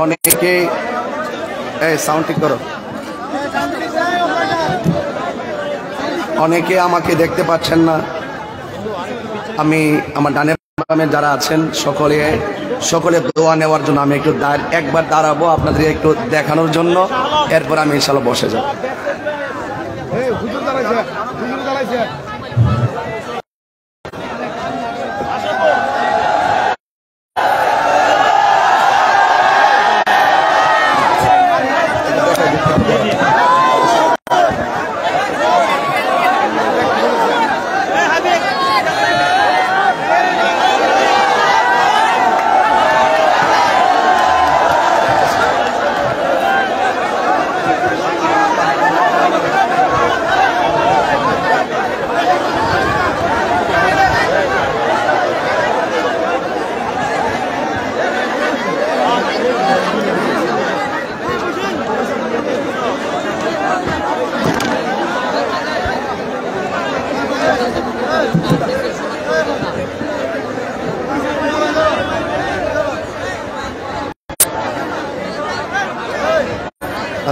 অনেকে সাউন্ড ঠিক করো। অনেকে আমাকে দেখতে পাচ্ছেন না। আমি আমার ডানের বামে যারা আছেন সকলে দোয়া নেওয়ার জন্য আমি একটু একবার দাঁড়াবো আপনাদের একটু দেখানোর জন্য, এরপর আমি ইনশাআল্লাহ বসে যাব।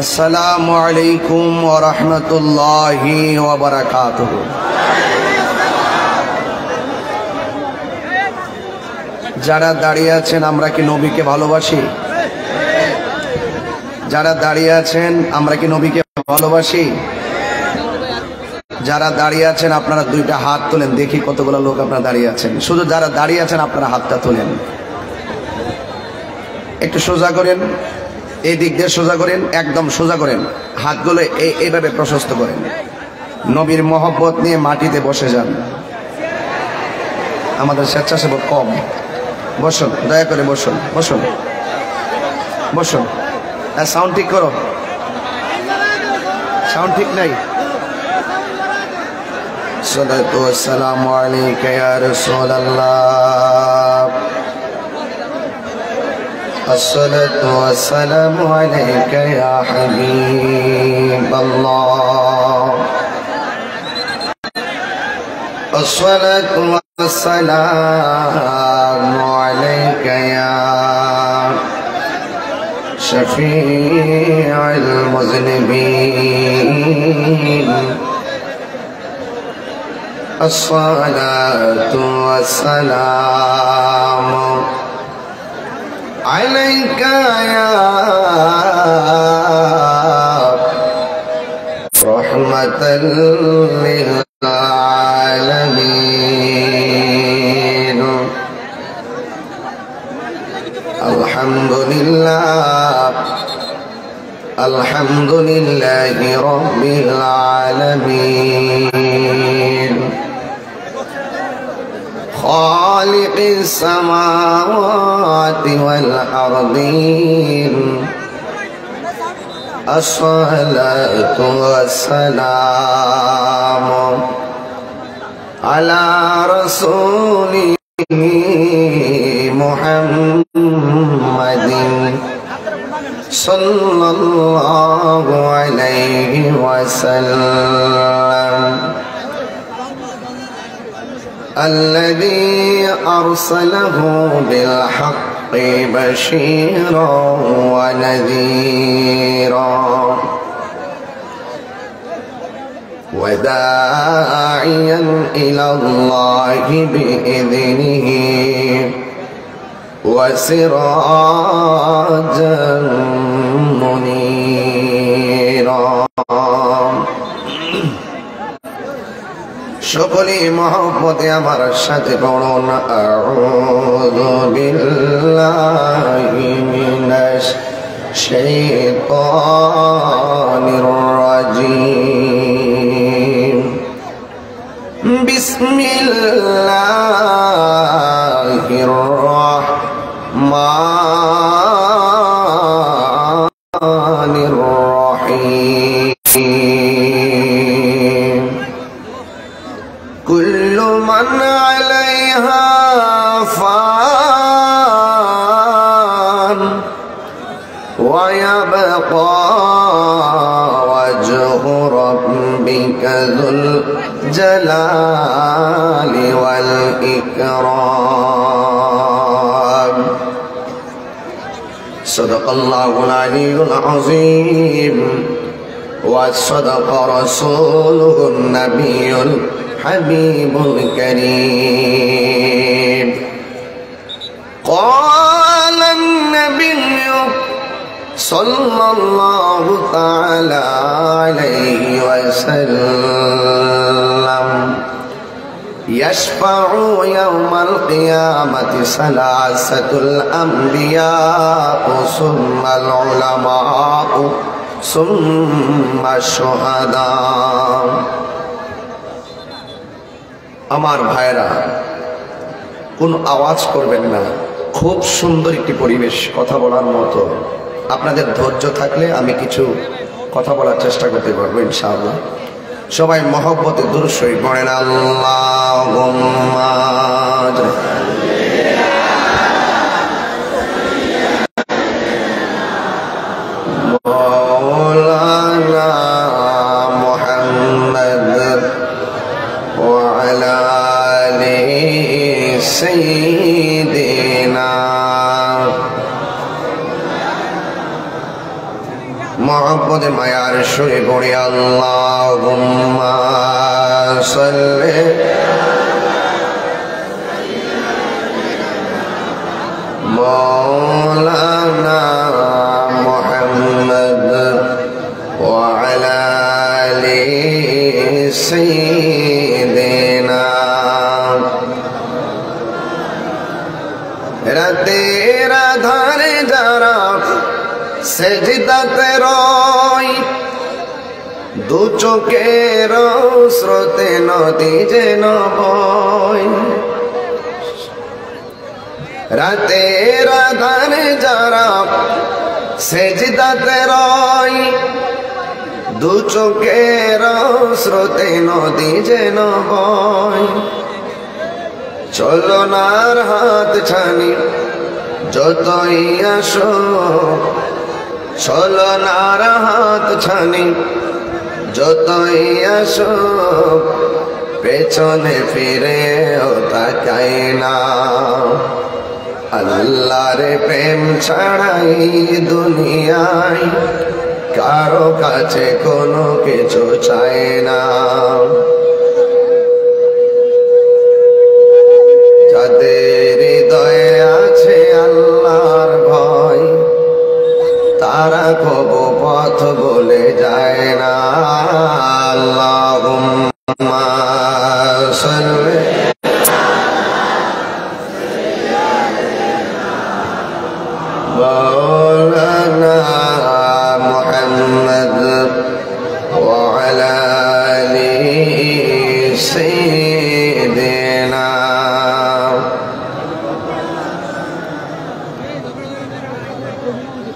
আসসালামু আলাইকুম ওয়া রাহমাতুল্লাহি ওয়া বারাকাতুহু। যারা দাঁড়িয়ে আছেন আমরা কি নবীকে ভালোবাসি? যারা দাঁড়িয়ে আছেন আমরা কি নবীকে ভালোবাসি? যারা দাঁড়িয়ে আছেন আপনারা দুইটা হাত তোলেন, দেখি কতগুলো লোক আপনারা দাঁড়িয়ে আছেন। শুধু যারা দাঁড়িয়ে আছেন আপনারা হাতটা তোলেন, একটু সোজা করেন, এই দিক দিয়ে সোজা করেন, একদম সোজা করেন, হাতগুলো এইভাবে প্রশস্ত করেন। নবীর মহব্বত নিয়ে মাটিতে বসে যান। আমাদের স্বেচ্ছাসেবক কম, বসুন, দয়া করে বসুন, বসুন, বসুন। সাউন্ড ঠিক করো, সাউন্ড ঠিক নাই। সালাতু ওয়াসসালামু আলাইকা ইয়া রাসূলুল্লাহ, الصلاة والسلام عليك يا حبيب الله، الصلاة والسلام عليك يا شفيع المذنبين، الصلاة والسلام عليك يا رحمة للعالمين، الحمد لله، الحمد لله رب العالمين، خالق السماوات والأرضين، الصلاة والسلام على رسوله محمد صلى الله عليه وسلم، الذي أرسله بالحق بشيرا ونذيرا وداعيا إلى الله بإذنه وسراجا منيرا। সকলে মহব্বতে আমার সাথে পড়ুন, আউযু বিল্লাহি মিনাশ শাইতানির রাজীম, বিসমিল্লাহির রাহমানির রাহিম, কুল্লু মান আলাইহা ফান ওয়া ইয়াবকা ওয়াজহু রাব্বিকা যুল জালালি ওয়াল ইকরাম। সাদাকাল্লাহুল আলিয়্যুল আযীম ওয়া সাদাকা রাসূলুহুন নাবিয়্যুল হাবিবুল কারীম। ক্বালান নাবিয়্যু সাল্লাল্লাহু তাআলা আলাইহি ওয়াসাল্লাম ইয়াশফাউ ইয়াওমাল কিয়ামাতি সালাসাতুল আমবিয়া সুম্মাল উলামা সুম্মাশ শুহাদা। আমার ভাইরা, কোন আওয়াজ করবেন না, খুব সুন্দর একটি পরিবেশ, কথা বলার মতো। আপনাদের ধৈর্য থাকলে আমি কিছু কথা বলার চেষ্টা করতে পারবো ইনশাআল্লাহ। সবাই মহব্বতে দুরূদ শরীফ পড়েন। আল্লাহুম্মা মাওলানা মুহাম্মদ ওয়া আলা আলি সাইয়্যিদিনা। মোহাম্মদে মায়ার সুরে পড়ে আল্লাহুম্মা সাল্লি মাওলানা মুহাম্মদ ওয়া আলা আলি সাইয়্যিদিনা। রাতের আধারে যারা সেজদাতে রয়, দু চোখের স্রোতে নদী যেন বয়। রাতের আধারে যারা সেজদাতে রয়, দু চোখের স্রোতে নদী যেন বয়। চলনার হাত ছানি যতই আসো, চলনার হাত ছানি যতই আসো, পেছনে ফিরে ও তাকাই না। আল্লাহর প্রেম ছাড়াই দুনিয়ায় কারো কাছে কোনো কিছু চাই না। যাদের হৃদয়ে আছে আল্লাহর ভয়, তারা কবু পথ বলে যায় না। আল্লাহুম্মা সাল্লি মাওলানা মুহাম্মদ ওয়া আলা আলি সাইয়্যিদিনা।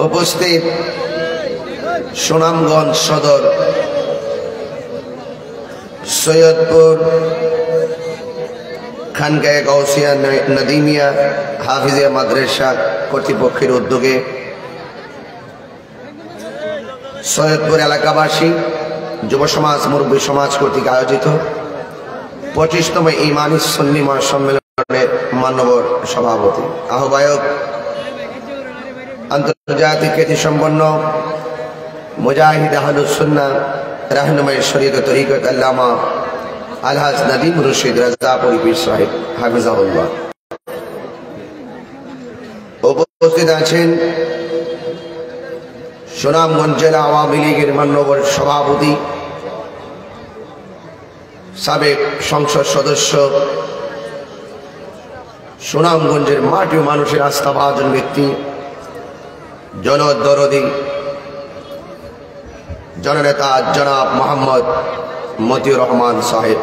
উপস্থিত সুনামগঞ্জ সদর সৈয়দপুর খানকায়ে গাউসিয়া নদীমিয়া হাফিজিয়া মাদ্রাসা কর্তৃপক্ষের উদ্যোগে সৈয়দপুর এলাকাবাসী যুব সমাজ মুরব্বী সমাজ কর্তৃক আয়োজিত 25তম ইমানি সুন্নি মহাসম্মেলনের মান্যবর সভাপতি আহ্বায়ক আন্তর্জাতিক খ্যাতিসম্পন্ন মুজাহিদ আহলুস সুন্নাহ রাহনুমায়ে শরীয়ত তরিকত আল্লামা আলহাজ নদীম রশিদ রাজাপুরী পীর সাহেব হাফিজাহুল্লাহ। উপস্থিত আছেন সুনামগঞ্জ জেলা আওয়ামী লীগের মান্যবর সভাপতি, সাবেক সংসদ সদস্য, সুনামগঞ্জের মাটি ও মানুষের আস্থাভাজন ব্যক্তি, জনদরদি জননেতা জনাব মোহাম্মদ মতিউর রহমান সাহেব।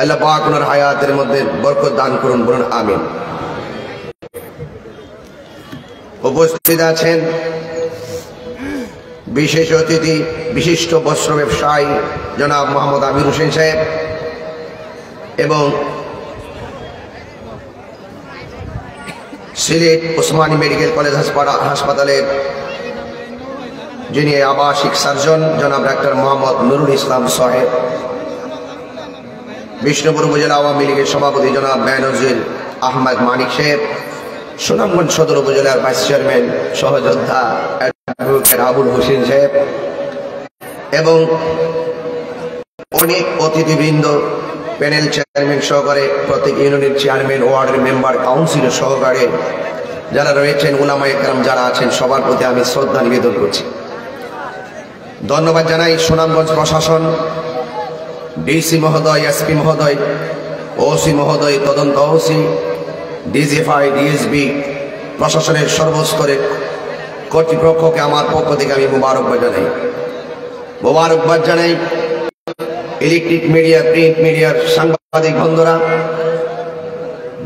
আল্লাহ পাক ওনার হায়াতের মধ্যে বরকত দান করুন, বলুন আমিন। উপস্থিত আছেন বিশেষ অতিথি বিশিষ্ট বস্ত্র ব্যবসায়ী জনাব মোহাম্মদ আমির হোসেন সাহেব এবং সিলেট ওসমানী মেডিকেল কলেজ হাসপাতালের যিনি আবাসিক সার্জন জনাব ডাক্তার মোহাম্মদ নুরুল ইসলাম সাহেব, বিষ্ণুপুর উপজেলা আওয়ামী লীগের সভাপতি জনাব বেনজির আহমদ মানিক সাহেব, সুনামগঞ্জ সদর উপজেলার ভাইস চেয়ারম্যান সহযোদ্ধা অ্যাডভোকেট আবুল হোসেন সাহেব এবং অনেক অতিথিবৃন্দ, প্যানেল চেয়ারম্যান সহকারে প্রত্যেক ইউনিয়নের চেয়ারম্যান, ওয়ার্ডের মেম্বার, কাউন্সিলর সহকারে যারা রয়েছেন, উলামায়ে কেরাম যারা আছেন, সবার প্রতি আমি শ্রদ্ধা নিবেদন করছি। ধন্যবাদ জানাই সুনামগঞ্জ প্রশাসন, ডিসি মহোদয়, এসপি মহোদয়, ওসি মহোদয়, তদন্ত ওসি, ডিজিএফআই, ডিএসবি, প্রশাসনের সর্বস্তরের কর্তৃপক্ষকে আমার পক্ষ থেকে আমি মোবারকবাদ জানাই। ইলেকট্রিক মিডিয়া, প্রিন্ট মিডিয়ার সাংবাদিক বন্ধুরা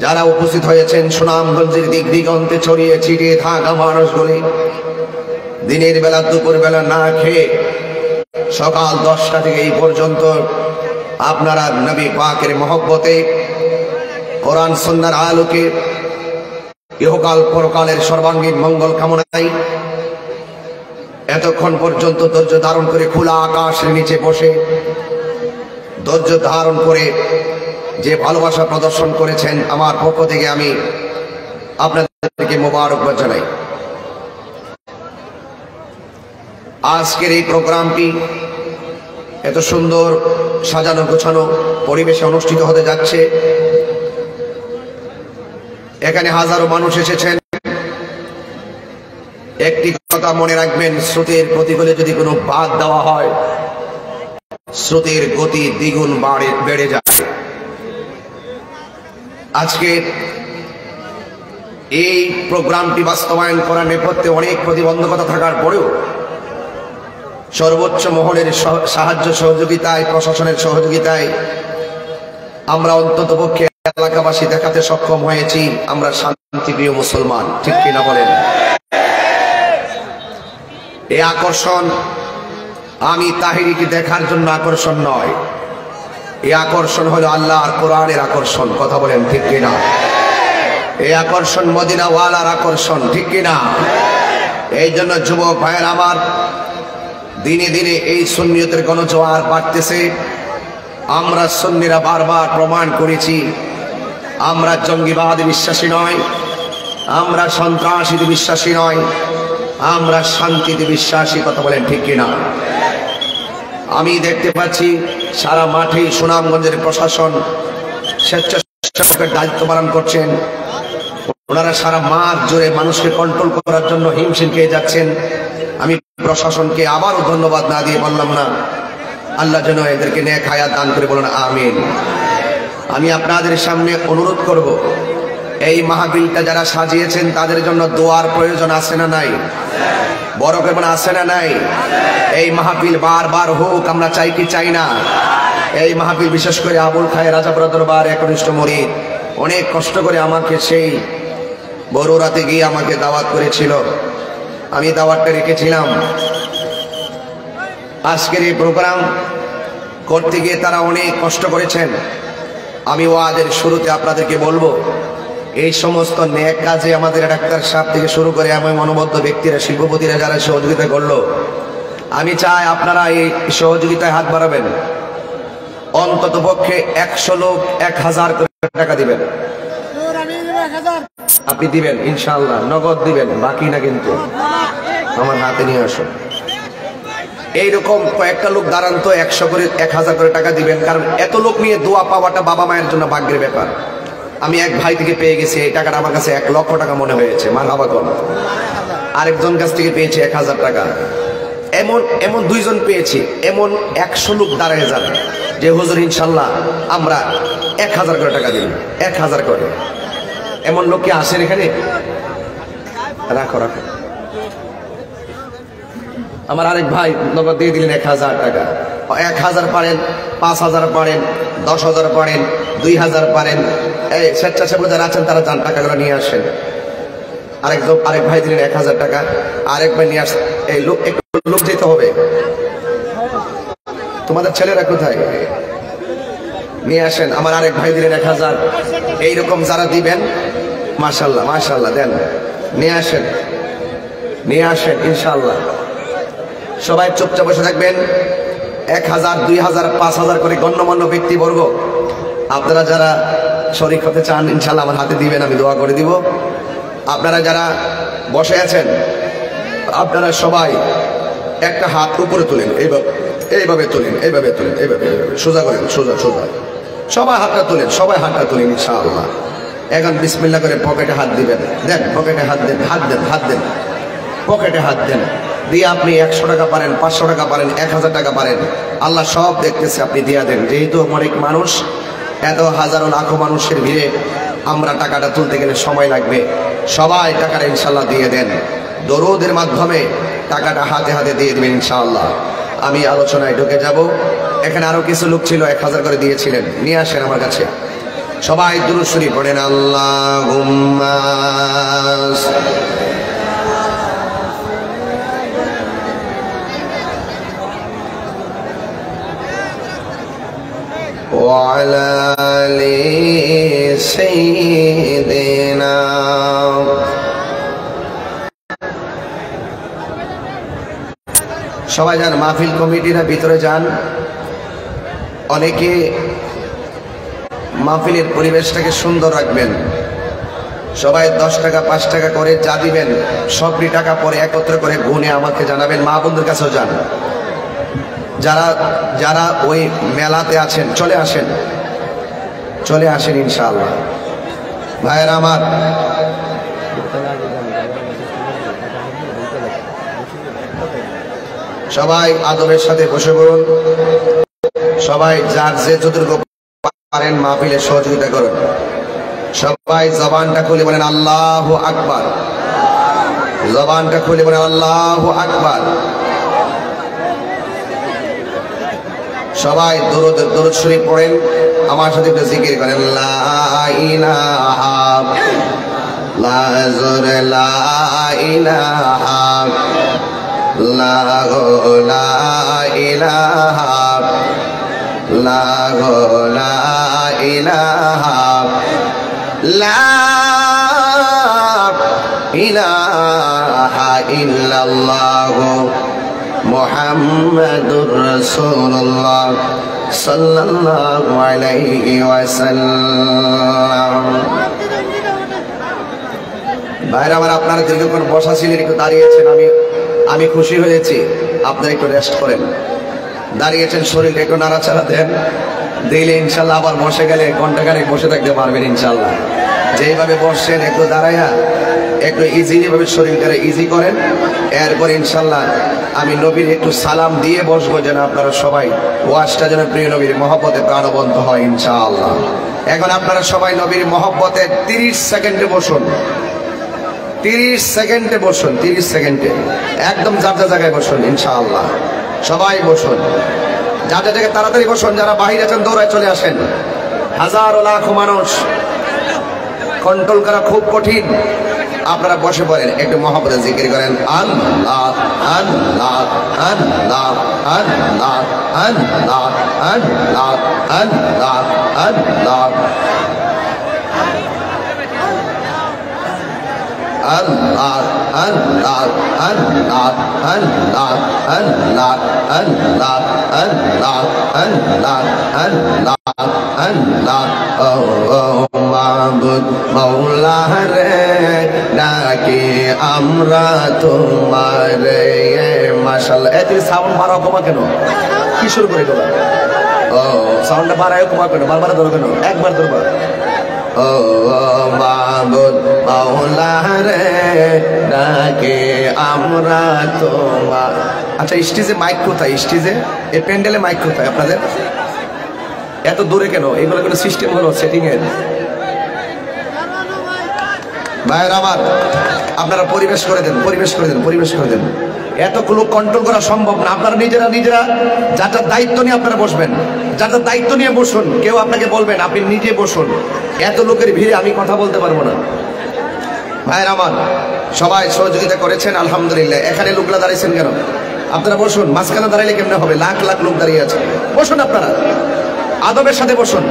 যারা উপস্থিত হয়েছেন, সুনামগঞ্জের দিক দিগন্তে ছড়িয়ে ছিটিয়ে থাকা মানুষগুলি দিনের বেলা দুপুর বেলা না খেয়ে সকাল 10টা থেকে এই পর্যন্ত আপনারা নবী পাকের মহব্বতে, কোরআন সুন্নাহর আলোকে, ইহকাল পরকালের সর্বাঙ্গীন মঙ্গল কামনায় এতক্ষণ পর্যন্ত ধৈর্য ধারণ করে খোলা আকাশের নিচে বসে ধৈর্য ধারণ করে যে ভালোবাসা প্রদর্শন করেছেন, আমার পক্ষ থেকে আমি আপনাদেরকে মোবারকবাদ জানাই। আজকের এই প্রোগ্রামটি এত সুন্দর সাজানো গোছানো পরিবেশে অনুষ্ঠিত হতে যাচ্ছে। এখানে হাজারো মানুষ এসেছেন। একটি কথা মনে রাখবেন, স্রোতের প্রতিকূলে যদি কোনো বাদ দেওয়া হয়, স্রোতের গতি দ্বিগুণ বেড়ে যায়। আজকে এই প্রোগ্রামটি বাস্তবায়ন করার নেপথ্যে অনেক প্রতিবন্ধকতা থাকার পরেও সর্বোচ্চ মহলের সাহায্য সহযোগিতায়, প্রশাসনের সহযোগিতায় আমরা অন্ততপক্ষে এলাকাবাসী দেখাতে সক্ষম হয়েছি আমরা শান্তিপ্রিয় মুসলমান, ঠিক কিনা বলেন? এই আকর্ষণ আমি তাহিরিকে দেখার জন্য আকর্ষণ নয়, এই আকর্ষণ হলো আল্লাহর কোরআনের আকর্ষণ, কথা বলেন ঠিক কিনা? এই আকর্ষণ মদিনা ওয়ালার আকর্ষণ, ঠিক কিনা? এই জন্য যুবক ভাইয়ের আমার, দিনে দিনে এই সুন্নিয়তের গণজোয়ার বাড়তেছে। আমরা সুন্নিরা বারবার প্রমাণ করেছি আমরা জঙ্গিবাদে বিশ্বাসী নয়, আমরা সন্ত্রাসীতে বিশ্বাসী নয়, আমরা শান্তিতে বিশ্বাসী, কথা বলেন ঠিক কিনা? আমি দেখতে পাচ্ছি সারা মাঠে সুনামগঞ্জের প্রশাসন স্বেচ্ছাসেবকের দায়িত্ব পালন করছেন। ওনারা সারা মাঠ জুড়ে মানুষকে কন্ট্রোল করার জন্য হিমশিম খেয়ে যাচ্ছেন। আমি প্রশাসনকে আবারও ধন্যবাদ না দিয়ে বললাম না, আল্লাহ যেন এদেরকে নেক হায়াত দান করে, বলুন আমিন। আমি আপনাদের সামনে অনুরোধ করব, এই মাহফিলটা যারা সাজিয়েছেন তাদের জন্য দোয়ার প্রয়োজন আছে না নাই? বড় কেমন আছে না নাই? এই মাহফিল বারবার হোক, আমরা চাই কি চাই না? এই মাহফিল বিশেষ করে আবুল খায়ের রাজাপুরা দরবার একনিষ্ঠ মুরিদ অনেক কষ্ট করে আমাকে সেই বড়রাতে গিয়ে আমাকে দাওয়াত করেছিল, আমি দাওয়াতটা রেখেছিলাম। আজকের এই প্রোগ্রাম করতে গিয়ে তারা অনেক কষ্ট করেছেন। আমি ওয়াজের শুরুতে আপনাদেরকে বলবো, এই সমস্ত নেক কাজে আমাদের ডাক্তার সাহেব থেকে শুরু করে এমন মনোবদ্ধ ব্যক্তিরা, শিল্পপতিরা যারা সহযোগিতা করলো, আমি চাই আপনারা এই সহযোগিতায় হাত বাড়াবেন। অন্তত পক্ষে 100 লোক 1000 করে টাকা দিবেন। আপনি দিবেন ইনশাআল্লাহ, নগদ দিবেন, বাকি না কিন্তু আমার হাতে নিয়ে আসুন। এইরকম কয়েকটা লোক দাঁড়ান তো 100 করে 1000 করে টাকা দিবেন, কারণ এত লোক নিয়ে দোয়া পাওয়াটা বাবা মায়ের জন্য ভাগ্যের ব্যাপার। আমি এক ভাই থেকে পেয়ে গেছি এই টাকাটা, আমার কাছে 1 লক্ষ টাকা মনে হয়েছে, মারহাবা কম। আরেকজন কাছ থেকে পেয়েছি 1000 টাকা। এমন 2 জন পেয়েছি। এমন 100 লোক দাঁড়ায় যান যে হুজুর ইনশাল্লাহ আমরা 1000 করে টাকা দিন, 1000 করে। এমন লোক কি আসেন এখানে? রাখো রাখো। আমার আরেক ভাই নগদ দিয়ে দিলেন 1000 টাকা। 1000 পারেন, 5000 পারেন, 10,000 পারেন, 2000 পারেন। এই স্বেচ্ছাসেবক যারা আছেন তারা যান, টাকাগুলো নিয়ে আসেন। আরেক ভাই দিলেন 1000 টাকা, আরেক ভাই নিয়ে আসেন। এই লোক একটু লোক যেতে হবে। তোমাদের ছেলেরা কোথায়? নিয়ে আসেন। আমার আরেক ভাই দিলেন 1000। এইরকম যারা দিবেন মাশাআল্লাহ মাশাআল্লাহ দেন, নিয়ে আসেন, নিয়ে আসেন ইনশাআল্লাহ। সবাই চুপচাপ বসে থাকবেন। 1000, 2000, 5000 করে গণ্যমান্য ব্যক্তিবর্গ, আপনারা যারা শরীক হতে চান ইনশাল্লাহ আমার হাতে দিবেন, আমি দোয়া করে দিব। আপনারা যারা বসে আছেন আপনারা সবাই একটা হাত উপরে তুলেন, এইভাবে তুলেন, এইভাবে তুলেন, এইভাবে সোজা করেন, সোজা সোজা সবাই হাতটা তুলেন, সবাই হাতটা তুলেন ইনশাআল্লাহ। এখন বিসমিল্লাহ করে পকেটে হাত দিবেন, দেন পকেটে হাত দেন, হাত দেন, হাত দেন, পকেটে হাত দেন, দিয়ে আপনি 100 টাকা পারেন, 500 টাকা পারেন, 1000 টাকা পারেন, আল্লাহ সব দেখতেছে, আপনি দিয়া দেন। যেহেতু অনেক মানুষ, এত হাজারো লাখো মানুষের ভিড়ে আমরা টাকাটা তুলতে গেলে সময় লাগবে, সবাই টাকাটা ইনশাল্লাহ দিয়ে দেন। দরুদের মাধ্যমে টাকাটা হাতে হাতে দিয়ে দেবেন ইনশাআল্লাহ। আমি আলোচনায় ঢুকে যাব। এখানে আরো কিছু লোক ছিল 1000 করে দিয়েছিলেন, নিয়ে আসেন আমার কাছে। সবাই দুরূদ শরীফ পড়েন, আল্লাহুম্মা وعلى آل سيدنا। সবাই যান, মাহফিল কমিটিরা ভিতরে যান। অনেকে মাহফিলের পরিবেশটাকে সুন্দর রাখবেন। সবাই 10 টাকা 5 টাকা করে যা দিবেন সবটি টাকা পরে একত্র করে গুনে আমাকে জানাবেন। মা বন্ধুর কাছেও যান, যারা যারা ওই মেলাতে আছেন চলে আসেন, চলে আসেন ইনশাআল্লাহ। ভাইয়েরা আমার, সবাই আদবের সাথে বসে পড়ুন। সবাই যার যে যতটুকু পারেন মাহফিলে সহযোগিতা করুন। সবাই জবানটা খুলে বলেন আল্লাহু আকবার, জবানটা খুলে বলেন আল্লাহু আকবার। সবাই দরুদ শরীফ পড়েন, আমার সাথে একটু জিকির করেন, লা ইলাহা লা ইলাহা লা ইলাহা লা ইলাহা লা ইলাহা ইল্লাল্লাহ মুহাম্মাদুর রাসূলুল্লাহ সাল্লাল্লাহু আলাইহি ওয়াসাল্লাম। ভাইরা আমার, আপনারা দীর্ঘক্ষণ বসা ছিলেন, একটু দাঁড়িয়েছেন, আমি খুশি হয়েছি। আপনারা একটু রেস্ট করেন। দাঁড়িয়েছেন, শরীরটা একটু নাড়াচাড়া দেন, দিলে ইনশাল্লাহ আবার বসে গেলে ঘন্টাখানেক বসে থাকতে পারবেন ইনশাল্লাহ। যেইভাবে বসছেন একটু দাঁড়াইয়া একটু ইজিলি ভাবে শরীরটারে ইজি করেন। এরপর ইনশাল্লাহ আমি নবীর একটু সালাম দিয়ে বসবো, যেন আপনারা সবাই ওয়াজটা যেন প্রিয় নবীর মহব্বতে প্রাণবন্ত হয় ইনশাআল্লাহ। এখন আপনারা সবাই নবীর মহব্বতে 30 সেকেন্ডে বসুন, 30 সেকেন্ডে বসুন, 30 সেকেন্ডে একদম যার যা জায়গায় বসুন ইনশাআল্লাহ। সবাই বসুন, যার যা জায়গায় তাড়াতাড়ি বসুন। যারা বাহিরে আছেন দৌড়ায় চলে আসেন। হাজারো লাখো মানুষ, কন্ট্রোল করা খুব কঠিন। আপনারা বসে পড়েন, একটু মহব্বতে জিকির করেন, আল্লাহ আল্লাহ আল্লাহ আল্লাহ আল্লাহ আল্লাহ আল্লাহ আল্লাহ Allah Allah Allah Allah Allah Allah Allah Allah Allah Allah oh মাবুদ মাওলা রে ডাকি আমরা তোমারে মাশাআল্লাহ। এত সাউন্ড বাড়াও কমা কেন? কি শুরু করে দিলা? ও সাউন্ডটা বাড়ায় কমা কেন? বারবার ধরো কেন? একবার ধরবা। ও মাবুদ মাওলা রে ডাকে আমরা তোমার। আচ্ছা, স্টেজে মাইক কোথায়? স্টেজে এই প্যান্ডেলে মাইক কোথায় আপনাদের? এত দূরে কেন? এগুলো কোনো সিস্টেম হলো সেটিং এর? ভাইয়ের আমার, আপনারা পরিবেশ করে দেন, পরিবেশ করে দেন, পরিবেশ করে দেন। এতগুলো কন্ট্রোল করা সম্ভব না। আপনারা নিজেরা নিজেরা যার যার দায়িত্ব নিয়ে আপনারা বসবেন, যার যার দায়িত্ব নিয়ে বসুন। কেউ আপনাকে বলবেন, আপনি নিজে বসুন। এত লোকের ভিড়ে আমি কথা বলতে পারবো না। ভাইয়ের আমার, সবাই সহযোগিতা করেছেন আলহামদুলিল্লাহ। এখানে লোকরা দাঁড়িয়েছেন কেন? আপনারা বসুন। মাঝখানে দাঁড়াইলে কেমনে হবে? লাখ লাখ লোক দাঁড়িয়ে আছে। বসুন, আপনারা আদবের সাথে বসুন।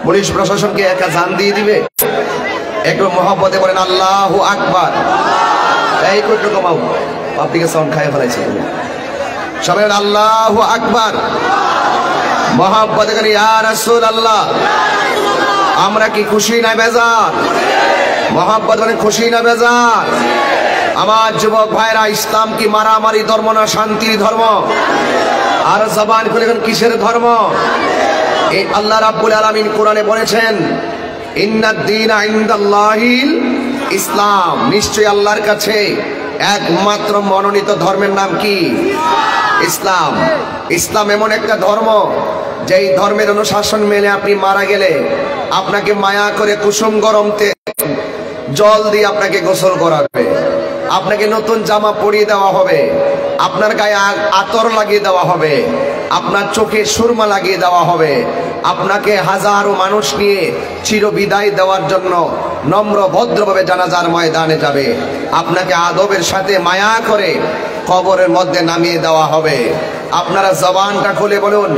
পুলিশ প্রশাসনকে একা জান দিয়ে দিবে? একটু মহব্বতে বলেন আল্লাহু আকবার। এই একটু কমাও, পাবলিকের সাউন্ড খাইয়ে ফেলাইছে। সবাই আল্লাহু আকবার। মহব্বত করে ইয়া রাসূলুল্লাহ। আমরা কি খুশি না বেজার? মহব্বত করে খুশি না বেজার? আমার যুবক ভাইরা, ইসলাম কি মারামারি ধর্ম না শান্তির ধর্ম? আর জবান খুলে কিসের ধর্ম? এই আল্লাহ রাব্বুল আলামিন কোরআনে বলেছেন ইন্নাদ দীনা ইনদাল্লাহিল ইসলাম, নিশ্চয়ই আল্লাহর কাছে একমাত্র মনোনীত ধর্মের নাম কি? ইসলাম। ইসলাম এমন একটা ধর্ম যেই ধর্মের অনুশাসন মেনে আপনি মারা গেলে আপনাকে মায়া করে কুসুম গরম জল দিয়ে আপনাকে গোসল করাবে, আপনাকে নতুন জামা পরিয়ে দেওয়া হবে, আপনার গায়ে আতর লাগিয়ে দেওয়া হবে, আপনার চোখে সুরমা লাগিয়ে দেওয়া হবে, আপনাকে হাজারো মানুষ নিয়ে চির বিদায় দেওয়ার জন্য নম্র ভদ্রভাবে জানাজার ময়দানে যাবে, আপনাকে আদবের সাথে মায়া করে কবরের মধ্যে নামিয়ে দেওয়া হবে। আপনারা জবানটা খুলে বলুন,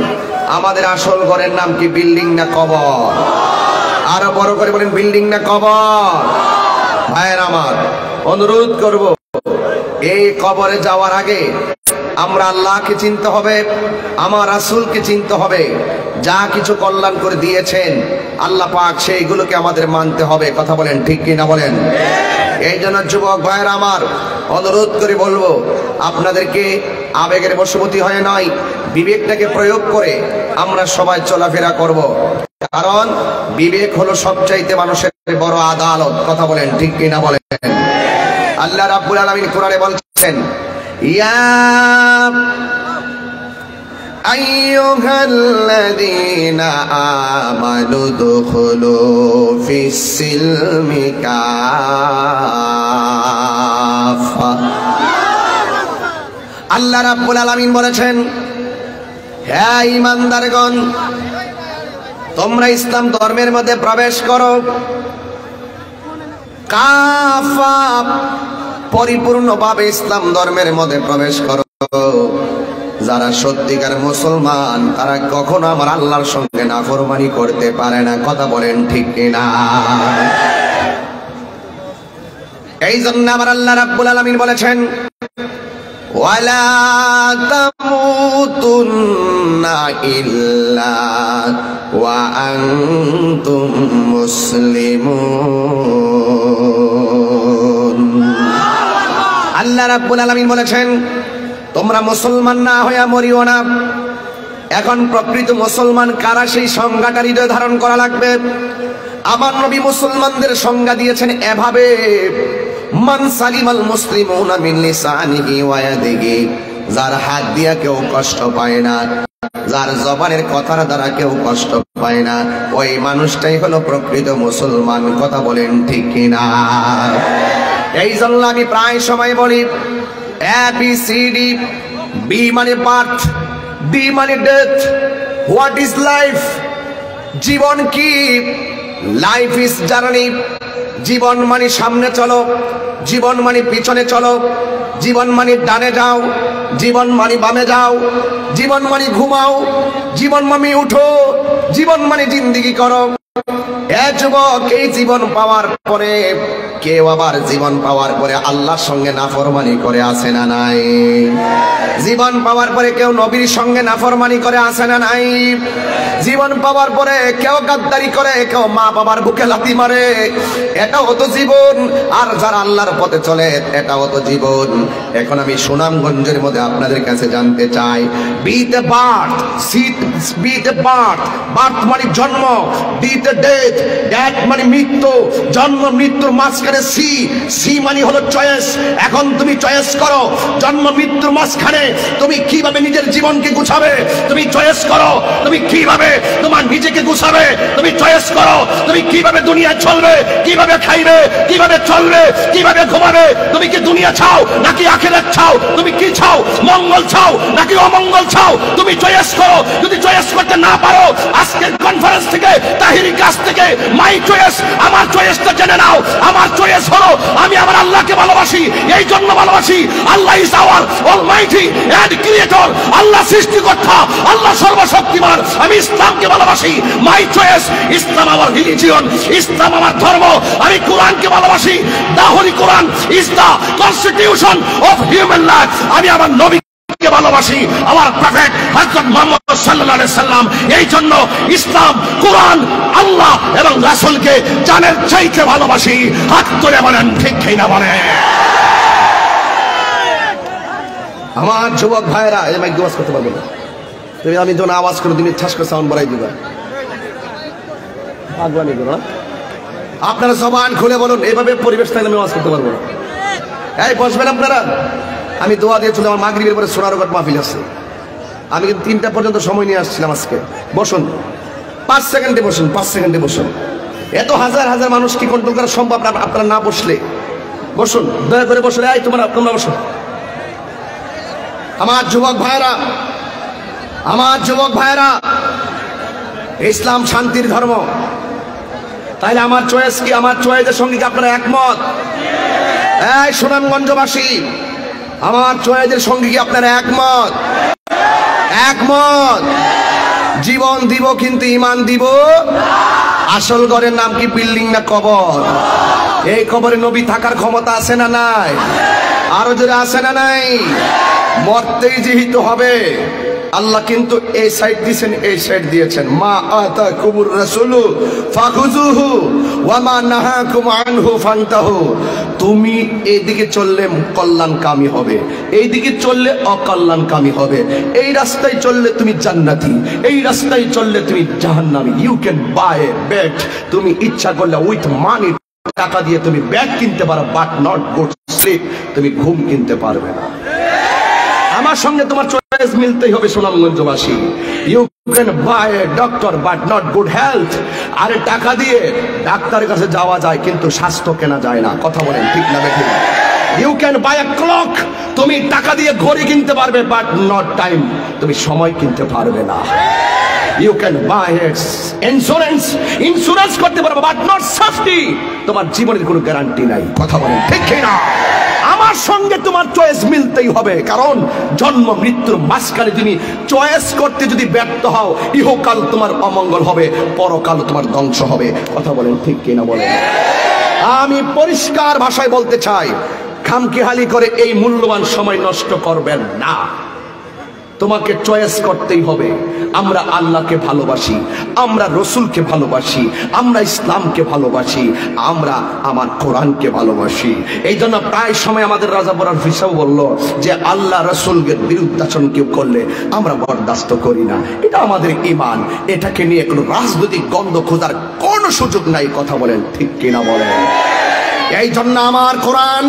আমাদের আসল ঘরের নাম কি? বিল্ডিং না কবর? আরো বড় করে বলেন, বিল্ডিং না কবর? ভাইয়ের আমার, অনুরোধ করব, এই কবরে যাওয়ার আগে আমরা আল্লাহকে চিনতে হবে, আমার রাসূলকে চিনতে হবে। যা কিছু কল্যাণ করে দিয়েছেন আল্লাহ পাক সেইগুলোকে আমাদের মানতে হবে। কথা বলেন ঠিক কি না বলেন? এই জন্য যুবক ভাইয়ের আমার, অনুরোধ করে বলবো, আপনাদেরকে আবেগের বশবর্তী হয়ে নয়, বিবেকটাকে প্রয়োগ করে আমরা সবাই চলাফেরা করব। কারণ বিবেক হলো সবচাইতে মানুষের বড় আদালত। কথা বলেন ঠিক কি না বলেন? আল্লাহ রাব্বুল আলামিন কোরআনে বলছেন ইয়া আইয়ুহাল্লাযীনা আমানু দুখুলু ফিস-সিলমি কাফা। আল্লাহ রাব্বুল আলামিন বলেছেন, হে ঈমানদারগণ, তোমরা ইসলাম ধর্মের মধ্যে প্রবেশ করো, কাফা, পরিপূর্ণভাবে ইসলাম ধর্মের মধ্যে প্রবেশ করো। যারা সত্যিকার মুসলমান তারা কখনো আমার আল্লাহর সঙ্গে নাফরমানি করতে পারে না। কথা বলেন ঠিক কিনা? এই জন্য আমার আল্লাহ রাব্বুল আলামিন বলেছেন ওয়ালা তামুতুন্না ইল্লা ওয়া আনতুম মুসলিমুন। আল্লাহ রাব্বুল আলামিন বলেছেন তোমরা মুসলমান না হইয়া মরিও না। এখন প্রকৃত মুসলমান কারা সেই সংজ্ঞাটা হৃদয়ে ধারণ করা লাগবে। আমার নবী মুসলমানদের সংজ্ঞা দিয়েছেন এভাবে, মান সালিমাল মুসলিমুনা মিন লিসানিহি ওয়া ইয়াদিহি, যার হাত দিয়া কেউ কষ্ট পায় না, যার জবানের কথার দ্বারা কেউ কষ্ট পায় না, ওই মানুষটাই হলো প্রকৃত মুসলমান। কথা বলেন ঠিক কিনা? এই জন্য আমি প্রায় সময় বলি ABCD, B মানে বার্থ, D মানে ডেথ, হোয়াট ইজ লাইফ? জীবন কি? Life is journey. জীবন মানে সামনে চলো, জীবন মানে পিছনে চলো, জীবন মানে ডানে যাও, জীবন মানে বামে যাও, জীবন মানে ঘুমাও, জীবন মানে উঠো, জীবন মানে জিন্দেগি করো। যুবক, এই জীবন পাওয়ার পরে কেউ আবার জীবন পাওয়ার পরে আল্লাহর সঙ্গে নাফরমানি করে আসে না নাই? জীবন পাওয়ার পরে কেউ নবীর সঙ্গে নাফরমানি করে আসে না নাই? জীবন পাওয়ার পরে কেউ গাদ্দারি করে, কেউ মা বাবার বুকে লাথি মারে, এটাও তো জীবন। আর যারা আল্লাহর পথে চলে এটাও তো জীবন। এখন আমি সুনামগঞ্জের মধ্যে আপনাদের কাছে জানতে চাই, B the birth, B the birth, birth মানে জন্ম, বি দ্য ডেথ, ডেথ মানে মৃত্যু, জন্ম মৃত্যুর মাঝখানে সি, সি মানে হলো চয়েস। এখন তুমি চয়েস করো, জন্ম মৃত্যুর মাঝখানে তুমি কিভাবে নিজের জীবনকে গুছাবে, তুমি চয়েস করো। তুমি কিভাবে তোমার নিজেকে গুছাবে, তুমি চয়েস করো। তুমি কিভাবে দুনিয়া চলবে, কিভাবে খাইবে, কিভাবে চলবে, কিভাবে ঘুমাবে। তুমি কি দুনিয়া চাও নাকি আখিরাত চাও? তুমি কি চাও? মঙ্গল চাও নাকি অমঙ্গল চাও? তুমি চয়েস করো। যদি চয়েস করতে না পারো, আজকের কনফারেন্স থেকে, তাহিরি কাছ থেকে মাই চয়েস, আমার চয়েসটা জেনে নাও। আমার চয়েস হলো আমি আমার আল্লাহকে ভালোবাসি। এই জন্য ভালোবাসি, Allah is our almighty and creator. Allah সৃষ্টিকর্তা, আল্লাহ সর্বশক্তিমান। আমি ইসলামকে ভালোবাসি, মাই চয়েস। ইসলাম আমার রিলিজিয়ন, ইসলাম আমার ধর্ম। আমি কোরআনকে ভালোবাসি। The holy Quran is the constitution of human life. আমি আমার নবী রাসূলকে ভালোবাসি, আমার প্রফেট হযরত মুহাম্মদ সাল্লাল্লাহু আলাইহি সাল্লাম। এই জন্য ইসলাম, কোরআন, আল্লাহ এবং রাসূলকে জানের চাইতে ভালোবাসি। হাত তুলে বলেন ঠিক কিনা বলেন। আমার যুবক ভাইরা, এই মাইক আওয়াজ করতে পারবো না, তুমি আমি যখন আওয়াজ করে তুমি ঠাস করে সাউন্ড বাড়াই দিবা, পাগলামি করো। আপনারা জবান খুলে বলুন, এইভাবে পরিবেশ থাকলে আমি আওয়াজ করতে পারবো না। এই বসবেন আপনারা, আমি দোয়া দিয়ে চলে, আমার মাগরিবের পরে সোনারঘাট মাহফিল আছে, আমি কিন্তু 3টা পর্যন্ত সময় নিয়ে আসছিলাম আজকে। বসুন, 5 সেকেন্ডে বসুন, 5 সেকেন্ডে বসুন। এত হাজার হাজার মানুষ কি কন্ট্রোল করা সম্ভব আপনারা না বসলে? বসুন, দয়া করে বসুন। এই তোমরা বসুন। আমার যুবক ভাইরা, আমার যুবক ভাইরা, ইসলাম শান্তির ধর্ম। তাইলে আমার চয়েস কি? আমার চয়েসের সঙ্গে কি আপনারা একমত? এই সুনামগঞ্জবাসী, আমার চয়েসের সঙ্গে কি আপনারা একমত? একমত। জীবন দিব কিন্তু ইমান দিব। আসল ঘরের নাম কি বিল্ডিং না কবর? এই কবরে নবী থাকার ক্ষমতা আছে না নাই? আরো জোরে আছে না নাই? মরতেই যেহেতু হবে। আল্লাহ কিন্তু এই সাইড দিয়েছেন, এই সাইড দিয়েছেন। মা আতাকুমুর রাসূলু ফাখুযুহু ওয়া মা নাহাকুম আনহু ফান্তাহু। তুমি এইদিকে চললে কল্যাণকামী হবে, এইদিকে চললে অকল্যাণকামী হবে। এই রাস্তায় চললে তুমি জান্নাতি, এই রাস্তায় চললে তুমি জাহান্নামী। You can buy a bed. তুমি ইচ্ছা করলে উইথ মানি, টাকা দিয়ে তুমি ব্যাগ কিনতে পারো, বাট নট গুড স্লিপ। তুমি ঘুম কিনতে পারবে না। আমার সঙ্গে তোমার চয়েস মিলতেই হবে সুনামগঞ্জবাসী। You can buy a doctor but not good health. আরে টাকা দিয়ে ডাক্তারের কাছে যাওয়া যায় কিন্তু স্বাস্থ্য কেনা যায় না। কথা বলেন ঠিক না বেঠিক? You can buy a clock. তুমি টাকা দিয়ে ঘড়ি কিনতে পারবে বাট নট টাইম। তুমি সময় কিনতে পারবে না। You can buy insurance, insurance করতে পারবে বাট নট সেফটি। তোমার জীবনের কোনো গ্যারান্টি নাই। কথা বলেন ঠিক কিনা? আমার সঙ্গে তোমার চয়েস মিলতেই হবে, কারণ জন্ম মৃত্যুর মাঝখানে তুমি চয়েস করতে যদি ব্যর্থ হও, ইহকাল তোমার অমঙ্গল হবে, পরকাল তোমার ধ্বংস হবে। কথা বলেন ঠিক কিনা বলেন? আমি পরিষ্কার ভাষায় বলতে চাই, খামখেয়ালি করে এই মূল্যবান সময় নষ্ট করবেন না। তোমাকে চয়েস করতেই হবে। আমরা আল্লাহকে ভালোবাসি, আমরা রসুলকে ভালোবাসি, আমরা ইসলামকে ভালোবাসি, আমরা আমার কোরআনকে ভালোবাসি। এই জন্য প্রায় সময় আমাদের রাজা বরার ফিসাও বলল যে আল্লাহ রসুলের বিরুদ্ধাচরণ কেউ করলে আমরা বরদাস্ত করি না। এটা আমাদের ঈমান। এটাকে নিয়ে কোনো রাজনৈতিক গন্ধ খোঁজার কোনো সুযোগ নাই। কথা বলেন ঠিক কিনা বলেন? এই জন্য আমার কোরআন,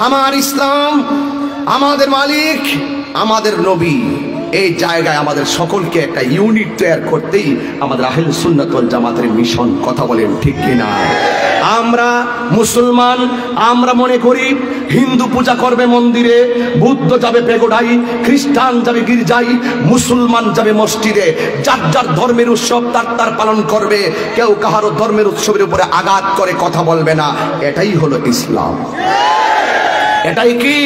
আমার ইসলাম, আমাদের মালিক, আমাদের নবী, এই জায়গায় আমাদের সকলকে একটা ইউনিট তৈরি করতেই আমাদের আহলে সুন্নাত ওয়াল জামাতের মিশন। কথা বলেন ঠিক কিনা? আমরা মুসলমান, আমরা মনে করি হিন্দু পূজা করবে মন্দিরে, বুদ্ধ যাবে পেগোডায়, খ্রিস্টান যাবে গির্জায়, মুসলমান যাবে মসজিদে। যার যার ধর্মের উৎসব তার পালন করবে। কেউ কাহারও ধর্মের উৎসবের উপরে আঘাত করে কথা বলবে না। এটাই হলো ইসলাম। এটাই কি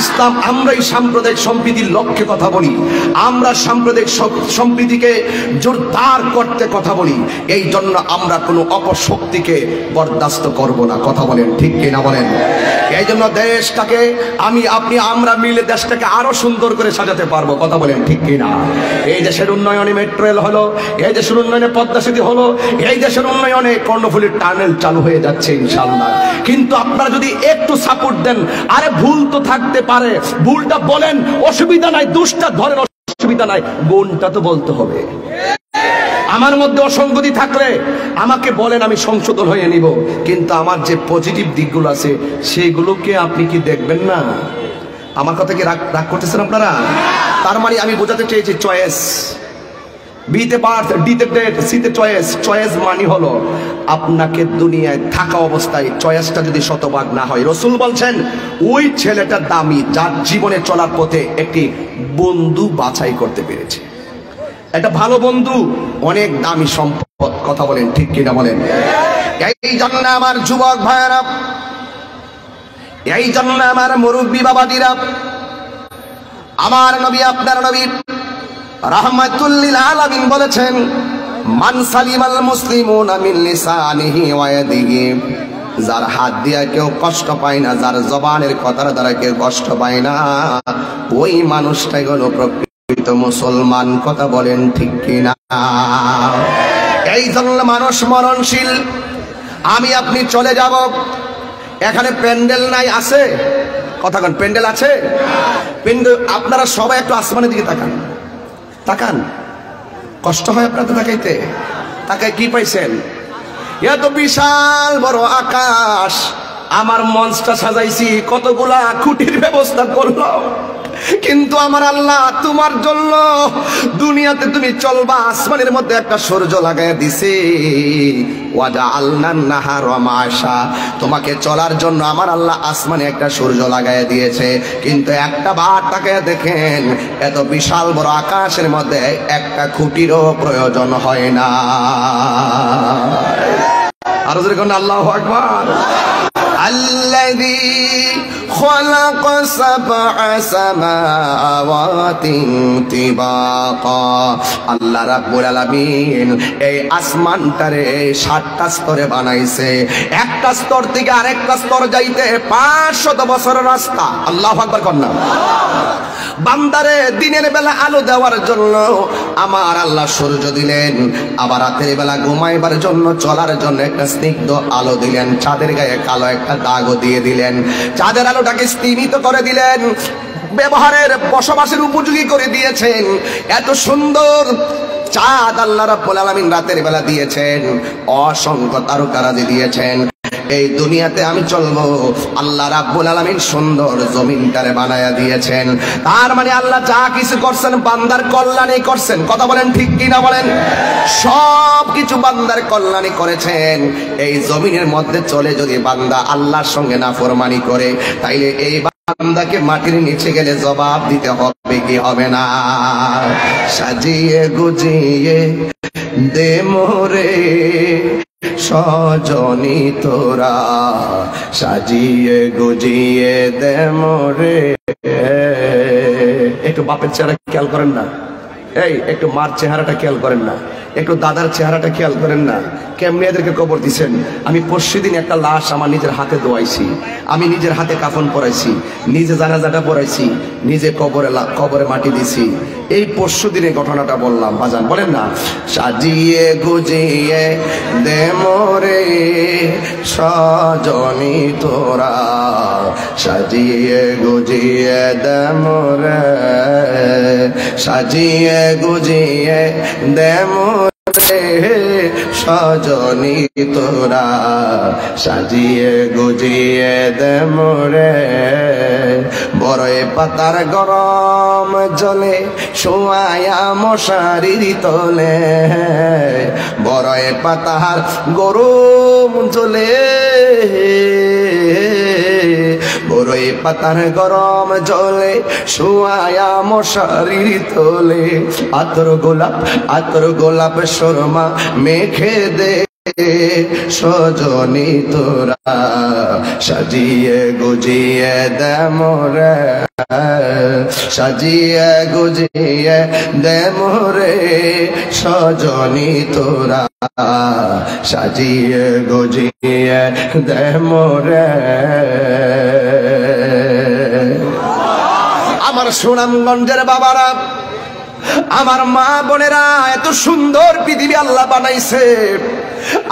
ইসলাম? আমরাই সাম্প্রদায়িক সম্প্রীতির লক্ষ্যে কথা বলি, আমরা সাম্প্রদায়িক সম্প্রীতিকে জোরদার করতে কথা বলি। এই জন্য আমরা কোনো অপশক্তিকে বরদাস্ত করব না। কথা বলেন ঠিক কিনা বলেন? এই জন্য দেশটাকে আপনি আমরা মিলে দেশটাকে আরো সুন্দর করে সাজাতে পারবো। কথা বলেন ঠিক কিনা? এই দেশের উন্নয়নে মেট্রো রেল হলো, এই দেশের উন্নয়নে পদ্মা সেতু হলো, এই দেশের উন্নয়নে কর্ণফুলীর টানেল চালু হয়ে যাচ্ছে ইনশাআল্লাহ। কিন্তু আপনারা যদি একটু সাপোর্ট দেন, আরে ভুল তো থাকতে পারে, ভুলটা বলেন, অসুবিধা নাই, দুষ্টা ধরেন, অসুবিধা নাই, গুণটা তো বলতে হবে। আমার মধ্যে অসঙ্গতি থাকলে আমাকে বলেন, আমি সংশোধন হয়ে নিব। কিন্তু আমার যে পজিটিভ দিকগুলো আছে সেগুলোকে আপনি কি দেখবেন না? আমার কথা কি রাগ করতেছেন আপনারা? তার মানে আমি বোঝাতে চেয়েছি চয়েস। বিতে বার্থ, ডিতে ডেট, সিতে চয়েস। চয়েস মানে হলো আপনাকে দুনিয়ায় থাকা অবস্থায় চয়েসটা যদি শতভাগ না হয়, রসুল বলছেন ওই ছেলেটা দামি যার জীবনে চলার পথে একটি বন্ধু বাছাই করতে পেরেছে। একটা ভালো বন্ধু অনেক দামি সম্পদ। কথা বলেন ঠিক কিনা বলেন? এই জন্য আমার যুবক ভাইয়েরা, এই জন্য আমার মুরব্বী বাবাজিরা, আমার নবী, আপনার নবী রাহমাতুল লিল আলামিন বলেছেন, মান সালিমাল মুসলিমুনা মিন লিসানিহি ওয়া ইয়াদিহি যার হাত দিয়া কেউ কষ্ট পায় না, যার জবানের কথার দ্বারা কেউ কষ্ট পায় না, ওই মানুষটাই হলো প্রকৃত মুসলমান। কথা বলেন ঠিক কিনা? এই জন্য মানুষ মরণশীল। আমি আপনি চলে যাব, এখানে প্যান্ডেল নাই, আছে? কথা বলেন, প্যান্ডেল আছে? প্যান্ডেল আপনারা সবাই একটু আসমানের দিকে তাকান, তাকান। কষ্ট হয় আপনাদের তাকাইতে? তাকায় কি পাইছেন? এত বিশাল বড় আকাশ, আমার মঞ্চটা সাজাইছি, কতগুলা খুঁটির ব্যবস্থা করলাম, কিন্তু আমার আল্লাহ তোমার জন্য দুনিয়াতে তুমি চলবা, আসমানের মধ্যে একটা সূর্য লাগাইয়া দিছে। ওয়াজআলনান নাহারা মাশা, তোমাকে চলার জন্য আমার আল্লাহ আসমানে একটা সূর্য লাগাইয়া দিয়েছে, কিন্তু একটা বার তাকায়া দেখেন, এত বিশাল বড় আকাশের মধ্যে একটা খুঁটিরও প্রয়োজন হয় না। আর জোরে কোন আল্লাহু আকবার। আল্লাযী খালাকা সাবআ সামাওয়াতিন তিবাকা, আল্লাহ রাব্বুল আলামিন এই আসমানটারে 7টা স্তরে বানাইছে। একটা স্তর থেকে আরেকটা স্তর যাইতে 500 বছরের রাস্তা। আল্লাহু আকবার কন্যা। বান্দারে দিনের বেলা আলো দেওয়ার জন্য আমার আল্লাহ সূর্য দিলেন, আবার রাতের বেলা ঘুমাইবার জন্য চলার জন্য একটা স্নিগ্ধ আলো দিলেন, চাঁদের গায়ে কালো একটা দাগও দিয়ে দিলেন, চাঁদের আলোটাকে স্তিমিত করে দিলেন, ব্যবহারের বসবাসের উপযোগী করে দিয়েছেন। এত সুন্দর চাঁদ আল্লাহ রাব্বুল আলামিন রাতের বেলা দিয়েছেন, অসংখ্য তারকারাজি দিয়েছেন। এই দুনিয়াতে আমি চলবো, আল্লাহ রাব্বুল আলামিন সুন্দর জমিনটারে বানায়া দিয়েছেন। তার মানে আল্লাহ যা কিছু করছেন বান্দার কল্যাণে করছেন। কথা বলেন ঠিক কিনা বলেন? সব কিছু বান্দার কল্যাণে করেছেন। এই জমিনের মধ্যে চলে যদি বান্দা আল্লাহর সঙ্গে নাফরমানি করে, তাইলে এই বান্দাকে মাটির নিচে গেলে জবাব দিতে হবে কি হবে না? সাজিয়ে গুজিয়ে দে মোরে সজনী তোরা, সাজিয়ে গুজিয়ে দে মোরে। একটু বাপের চেহারা খেয়াল করেন না? এই একটু মার চেহারাটা খেয়াল করেন না? একটু দাদার চেহারাটা খেয়াল করেন না? কেমনি এদেরকে কবর দিচ্ছেন। আমি পরশুদিন একটা লাশ আমার নিজের হাতে দোয়াইছি, আমি নিজের হাতে কাফন পরাইছি, নিজে জানাজাটা পরাইছি, নিজে কবরে মাটি দিছি। এই পরশুদিনে ঘটনাটা বললাম। বাজান বলেন না, সাজিয়ে গুজিয়ে দে মোরে সজনী তোরা, সাজিয়ে গুজিয়ে দে মোরে, সাজিয়ে গুজিয়ে দে মোরে সজনী তোরা, সাজিয়ে গুজিয়ে দে মোরে। বড়ই পাতার গরম জলে শোয়ায়া মশারির তলে, বড়ই পাতার গরম জলে, বড়ই পাতার গরম জলে শোয়ায়া মশারির তোলে, আতর গোলাপ শর্মা মেখে দে সজনী তোরা, সাজিয়ে গুজিয়ে দে মোরে, সাজিয়ে গুজিয়ে দে মোরে সজনী তোরা, সাজিয়ে গুজিয়ে দে মোরে। আমার সুনামগঞ্জের বাবারা, আমার মা বোনেরা, এত সুন্দর পৃথিবী আল্লাহ বানাইছে।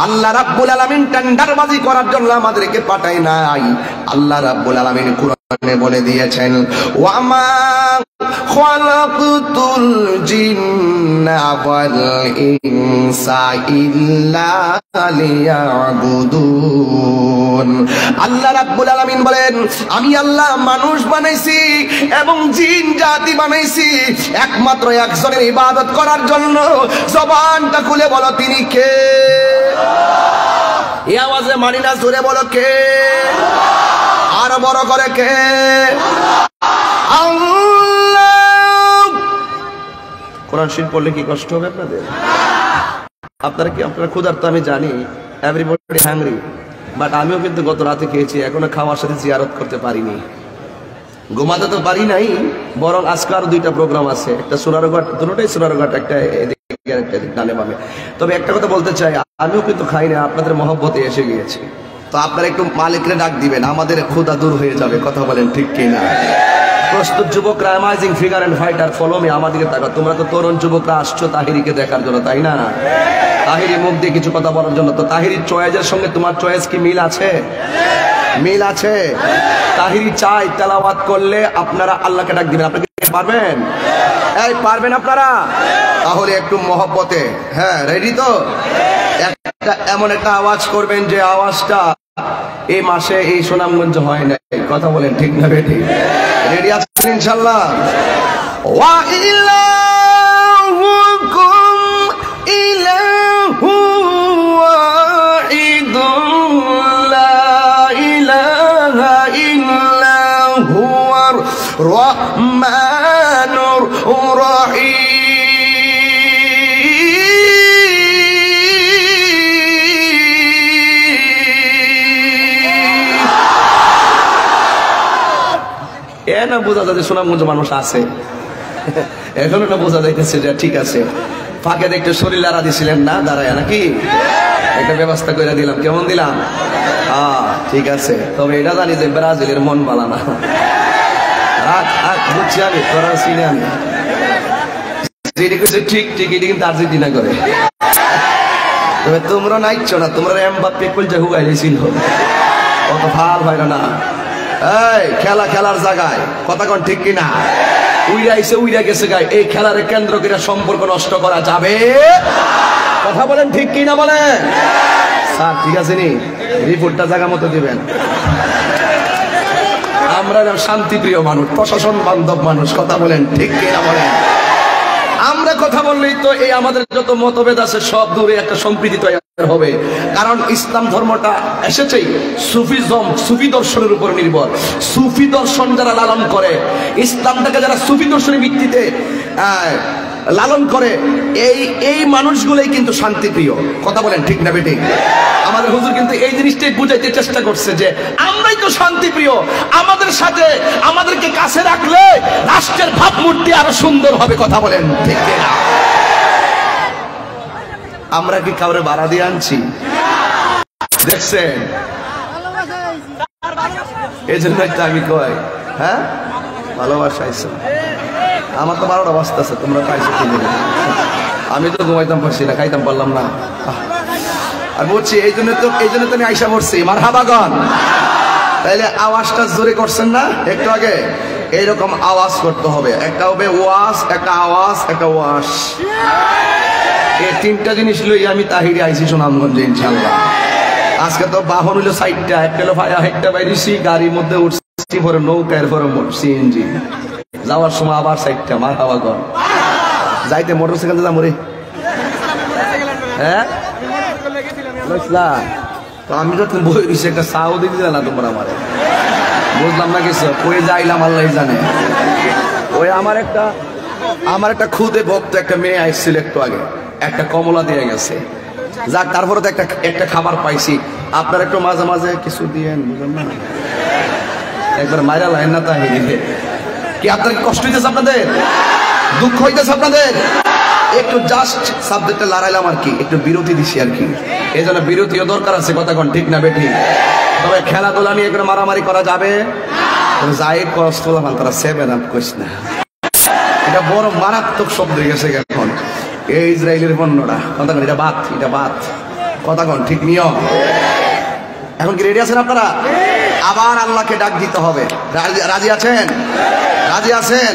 আল্লাহ রাব্বুল আলামিন টেন্ডারবাজি করার জন্য আমাদেরকে পাঠায় নাই। আল্লাহ রাব্বুল আলামিন কুরআনে বলে দিয়েছেন, ওয়া মা খালাকতুল জিন্না ওয়াল ইনসা ইল্লা লিয়াবুদুন। আল্লাহ রাব্বুল আলামিন বলেন, আমি আল্লাহ মানুষ বানাইছি এবং জিন জাতি বানাইছি একমাত্র একজনের ইবাদত করার জন্য। জবানটা খুলে বলো তিনি কে? এই আওয়াজে মানি না, জোরে বলো কে? আর বড় করে কে? আল্লাহ। কোরআন শরীফ পড়লে কি কষ্ট হবে আপনাদের? আপনারা ক্ষুধার্ত আমি জানি, এভরিবডি হ্যাংরি, বাট আমিও কিন্তু গত রাতে খেয়েছি, এখনো খাওয়ার সাথে জিয়ারত করতে পারিনি, ঘুমাতে তো পারি নাই। বরং আজকে আরো 2টা প্রোগ্রাম আছে, একটা সোনারঘাট, দুটোটাই সোনারঘাট, একটা ডানে বামে। তবে একটা কথা বলতে চাই, আমিও কিন্তু খাই না, আপনাদের মহব্বতে এসে গিয়েছি। তো আপনারা একটু মালিকরে ডাক দিবেন, আমাদের ক্ষুধা দূর হয়ে যাবে। কথা বলেন ঠিক কিনা? প্রস্তুত যুবকরা, amazing figure and fighter, follow me, আমাদেরকে তাকাও। তোমরা তো তরুণ যুবকরা আসছো তাহিরিকে দেখার জন্য, তাই না? তাহিরি মুখ দিয়ে কিছু কথা বলার জন্য। তো তাহিরির চয়েসের সঙ্গে তোমার চয়েস কি মিল আছে? মিল আছে? তাহিরি চাই তেলাওয়াত করলে আপনারা আল্লাহকে ডাক দিবেন। আপনারা কি পারবেন? এই পারবেন আপনারা? তাহলে একটু মহব্বতে, হ্যাঁ রেডি তো? একটা এমন একটা আওয়াজ করবেন যে আওয়াজটা এই মাসে এই সুনামগঞ্জ হয় না। কথা বলেন ঠিক না বেটি? রেডি আছেন ইনশাআল্লাহ? ওয়া ইলাহুকুম ইলাহু ওয়াহিদুন লা ইলাহা ইল্লা হুয়ার রহমানুর রহিম। না বোঝা যাচ্ছে সুনামগঞ্জ মানুষ আছে, এখনো না বোঝা যাইতেছে যে ঠিক আছে। ফাঁকে দেখতে শরীর লাড়া দিছিলেন না দাঁড়ায়, নাকি একটা ব্যবস্থা করে দিলাম। কেমন দিলাম? ঠিক আছে। তবে এটা জানি যে ব্রাজিলের মন বালা না। বুঝছি আমি, তোরা চিনি আমি, যেটি করছে ঠিক ঠিক, এটি কিন্তু আর্জেন্টিনা করে। তবে তোমরা নাইছো না, তোমরা এমবাপ্পে কলজা হুগাইলেছিল, অত ভাল হয় না। এই খেলা খেলার জায়গায়, কথা কোন ঠিক কিনা? উইরা আইছে উইরা গেছে গায়, এই খেলার কেন্দ্র করে সম্পর্ক নষ্ট করা যাবে? কথা বলেন ঠিক কিনা বলেন? স্যার ঠিক আছে নি, রিপোর্টটা জায়গা মতো দিবেন। আমরা শান্তিপ্রিয় মানুষ, প্রশাসন বান্ধব মানুষ। কথা বলেন ঠিক কিনা বলেন? আমরা কথা বললেই তো এই আমাদের যত মতভেদ আছে সব দূরে একটা সম্প্রীতি তৈরি হবে। কারণ ইসলাম ধর্মটা এসেছেই সুফিজম, সুফি দর্শনের উপর নির্ভর। সুফি দর্শন যারা লালন করে, ইসলামটাকে যারা সুফি দর্শনের ভিত্তিতে লালন করে, এই মানুষগুলোই কিন্তু শান্তিপ্রিয়। কথা বলেন ঠিক না বেটি? আমাদের হুজুর কিন্তু এই জিনিসটাই বুঝাইতে চেষ্টা করছে যে আমরাই তো শান্তিপ্রিয়, আমাদের সাথে আমাদেরকে কাছে রাখলে রাষ্ট্রের ভাবমূর্তি আরো সুন্দর হবে। কথা বলেন ঠিক না? আমরা কি কাউরে ভাড়া দিয়ে আনছি? দেখছেন? এই জন্য আমি কই, হ্যাঁ ভালোবাসা আইসো। আমার তো 12টা বাজতেছে, তোমরা পাইছো কিনে। আমি তো ঘুমাইতাম পারছি না, খাইতাম পারলাম না। আর বলছি এই জন্য তো আমি আইসা পড়ছি। মারহাবাগন। তাইলে আওয়াজটা জোরে করছেন না একটু আগে? এইরকম আওয়াজ করতে হবে। একটা হবে ওয়াজ, একটা আওয়াজ, একটা ওয়াশ। এই তিনটা জিনিস লই আমি তাহিরি আইছি সুনামগঞ্জে ইনশাআল্লাহ। আজকে তো বাহন হইলো 4টা, একটা হলো ফায়া, একটা বাইরেছি, গাড়ির মধ্যে উঠছি, পরে নৌকা, এরপরে সিএনজি। যাওয়ার সময় আবার 4টা। মারহাবাগন। যাইতে মোটরসাইকেল যাবো রে, হ্যাঁ তো আমি যখন বই দিছি একটা চাও দিয়ে দিলে না তোমরা আমারে, বুঝলাম না কিছু। কই যাইলাম আল্লাহ জানে। ওই আমার একটা খুদে ভক্ত একটা মেয়ে আসছিল একটু আগে, একটা কমলা দিয়ে গেছে। যাক, তারপরে তো একটা খাবার পাইছি। আপনারা একটু মাঝে মাঝে কিছু দিয়েন, বুঝলেন না? একবার মাইরা লাইন না তাই কি? আপনার কষ্ট হইতেছে? আপনাদের দুঃখ হইতেছে? আপনাদের একটু জাস্ট সাবজেক্টে লড়াইলাম আর কি, একটু বিরতি দিছি আর কি। এই জন্য বিরতিও দরকার আছে। কথা কোন ঠিক না বেঠি? তবে খেলাধুলা নিয়ে করে মারামারি করা যাবে? যাই কষ্ট হলাম তারা 7 আপ কইস না, এটা বড় মারাত্মক শব্দ হয়ে গেছে এখন। এই ইসরায়েলের পণ্যটা, কথা কোন এটা বাদ, এটা বাদ। কথা কোন ঠিক নিয়ম। এখন কি রেডি আছেন আপনারা? আবার আল্লাহকে ডাক দিতে হবে। রাজি আছেন? রাজি আছেন?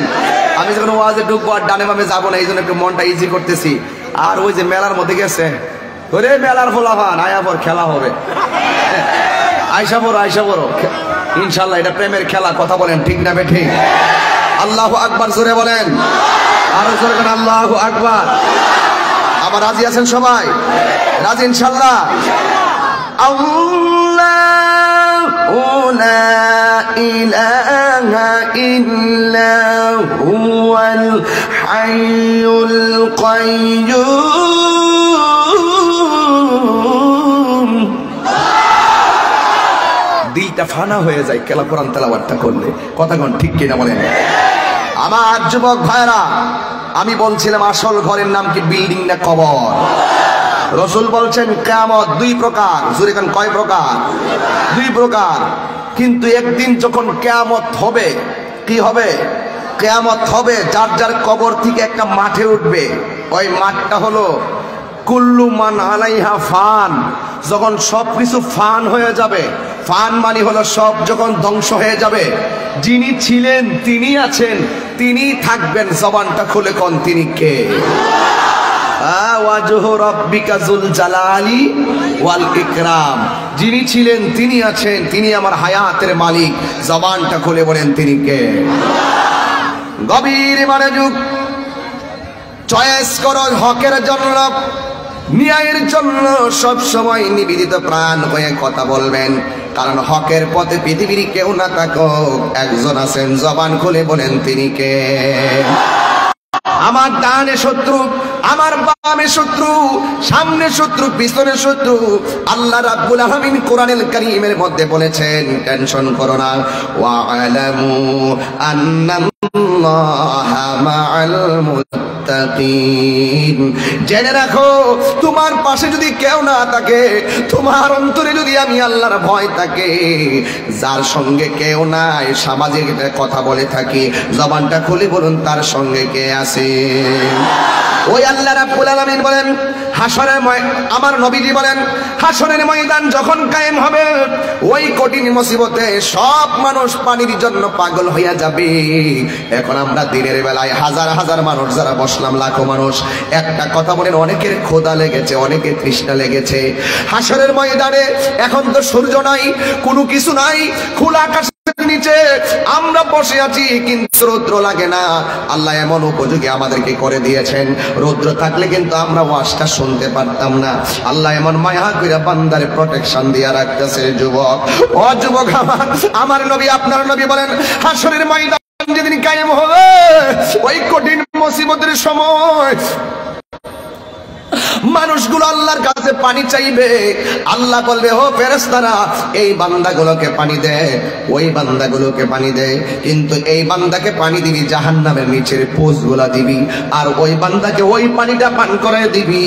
আমি যখন ওয়াজে ঢুকবো আর ডানে বামে যাবো না, এই জন্য একটু মনটা ইজি করতেছি। আর ওই যে মেলার মধ্যে গেছে, ওরে মেলার ফোলাফান আয়া পর খেলা হবে, আইসা বড় ইনশাল্লাহ। এটা প্রেমের খেলা। কথা বলেন ঠিক না বেঠি? আল্লাহু আকবার জোরে বলেন, আরো জোরে বলেন আল্লাহু আকবার। আবার রাজি আছেন সবাই? রাজি ইনশাল্লাহ? আল্লাহু লা ইলাহা ইল্লা হুয়াল হাইয়ুল কাইয়্যুম। দিলটা ফানা হয়ে যায় কেলা কোরআন তেলাওয়াতটা করলে। কথা কোন ঠিক কিনা বলেন? আমার যুবক ভাইরা, আমি বলছিলাম আসল ঘরের নাম কি বিল্ডিং না কবর? রাসূল বলছেন কিয়ামত দুই প্রকার। জোরে কোন কয় প্রকার? দুই প্রকার। কিন্তু একদিন যখন কিয়ামত হবে, কি হবে? কিয়ামত হবে, যার যার কবর থেকে একটা মাঠে উঠবে। ওই মাঠটা হলো কুল্লু মান আলাইহা ফান। যখন সবকিছু ফান হয়ে যাবে, ফান মানে হলো সব যখন ধ্বংস হয়ে যাবে, যিনি ছিলেন তিনি আছেন, তিনি থাকবেন। জবানটা খুলে কোন তিনি কে? ওয়াজহু রাব্বিকা যুল জালালি ওয়াল ইকরাম। যিনি ছিলেন তিনি আছেন, তিনি আমার হায়াতের মালিক। জবানটা খুলে বলেন তিনি কে? গভীর মনোযোগ, চয়েস করো হকের জন্য, ন্যায়ের জন্য সব সময় নিবেদিত প্রাণ হয়ে কথা বলবেন। কারণ হকের পথে পৃথিবীর কেউ না থাকুক, একজন আছেন। জবান খুলে বলেন তিনি কে? আমার ডানে শত্রু, আমার বামে শত্রু, সামনে শত্রু, পিছনে শত্রু। আল্লাহ রাব্বুল আলামিন কোরআনুল কারীমের মধ্যে বলেছেন, টেনশন করো না, ওয়া'লামু আন্নাল্লাহা মা'আল মুত্তাকিন। জেনে রাখো, তোমার পাশে যদি কেউ না থাকে, তোমার অন্তরে যদি আমি আল্লাহর ভয় থাকে, যার সঙ্গে কেউ নাই, সামাজিক কথা বলে থাকি, জবানটা খুলে বলুন তার সঙ্গে কে আছে? ওই আল্লাহ রাব্বুল আলামিন বলেন, হাসরের আমার নবীজি বলেন, হাসরের ময়দান যখন কায়েম হবে, ওই কঠিন মুসিবতে সব মানুষ পানির জন্য পাগল হইয়া যাবে। এখন আমরা দিনের বেলায় হাজার হাজার মানুষ যারা বসলাম, লাখো মানুষ, একটা কথা বলেন, অনেকের ক্ষুধা লেগেছে, অনেকের তৃষ্ণা লেগেছে। হাসরের ময়দানে এখন তো সূর্য নাই, কোনো কিছু নাই, খোলা আকাশ নিচে আমরা বসে আছি, কিন্তু রৌদ্র লাগে না। আল্লাহ এমন উপযোগী আমাদেরকে করে দিয়েছেন, রৌদ্র থাকলে কিন্তু আমরা ওয়াজটা শুনতে পারতাম না। আল্লাহ এমন মায়া কইরা বান্দারে প্রোটেকশন দিয়া রাখতেছে। যুবক, ও যুবক, আমার নবী, আপনার নবী বলেন, হাসরের ময়দান যেদিন কায়েম হবে, ওই কঠিন মুসিবতের সময় মানুষগুলো আল্লাহর কাছে পানি চাইবে। আল্লাহ বলবে, ও ফেরেশতারা, এই বান্দাগুলোকে পানি দে, ওই বান্দাগুলোকে পানি দে। কিন্তু এই বান্দাকে পানি দিবি, জাহান্নামের নিচের পোষগুলা দিবি, আর ওই বান্দাকে ওই পানিটা পান করে দিবি,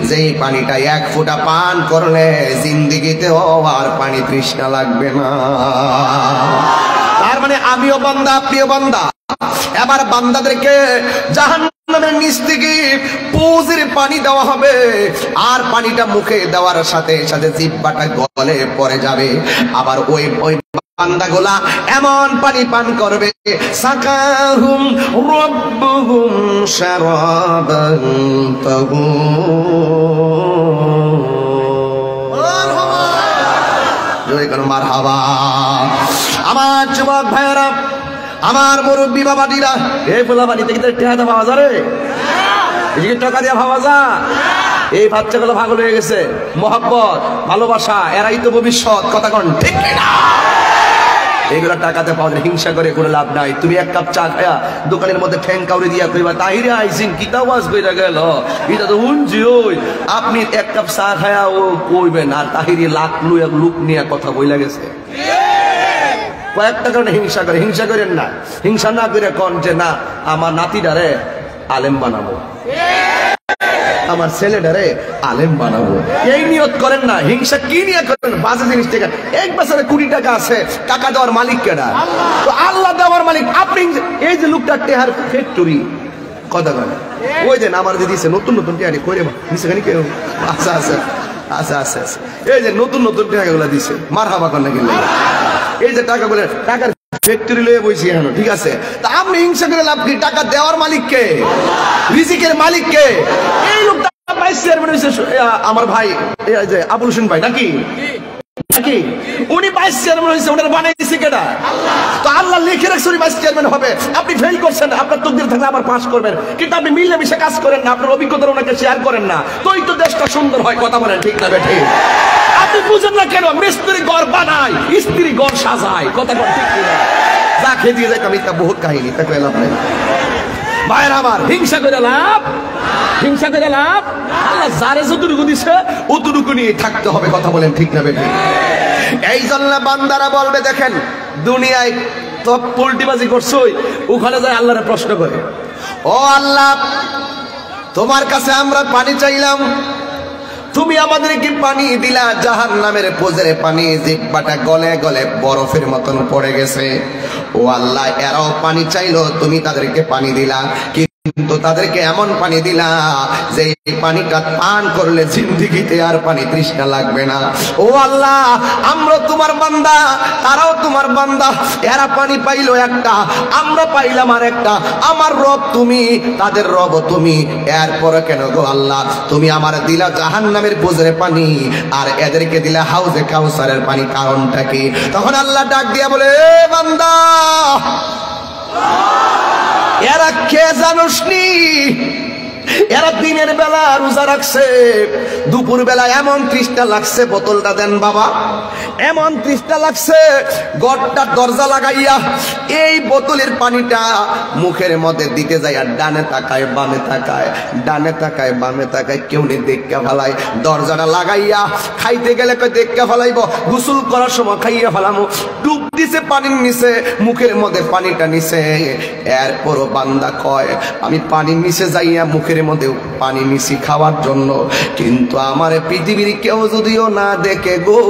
যেই পানিটা এক ফোঁটা পান করলে জিন্দেগিতেও আর পানি তৃষ্ণা লাগবে না। তার মানে আমিও বান্দা, আপনিও বান্দা। এবার বান্দাদেরকে জাহান্নামের নিচ থেকে পোজের পানি দেওয়া হবে, আর পানিটা মুখে দেওয়ার সাথে সাথে জিহ্বাটা গলে পড়ে যাবে। আবার ওই বান্দাগুলা এমন পানি পান করবে, সাকাহুম রাব্বুহুম শারাবান তাহুর। মারহাবা। আমার যুবক ভাইয়েরা, আমার মুরব্বী বাবাদিরা, এই পোলা বাড়ি থেকে টাকা পাওয়া যায় রে, এদিকে টাকা দিয়ে পাওয়া যায়। এই বাচ্চাগুলো পাগল হয়ে গেছে, মহব্বত, ভালোবাসা, এরাই তো ভবিষ্যৎ। কথা কন ঠিক না? এইগুলা টাকাতে পাওয়া যায়, হিংসা করে কোনো লাভ নাই। তুমি এক কাপ চা খায়া দোকানের মধ্যে ঠ্যাং কাউরে দিয়া কইবা, তাহিরে আইসিন কিতা ওয়াজ কইরা গেল, এটা তো হুনছি। ওই আপনি এক কাপ চা খায়া ও কইবেন, আর তাহিরে লাখ লুক নিয়ে কথা বইলা গেছে। কয়েকটা কারণে হিংসা করে, হিংসা করেন না। হিংসা না করে কন যে না, আমার নাতিটারে আলেম বানাবো, আমার ছেলেটারে আলেম বানাবো, এই নিয়ত করেন না। হিংসা কি নিয়ে করেন? বাজে জিনিস থেকে। এক বছরে 20 টাকা আছে, টাকা দেওয়ার মালিক কেনা? তো আল্লাহ দেওয়ার মালিক। আপনি এই যে লোকটা টেহার ফ্যাক্টরি, কথা বলেন, ওই যে আমার যে দিচ্ছে নতুন নতুন টেহারি করে দিচ্ছে কেন কেউ? আচ্ছা আচ্ছা আচ্ছা আচ্ছা আচ্ছা, এই যে নতুন নতুন টাকাগুলো দিচ্ছে, মারহাবা কন্যা কিনলে, এই যে টাকাগুলো, টাকার ফ্যাক্টরি লয়ে বইছি এখন, ঠিক আছে? তা আপনি হিংসা করে লাভ কি? টাকা দেওয়ার মালিক কে? রিজিকের মালিক কে? এই লোকটা ভাইস চেয়ারম্যান হয়েছে আমার ভাই আবুল হোসেন ভাই, নাকি নাকি উনি ভাইস চেয়ারম্যান হয়েছে, ওনার বানাইছে কেডা? তো আল্লাহ লিখে রাখছে উনি ভাইস চেয়ারম্যান হবে। আপনি ফেল করছেন, আপনার তকদির থাকলে আবার পাস করবেন, কিন্তু আপনি মিলেমিশে কাজ করেন না, আপনার অভিজ্ঞতা ওনাকে শেয়ার করেন না, তোই তো দেশটা সুন্দর হয়। কথা বলেন ঠিক না বেঠি? আপনি বুঝেন না কেন? মিস্ত্রি ঘর বানায়, স্ত্রী ঘর সাজায়। কথা বলেন ঠিক না? যা খেয়ে দিয়ে যায়, আমি তা বহুত কাহিনী, তা কইলাম না ভাইয়ের আমার। হিংসা করে লাভ, হিংসা করে লাভ। আল্লাহ যারে যতটুকু দিছে অতটুকু নিয়ে থাকতে হবে। কথা বলেন ঠিক না বেঠি? এই জন্য বান্দারা বলবে, দেখেন দুনিয়ায় তো পোল্টিবাজি করছই, ওখানে যায় আল্লাহরে প্রশ্ন করে, ও আল্লাহ, তোমার কাছে আমরা পানি চাইলাম, তুমি আমাদেরকে পানি দিলা জাহান্নামের পোজরে পানি, জিহ্বাটা গলে গলে বরফের মতন পড়ে গেছে। ও আল্লাহ, এরাও পানি চাইলো, তুমি তাদেরকে পানি দিলা, কিন্তু তাদেরকে এমন পানি দিলা যে এই পানিটা পান করলে জিন্দেগিতে আর পানি তৃষ্ণা লাগবে না। ও আল্লাহ, আমরা তোমার বান্দা, তারাও তোমার বান্দা, এরা পানি পাইলো একটা, আমরা পাইলাম আর একটা। আমার রব তুমি, তাদের রব তুমি, এরপরে কেন গো আল্লাহ তুমি আমার দিলা জাহান্নামের পোজরে পানি আর এদেরকে দিলা হাউজে কাউসারের পানি, কারণটা কি? তখন আল্লাহ ডাক দিয়া বলে, এ বান্দা, এরা কে জানোসনি? এরা দিনের বেলা রোজা রাখছে, দুপুর বেলা এমন তৃষ্ণা লাগছে, বোতলটা দেন বাবা, এমন তৃষ্ণা লাগছে গড়টার দরজা লাগাইয়া এই বোতলের পানিটা মুখের মধ্যে দিতে যায়, আর ডানে তাকায় বামে তাকায়, ডানে তাকায় বামে তাকায়, কেউ নেই দেখা ফেলায়, দরজাটা লাগাইয়া খাইতে গেলে কই দেখা ফেলাইব, গোসল করার সময় খাইয়া ফেলামো, ডুব দিছে পানির নিচে, মুখের মধ্যে পানিটা নিছে। এরপরও বান্দা কয়, আমি পানির নিচে যাইয়া মুখের মধ্যে পানি মিশি খাওয়ার জন্য, কিন্তু আমার পৃথিবীর কেউ যদিও না দেখে গো,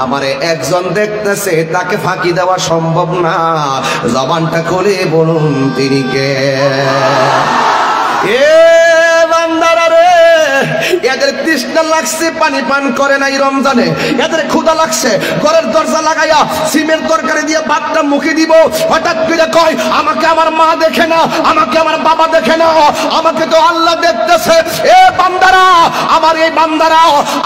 আমারে একজন দেখতেছে, তাকে ফাঁকি দেওয়া সম্ভব না। জবানটা খুলে বলুন তিনি কে? এ বান্দারা রে, এদের তৃষ্ণা লাগছে, পানি পান করে নাই রমজানে, এদের ক্ষুধা লাগছে, ঘরের দরজা লাগাইয়া সিমের তরকারি দিয়ে ভাতটা মুখে দিব, হঠাৎ করে কয়, আমাকে আমার মা দেখে না, আমাকে আমার বাবা দেখে না, আমাকে তো আল্লাহ দেখতেছে। এ বান্দারা, আমার এই বান্দারা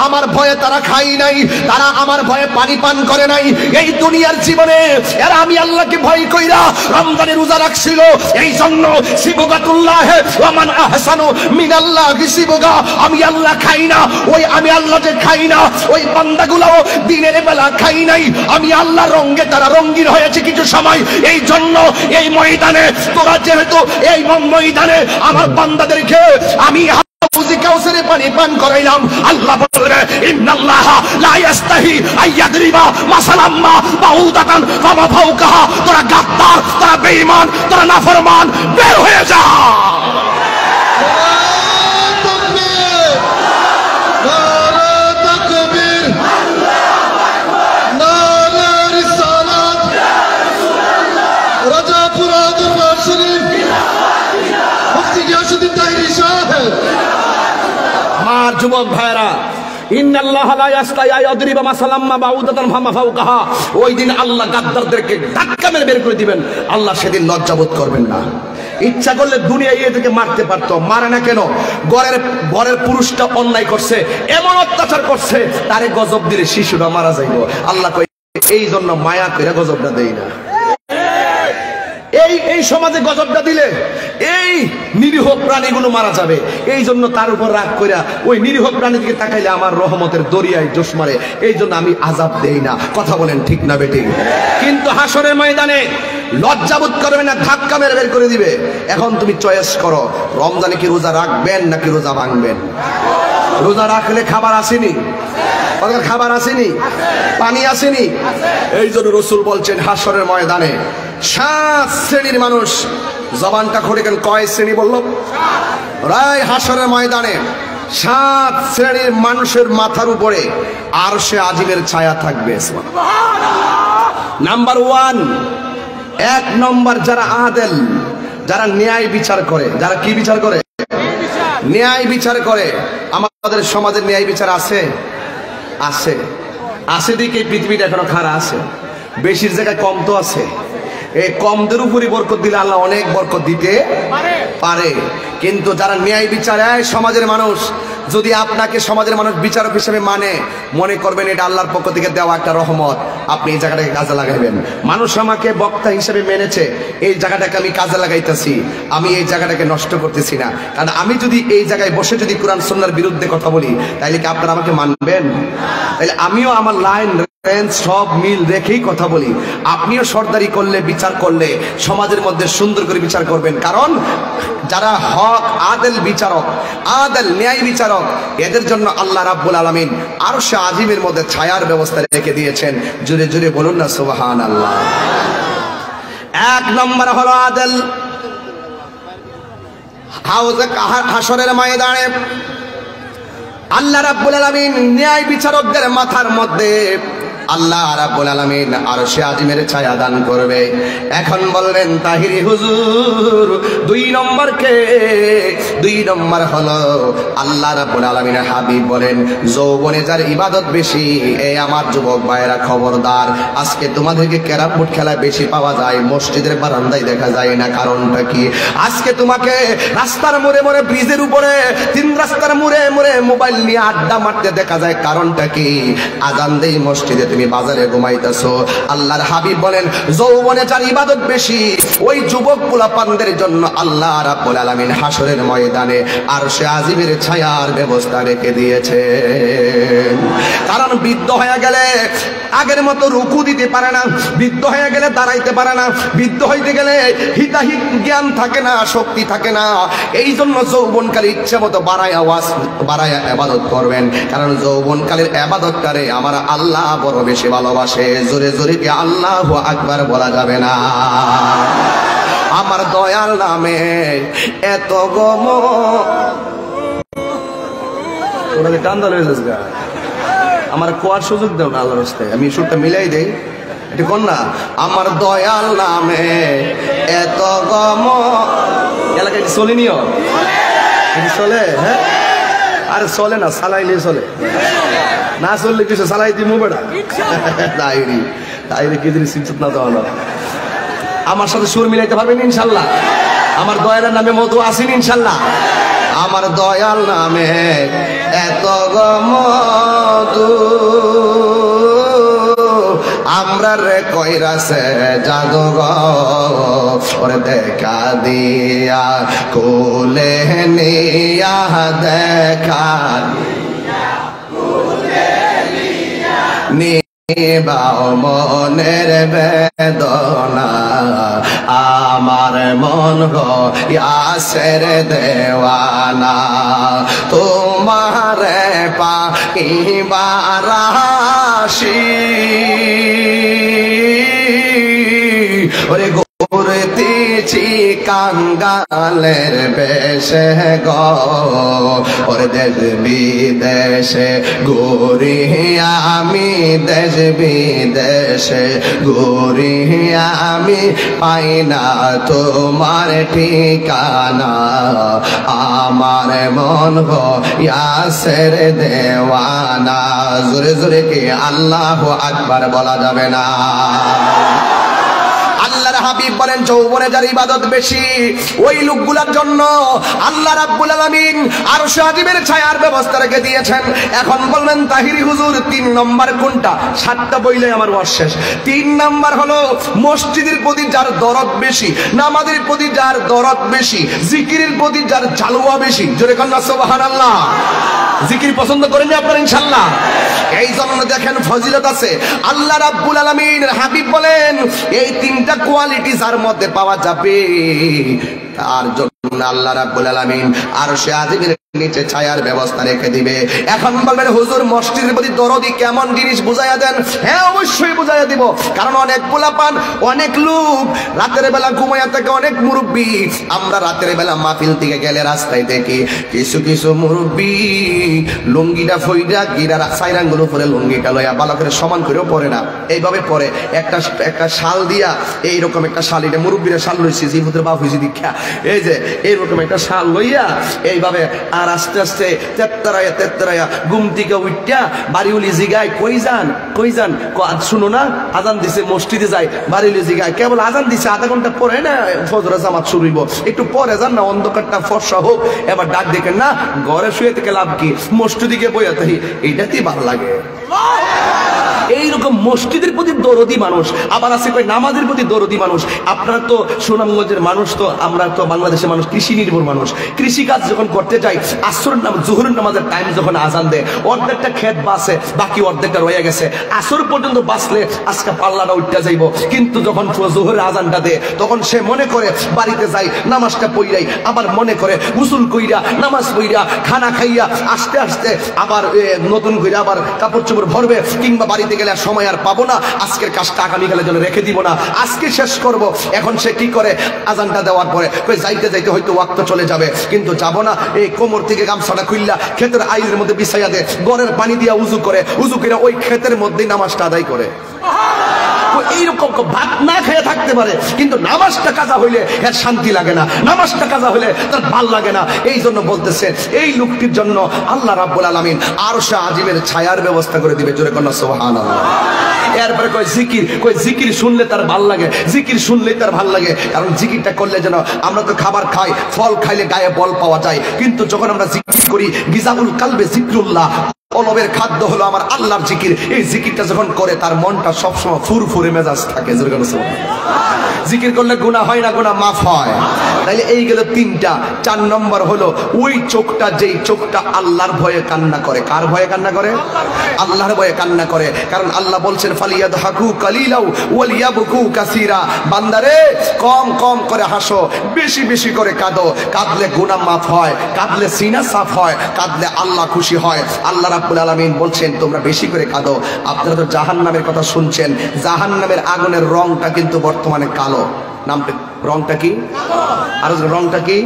আমার ভয়ে তারা খাই নাই, তারা আমার ভয়ে পানি পান করে নাই। এই দুনিয়ার জীবনে এরা আমি আল্লাহকে ভয় কইরা রমজানে রোজা রাখছিল, এই জন্য সিবগাতুল্লাহ ওয়া মান আহসানু মিনাল্লাহি সিবগা, আমি আল্লাহ খাই না, ওই আমি আল্লাহ যে খাই না, ওই বান্দাগুলো দিনের বেলা খাই নাই, আমি আল্লাহ রঙে তারা রঙিন হয়েছে কিছু সময়। এই জন্য এই ময়দানে তোরা যেহেতু এই ময়দানে আমার বান্দাদেরকে আমি হাউজে কাউসারে পানি পান করাইলাম, আল্লাহ বলে, ইন্নাল্লাহা লা ইস্তাহি আইয়াদরিবা মাসালাম্মা বাউদাতান ফামা ফাওকাহা। তোরা গাদ্দার, তোরা বেঈমান, তোরা নাফরমান, বের হয়ে যা। আমার যুবক ভাইরা, ইন্নাল্লাহা লা ইস্তাহি আইয়াদরিবা মাসালাম্মা বাউদাতান ফামা ফাওকাহা, ওই দিন আল্লাহ গাদ্দারদেরকে ধাক্কা মেরে বের করে দিবেন। আল্লাহ সেদিন লজ্জাবোধ করবেন না। ইচ্ছা করলে দুনিয়ায় এদেরকে মারতে পারতো, মারে না কেন? ঘরের পুরুষটা অন্যায় করছে, এমন অত্যাচার করছে, তারে গজব দিলে শিশুরা মারা যাইব। আল্লাহ কই, এই জন্য মায়া করে গজবটা দেই না। এই সমাজে গজবটা দিলে এই নিরীহ প্রাণীগুলো মারা যাবে, এই জন্য তার উপর রাগ কইরা ওই নিরীহ প্রাণী দিকে তাকাইলে আমার রহমতের দরিয়ায় জোশ মারে, এই জন্য আমি আযাব দেই না। কথা বলেন ঠিক না বেটি? কিন্তু হাসরের ময়দানে লজ্জাবোধ করবে না, ধাক্কা মেরে বের করে দিবে। এখন তুমি চয়েস করো, রমজানে কি রোজা রাখবেন নাকি রোজা ভাঙবেন? রোজা রাখলে খাবার আসেনি, খাবার আসেনি, পানি আসেনি। এই জন্য রাসূল বলছেন, হাসরের ময়দানে 7 শ্রেণীর মানুষ, জবানটা খুলে গেল, কয় শ্রেণী বললো? রায় হাসরের ময়দানে 7 শ্রেণীর মানুষের মাথার উপরে আরশে আজিমের ছায়া থাকবে। নাম্বার 1, 1 নম্বর যারা আদেল, যারা ন্যায় বিচার করে। যারা কি বিচার করে? ন্যায় বিচার করে। আমাদের সমাজের ন্যায় বিচার আছে? আছে। আছে দিকে পৃথিবীটা এখনো খারাপ আছে, বেশির জায়গায় কম তো আছে। এই কমদের উপরই বরকত দিলে আল্লাহ অনেক বরকত দিতে পারে। কিন্তু যারা ন্যায় বিচার, সমাজের মানুষ, যদি আপনাকে সমাজের মানুষ বিচারক হিসেবে মানে, মনে করবেন এটা আল্লাহর পক্ষ থেকে দেওয়া একটা রহমত, আপনি এই জায়গাটাকে কাজে লাগাইবেন। মানুষ আমাকে বক্তা হিসেবে মেনেছে, এই জায়গাটাকে আমি কাজে লাগাইতেছি, আমি এই জায়গাটাকে নষ্ট করতেছি না। কারণ আমি যদি এই জায়গায় বসে যদি কোরআন সুন্নাহর বিরুদ্ধে কথা বলি, তাইলে কি আপনারা আমাকে মানবেন? তাইলে আমিও আমার লাইন সব মিল রেখেই কথা বলি। আপনিও সরদারি করলে, বিচার করলে সমাজের মধ্যে সুন্দর করে বিচার করবেন। কারণ যারা হক আদেল বিচারক, আদেল ন্যায় বিচারক, এদের জন্য আল্লাহ রাব্বুল আলামিন আরশে আজিমের মধ্যে ছায়ার ব্যবস্থা রেখে দিয়েছেন। জোরে জোরে বলুন না সুবহানাল্লাহ। 1 নম্বর হলো আদেল। হাসরের ময়দানে আল্লাহ রাব্বুল আলামিন ন্যায় বিচারকদের মাথার মধ্যে আল্লাহ রাব্বুল আলামিন আরশে আজিমের ছায়া দান করবে। এখন বললেন তাহিরি হুজুর 2 নম্বর কে? 2 নম্বর হলো আল্লাহ রাব্বুল আলামিনের হাবিব বলেন যৌবনে যার ইবাদত বেশি। এই আমার যুবক ভাইরা খবরদার, আজকে তোমাদেরকে ক্যারাম বোর্ড খেলা বেশি পাওয়া যায়, মসজিদের বারান্দায় দেখা যায় না। কারণটা কি? আজকে তোমাকে রাস্তার মোড়ে মোড়ে, ব্রিজের উপরে, 3 রাস্তার মোড়ে মোড়ে মোবাইল নিয়ে আড্ডা মারতে দেখা যায়। কারণটা কি? আজান দেই মসজিদে, তুমি বাজারে ঘুমাইতেছো। আল্লাহর হাবিব বলেন যৌবনে যার ইবাদত বেশি, ওই যুবক পোলাপানদের জন্য আল্লাহ রাব্বুল আলামিন হাসরের ময়দানে আরশে আজিমের ছায়ার ব্যবস্থা রেখে দিয়েছে। কারণ বৃদ্ধ হয়ে গেলে আগের মতো রুকু দিতে পারে না, বৃদ্ধ হয়ে গেলে দাঁড়াইতে পারে না, বৃদ্ধ হইতে গেলে হিতাহিত জ্ঞান থাকে না, শক্তি থাকে না। এই জন্য যৌবনকালে ইচ্ছে মতো বাড়ায়া ইবাদত করবেন। কারণ যৌবনকালের ইবাদতটারে আমার আল্লাহ বড় বেশি ভালোবাসে। জোরে জোরে কি আল্লাহু আকবার বলা যাবে না? আমার দয়াল নামে এত গম টান্দা রয়েছে, আমার কোয়ার সুযোগ দেও না আল্লাহর রাস্তায়, আমি সুরটা মিলাই দেই। এটা কোন না? আমার দয়াল নামে এত গম এলাকায় চলিনিও, চলে? হ্যাঁ, আরে চলে না, চালাইলে চলে, না চললে কিছু চালাই দিব বেটা। তাইরি তাইরি কি দিন চিন্তা না দেওয়া। আমার সাথে সুর মিলাইতে পারবেন ইনশাল্লাহ? আমার দয়ালের নামে মধু আসেন ইনশাল্লাহ? আমার দয়াল নামে এত গমধু আমরা রে কইরাছে জাদুঘর দেখা দিয়া কোলে নিয়া দেখা নিবাও মনের বেদনা আমার মন ইয়াসের দেওয়ানা তোমারে পাইবার আশি ওরে ঘুরতেছি কাঙ্গালের বেশে গো ওরে দেশ বিদেশে ঘুরি আমি, দেশ বিদেশে ঘুরি আমি, পাই না তোমার ঠিকানা আমার মন ইয়াসের দেওয়ানা। জোরে জোরে কি আল্লাহু আকবার বলা যাবে না? আল্লাহর হাবিব বলেন যৌবনে যার ইবাদত বেশি, ওই লোকগুলোর জন্য আল্লাহ রাব্বুল আলামিন আরশে আজিমের ছায়ার ব্যবস্থা রেখে দিয়েছেন। এখন বলবেন তাহিরি হুজুর 3 নম্বর কোনটা? 7টা বইলে আমার ওয়াজ শেষ। 3 নম্বর হলো মসজিদের প্রতি যার দরদ বেশি, নামাজের প্রতি যার দরদ বেশি, জিকিরের প্রতি যার জালুয়া বেশি। জোরে কন্যা সুবহানাল্লাহ। জিকির পছন্দ করেন আপনারা ইনশাআল্লাহ? এই জন্য দেখেন ফজিলত আছে। আল্লাহ রাব্বুল আলামিনের হাবিব বলেন এই 3টা কোয়ালিটি যার মধ্যে পাওয়া যাবে তার জন্য আল্লাহ রাব্বুল আলামিন আরশে আজিমের নিচে ছায়ার ব্যবস্থা রেখে দিবে। এখন বলবেন হুজুর মসজিদের প্রতি দরদি কেমন জিনিস বুঝাইয়া দেন? হ্যাঁ অবশ্যই বুঝাইয়া দিব। কারণ অনেক পোলাপান, অনেক লোক রাতের বেলা ঘুমাইয়া থাকে, অনেক মুরব্বী আমরা রাতের বেলা মাহফিল থেকে গেলে রাস্তায় দেখি কিছু কিছু মুরব্বী লুঙ্গিটা ফইরা গিরা সাইরাঙ্গুলো পরে লুঙ্গিটা লইয়া ভালো করে সমান করেও পরে না, এইভাবে পরে একটা শাল দিয়া, এইরকম একটা শাল, এটা মুরব্বীরা শাল লইছে জীবনের বাপ হয়েছে দীক্ষা, এই যে এইরকম একটা শাল লইয়া এইভাবে আর আস্তে আস্তে তেত্তরায়া ঘুম থেকে উঠা বাড়িউলি জিগায় কই যান শুনো না আজান দিছে মসজিদে যায়, বাড়িউলি জিগায় কেবল আজান দিছে আধা ঘন্টা পরে না ফজরের জামাত শুরু হইব, একটু পরে যান না, অন্ধকারটা ফর্সা হোক। এবার ডাক দেখেন না, ঘরে শুয়ে থেকে লাভ কি, মসজিদে গিয়ে বইয়া থাকি, এইটাতেই ভালো লাগে। এইরকম মসজিদের প্রতি দরদি মানুষ, আবার আছে কই নামাজের প্রতি দরদি মানুষ। আপনারা তো সুনামগঞ্জের মানুষ, তো আমরা তো বাংলাদেশের মানুষ কৃষি নির্ভর মানুষ। কৃষি কাজ যখন করতে যাই, আসরের নামাজ জোহরের নামাজের টাইম যখন আজান দেয়, অর্ধেকটা ক্ষেত বাসে, বাকি অর্ধেকটা রয়ে গেছে। আসর পর্যন্ত বাঁচলে আজকে পাল্লাটা উঠতে যাইব, কিন্তু যখন জোহরের আজানটা দেয় তখন সে মনে করে বাড়িতে যাই নামাজটা পড়াই, আবার মনে করে গোসল কইরা নামাজ পড়া খানা খাইয়া আস্তে আস্তে আবার নতুন করে আবার কাপড় চোপড় ভরবে, কিংবা বাড়িতে গেলে সময় আর পাবো না, আজকের কাজটা আগামীকালের জন্য রেখে দিব না, আজকে শেষ করব। এখন সে কি করে, আজানটা দেওয়ার পরে যাইতে যাইতে হয়তো ওয়াক্ত চলে যাবে, কিন্তু যাব না, এই কোমর থেকে গামছাটা খুললা ক্ষেতের আইলের মধ্যে বিছাইয়া দে, গড়ের পানি দিয়া উজু করে ওই ক্ষেতের মধ্যেই নামাজটা আদায় করে। এইরকম ভাত না খেয়ে থাকতে পারে, কিন্তু নামাজটা কাজা হইলে এর শান্তি লাগে না, নামাজটা কাজা হইলে তার ভাল লাগে না। এই জন্য বলতেছে এই লোকটির জন্য আল্লাহ রাব্বুল আলামিন আরশে আজিমের ছায়ার ব্যবস্থা করে দিবে। জোরে কন্যা সুবহানাল্লাহ। এরপরে জিকির শুনলে তার ভাল লাগে, জিকির শুনলেই তার ভাল লাগে, কারণ জিকিরটা করলে যেন, আমরা তো খাবার খাই, ফল খাইলে গায়ে বল পাওয়া যায়, কিন্তু যখন আমরা জিকির করি, গিজাউল কালবে জিকরুল্লাহ, কলবের খাদ্য হলো আমার আল্লাহর জিকির। এই জিকিরটা যখন করে তার মনটা সবসময় ফুরফুরে মেজাজ থাকে। জিকির করলে গুনাহ হয় না, গুনাহ মাফ হয়। তাইলে এই গেল তিনটা। 4 নম্বর হলো ওই চোখটা, যেই চোখটা আল্লাহর ভয়ে কান্না করে। কার ভয়ে কান্না করে? আল্লাহর ভয়ে কান্না করে। কারণ আল্লাহ বলছেন ফালিয়াদহাকু কালিলাউ ওয়ালিয়াবকু কাসীরা, বান্দারে কম কম করে হাসো, বেশি বেশি করে কাঁদো। কাঁদলে গুনাহ মাফ হয়, কাঁদলে সিনা সাফ হয়, কাঁদলে আল্লাহ খুশি হয়। আল্লাহ রাব্বুল আলামিন বলছেন তোমরা বেশি করে কাঁদো। আপনারা তো জাহান্নামের কথা শুনছেন, জাহান্নামের আগুনের রংটা কিন্তু বর্তমানে কালো। নামটা, রংটা কি? আর রংটা কি?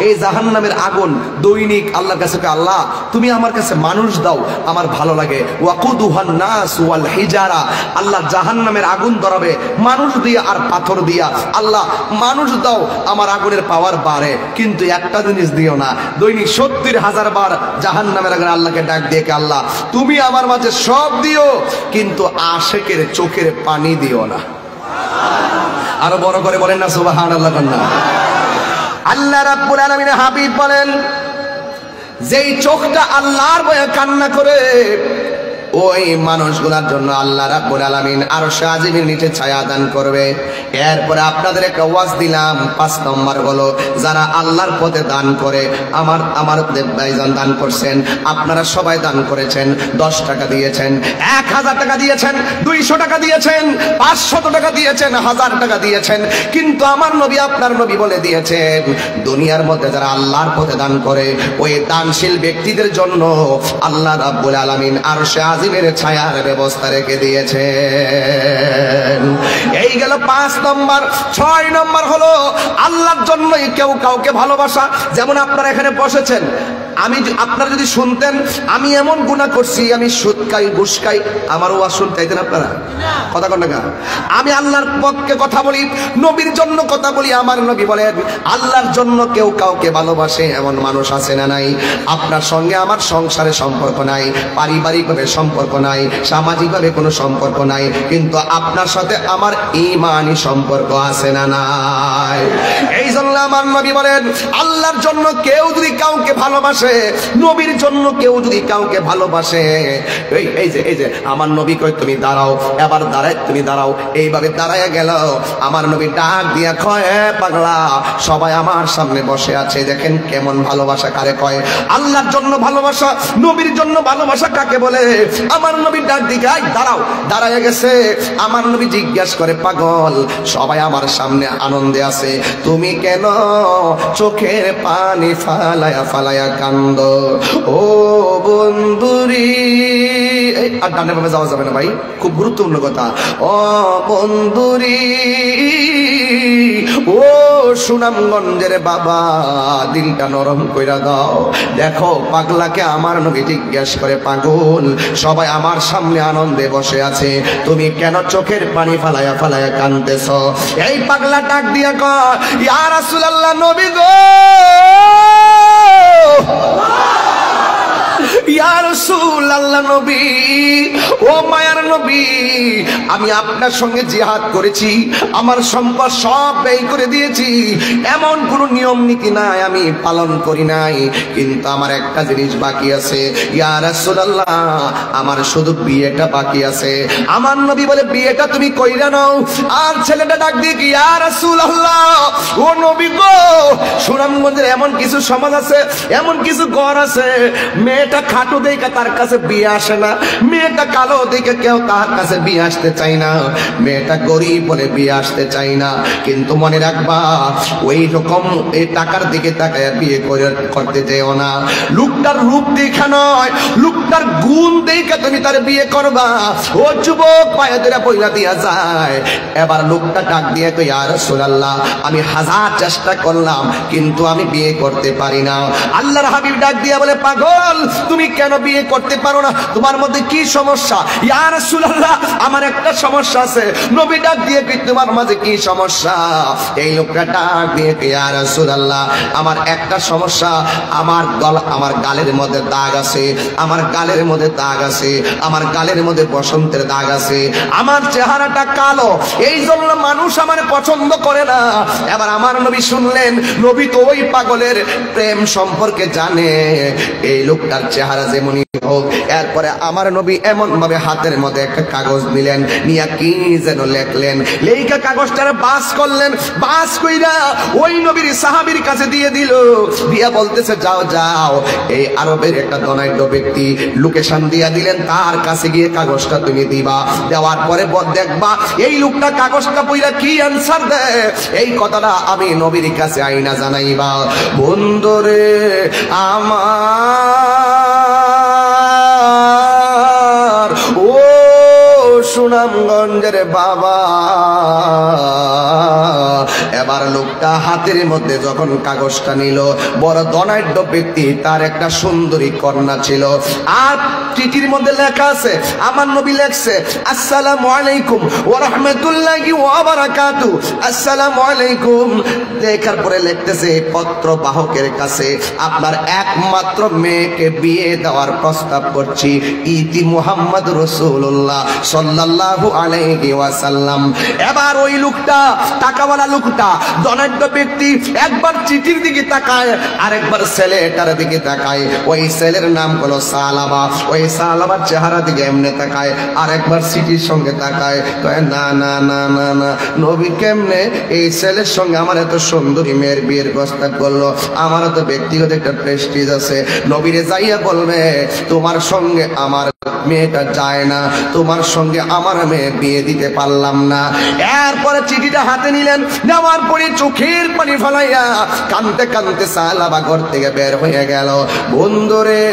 এই জাহান্নামের আগুন দৈনিক আল্লাহর কাছে, আল্লাহ তুমি আমার কাছে মানুষ দাও, আমার ভালো লাগে। ওয়াকুদুহান নাস ওয়াল হিজারা, আল্লাহ জাহান্নামের আগুন ধরাবে মানুষ দিয়া আর পাথর দিয়া। আল্লাহ মানুষ দাও, আমার আগুনের পাওয়ার বাড়ে, কিন্তু একটা জিনিস দিও না। দৈনিক 70,000 বার জাহান্নামের আগুন আল্লাহকে ডাক দিয়ে, আল্লাহ তুমি আমার মাঝে সব দিও, কিন্তু আশেকের চোখের পানি দিও না। আরো বড় করে বলেন না সুবহানাল্লাহ। আল্লাহ রাব্বুল আলামিন হাবিব বলেন, যেই চোখটা আল্লাহর ভয়ে কান্না করে, ওই মানুষগুলোর জন্য আল্লাহ রাব্বুল আলামিন আরশে আজিমের নিচে ছায়া দান করবে। এরপরে আপনাদের একটা ওয়াজ দিলাম, 5 নম্বর হলো যারা আল্লাহর পথে দান করে। আমার ভাইজান দান করছেন, আপনারা সবাই দান করেছেন, 10 টাকা দিয়েছেন, 1000 টাকা দিয়েছেন, 200 টাকা দিয়েছেন, 500 টাকা দিয়েছেন, 1000 টাকা দিয়েছেন, কিন্তু আমার নবী, আপনার নবী বলে দিয়েছেন, দুনিয়ার মধ্যে যারা আল্লাহর পথে দান করে, ওই দানশীল ব্যক্তিদের জন্য আল্লাহ রাব্বুল আলামিন আরশে আজিমের ছায়ার ব্যবস্থা রেখে দিয়েছেন। এই গেল 5 নম্বর। 6 নম্বর হলো আল্লাহর জন্যই কেউ কাউকে ভালোবাসা। যেমন আপনারা এখানে বসেছেন, আপনারা যদি শুনতেন আমি এমন গুনাহ করছি, আমি সুদ খাই, ঘুষ খাই, আমার ওয়াজ শুনতেন আপনারা? কথা কন না। আমি আল্লাহর পক্ষে কথা বলি, নবীর জন্য কথা বলি। আমার নবী বলেন আল্লাহর জন্য কেউ কাউকে ভালোবাসে এমন মানুষ আছে না নাই? আপনার সঙ্গে আমার সংসারে সম্পর্ক নাই, পারিবারিকভাবে সম্পর্ক নাই, সামাজিকভাবে কোনো সম্পর্ক নাই, কিন্তু আপনার সাথে আমার ঈমানি সম্পর্ক আছে না নাই? এই জন্য আমার নবী বলেন আল্লাহর জন্য কেউ যদি কাউকে ভালোবাসে, নবীর জন্য কেউ যদি কাউকে ভালোবাসে, এই যে আমার নবী কই তুমি দাঁড়াও, এবার দাঁড়ায় তুমি দাঁড়াও, এইভাবে দাঁড়ায় গেল। আমার নবী ডাক দিয়া কয়, পাগলা সবাই আমার সামনে বসে আছে, দেখেন কেমন ভালোবাসা কারে কয়। আল্লাহর জন্য ভালোবাসা, নবীর জন্য ভালোবাসা কাকে বলে? আমার নবী ডাক দিয়ে দাঁড়াও, দাঁড়ায় গেছে। আমার নবী জিজ্ঞাসা করে, পাগল সবাই আমার সামনে আনন্দে আছে, তুমি কেন চোখের পানি ফালায়া ফালায়া কান্দ? ও বন্ধুরি, আর ডানে বামে যাওয়া যাবে না ভাই, খুব গুরুত্বপূর্ণ কথা। ও বন্ধুরি, ও সুনামগঞ্জের বাবা, দিলটা নরম কইরা দাও। দেখো পাগলাকে আমার নবী জিজ্ঞাসা করে, পাগল সবাই আমার সামনে আনন্দে বসে আছে, তুমি কেন চোখের পানি ফালায়া ফালায়া কাঁদতেছ? এই পাগলা ডাক দিয়া কয়, ইয়া রাসূলুল্লাহ, নবী গো, ইয়া রাসূলুল্লাহ নবী, ও মায়ার নবী, আমি আপনার সঙ্গে জিহাদ করেছি, আমার সম্পদ সব ব্যয় করে দিয়েছি, এমন কোনো নিয়ম নীতি নাই আমি পালন করি নাই, কিন্তু আমার একটা জিনিস বাকি আছে। ইয়া রাসূলুল্লাহ, আমার শুধু বিয়েটা বাকি আছে। আমার নবী বলে, বিয়েটা তুমি কইরা নাও। আর ছেলেটা ডাক দিয়ে, ইয়া রাসূলুল্লাহ, ও নবী গো, সুনামগঞ্জের এমন কিছু সমাজ আছে, এমন কিছু ঘর আছে, মেয়েটা খাটো দেখে তার কাছে বিয়ে আসে না, মেয়েটা কালো দেখে কেউ তার কাছে বিয়ে আসতে চাই না, মেয়েটা গরিব বলে বিয়ে আসতে চাই না। কিন্তু মনে রাখবা, ওই রকম এই টাকার দিকে তাকায় বিয়ে করতে যেও না। লোকটার রূপ দেখা নয়, লোকটার গুণ দেখে তুমি তার বিয়ে করবা। ও যুবক পায়ে ধরে বইলা দিয়া যায়। এবার লোকটা ডাক দিয়ে কই, ইয়া রাসূলুল্লাহ, আমি হাজার চেষ্টা করলাম কিন্তু আমি বিয়ে করতে পারি না। আল্লাহর হাবিব ডাক দিয়া বলে, পাগল, তুমি কেন বিয়ে করতে পারো না? তোমার মধ্যে কি সমস্যা? ইয়া রাসূলুল্লাহ, আমার একটা সমস্যা আছে। নবী ডাক দিয়ে কই, তোমার মাঝে কি সমস্যা? এই লোকটা ডাক দিয়ে কই, ইয়া রাসূলুল্লাহ, আমার একটা সমস্যা, আমার গালের মধ্যে দাগ আছে, আমার গালের মধ্যে দাগ আছে, আমার গালের মধ্যে বসন্তের দাগ আছে, আমার চেহারাটা কালো, এই জন্য মানুষ আমার পছন্দ করে না। এবার আমার নবী শুনলেন, নবী তো ওই পাগলের প্রেম সম্পর্কে জানে, এই লোকটার চেহারা যেমনই হোক। এরপরে আমার নবী এমন ভাবে হাতের মধ্যে একটা কাগজ নিলেন, নিয়া কি যেন লেখলেন, লেখা কাগজটারে বাস করলেন, বাস কইরা ওই নবীর সাহাবীর কাছে দিয়ে দিল। দিয়া বলতেছে, যাও যাও, এই আরবের একটা ধনাঢ্য ব্যক্তি লোকেশন দিয়া দিলেন, তার কাছে গিয়ে কাগজটা তুমি দিবা। দেওয়ার পরে দেখবা এই লোকটা কাগজটা পইরা কি অ্যানসার দেয়, এই কথাটা আমি নবীর কাছে আইনা জানাইবা। বন্ধুরে আমার, ও সুনামগঞ্জের বাবা, এবার লোকটা হাতের মধ্যে যখন কাগজটা নিল, বড় ধনাঢ্য ব্যক্তি, তার একটা সুন্দরী কন্যা ছিল। আর চিঠির মধ্যে লেখা আছে, আমার নবী লেখছে, আসসালামু আলাইকুম ওয়া রাহমাতুল্লাহি ওয়া বারাকাতুহু, আসসালামু আলাইকুম। লেখার পরে লিখতেছে, পত্র বাহকের কাছে আপনার একমাত্র মেয়েকে বিয়ে দেওয়ার প্রস্তাব করছি, ইতি মুহাম্মদ রাসূলুল্লাহ সাল্লাল্লাহু আলাইহি ওয়াসাল্লাম। এবার ওই লোকটা, টাকাওয়ালা লোকটা, ধনাঢ্য ব্যক্তি, একবার চিঠির দিকে তাকায়, আরেকবার ছেলেটার দিকে তাকায়। ওই ছেলের নাম হলো সালাবা, ওই সালাবার চেহারা দিকে এমনি তাকায়, আরেকবার চিঠির সঙ্গে তাকায়। কয়, না না না না না, নবী কেমনে এই ছেলের সঙ্গে আমার এত সুন্দরী মেয়ের বিয়ের প্রস্তাব করলো? আমারও তো ব্যক্তিগত একটা প্রেস্টিজ আছে। নবীরে যাইয়া বলবে, তোমার সঙ্গে আমার মেয়েটা যায় না, তোমার সঙ্গে আমার মেয়ে বিয়ে দিতে পারলাম না। এরপরে চিঠিটা হাতে নিলেন, নেওয়ার পরে চোখের পানি ফেলাইয়া কানতে কানতে সালাবা ঘর থেকে বের হয়ে গেল। বন্ধুরে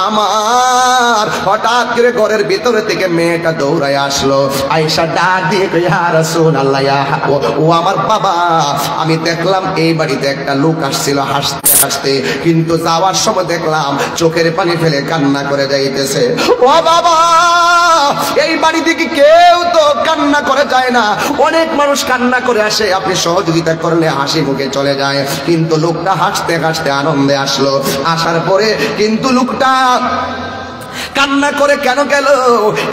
আমার, হঠাৎ করে ঘরের ভিতরে থেকে মেয়েটা দৌড়ায় আসলো, আয়েশা ডাক দিয়ে কই, ইয়া রাসূলুল্লাহ, ও আমার বাবা, আমি দেখলাম এই বাড়িতে একটা লোক আসছিল হাসতে হাসতে, কিন্তু যাওয়ার সময় দেখলাম চোখের পানি ফেলে কান্না করে যাইতেছে। ও বাবা, এই বাড়ি থেকে কেউ তো কান্না করে যায় না, অনেক মানুষ কান্না করে আসে, আপনি সহযোগিতা করলে হাসি মুখে চলে যায়। কিন্তু লোকটা হাসতে হাসতে আনন্দে আসলো। আসার পরে কিন্তু লোকটা কান্না করে কেন গেল?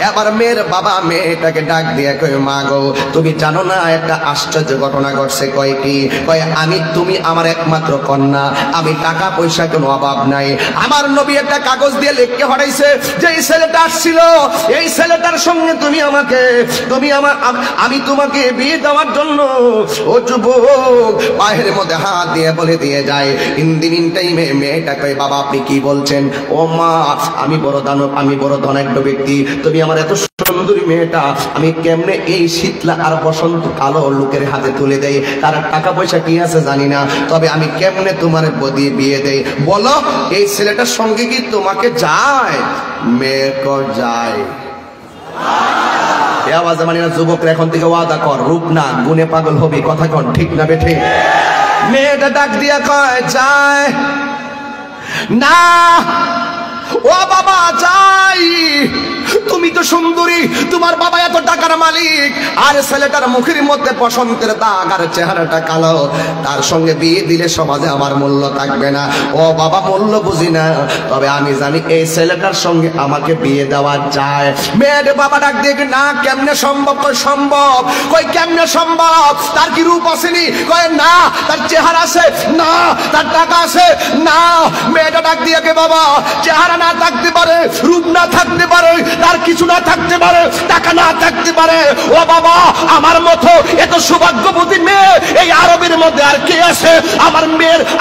এবার মেয়ের বাবা মেয়েটাকে ডাক দিয়ে কই, মা গো, তুমি জানো না একটা আশ্চর্য ঘটনা ঘটছে? কয় কি? কয়, তুমি আমার একমাত্র কন্যা, আমি টাকা পয়সা কোনো অভাব নাই। আমার নবী একটা কাগজ দিয়ে লিখে হটাইছে যে এই ছেলেটা আসছিল, এই ছেলেটার সঙ্গে আমি তোমাকে বিয়ে দেওয়ার জন্য। ও যুবক পায়ের মধ্যে হাত দিয়ে বলে দিয়ে যায়। ইন টাইমে মেয়েটা কয়, বাবা আপনি কি বলছেন? ও মা, আমি বড় ধনাঢ্য ব্যক্তি, তুমি আমার এত সুন্দরী মেয়েটা আমি কেমনে এই শীতলা আর বসন্ত কালো লোকের হাতে তুলে দেই? তার টাকা পয়সা কি আছে জানি না, তবে আমি কেমনে তোমার বদি বিয়ে দেই? বলো, এই ছেলেটার সঙ্গে কি তোমাকে যায়? মেয়ে যায়। আওয়াজ মানি না যুবকরা, এখন থেকে ওয়াদা কর, রূপ না গুণে পাগল হবি, কথা কন ঠিক না বেঠে? মেয়েটা ডাক দিয়া কয়, যায় না। ও বাবা, যাই, তুমি তো সুন্দরী, তোমার বাবা এত টাকার মালিক, আর ছেলেটার মুখের মধ্যে বসন্তের দাগ আর চেহারাটা কালো, তার সঙ্গে বিয়ে দিলে সমাজে আমার মূল্য থাকবে না। ও বাবা, মূল্য বুঝি না, তবে আমি জানি এই ছেলেটার সঙ্গে আমাকে বিয়ে দেওয়া যায়। মেয়ের বাবা ডাক দিয়ে, না, কেমনে সম্ভব? কই সম্ভব। কই কেমনে সম্ভব? তার কি রূপ আসেনি? কয় না। তার চেহারা আছে? না। তার টাকা আছে? না। মেয়েটা ডাক দিয়ে, বাবা, চেহারা না থাকতে পারে, রূপ না থাকতে পারে, তার কিছু না থাকতে পারে, টাকা না থাকতে পারে, ও বাবা, আমার মতো এত সৌভাগ্যবতী মেয়ে এই আরবের মধ্যে আর কে আছে?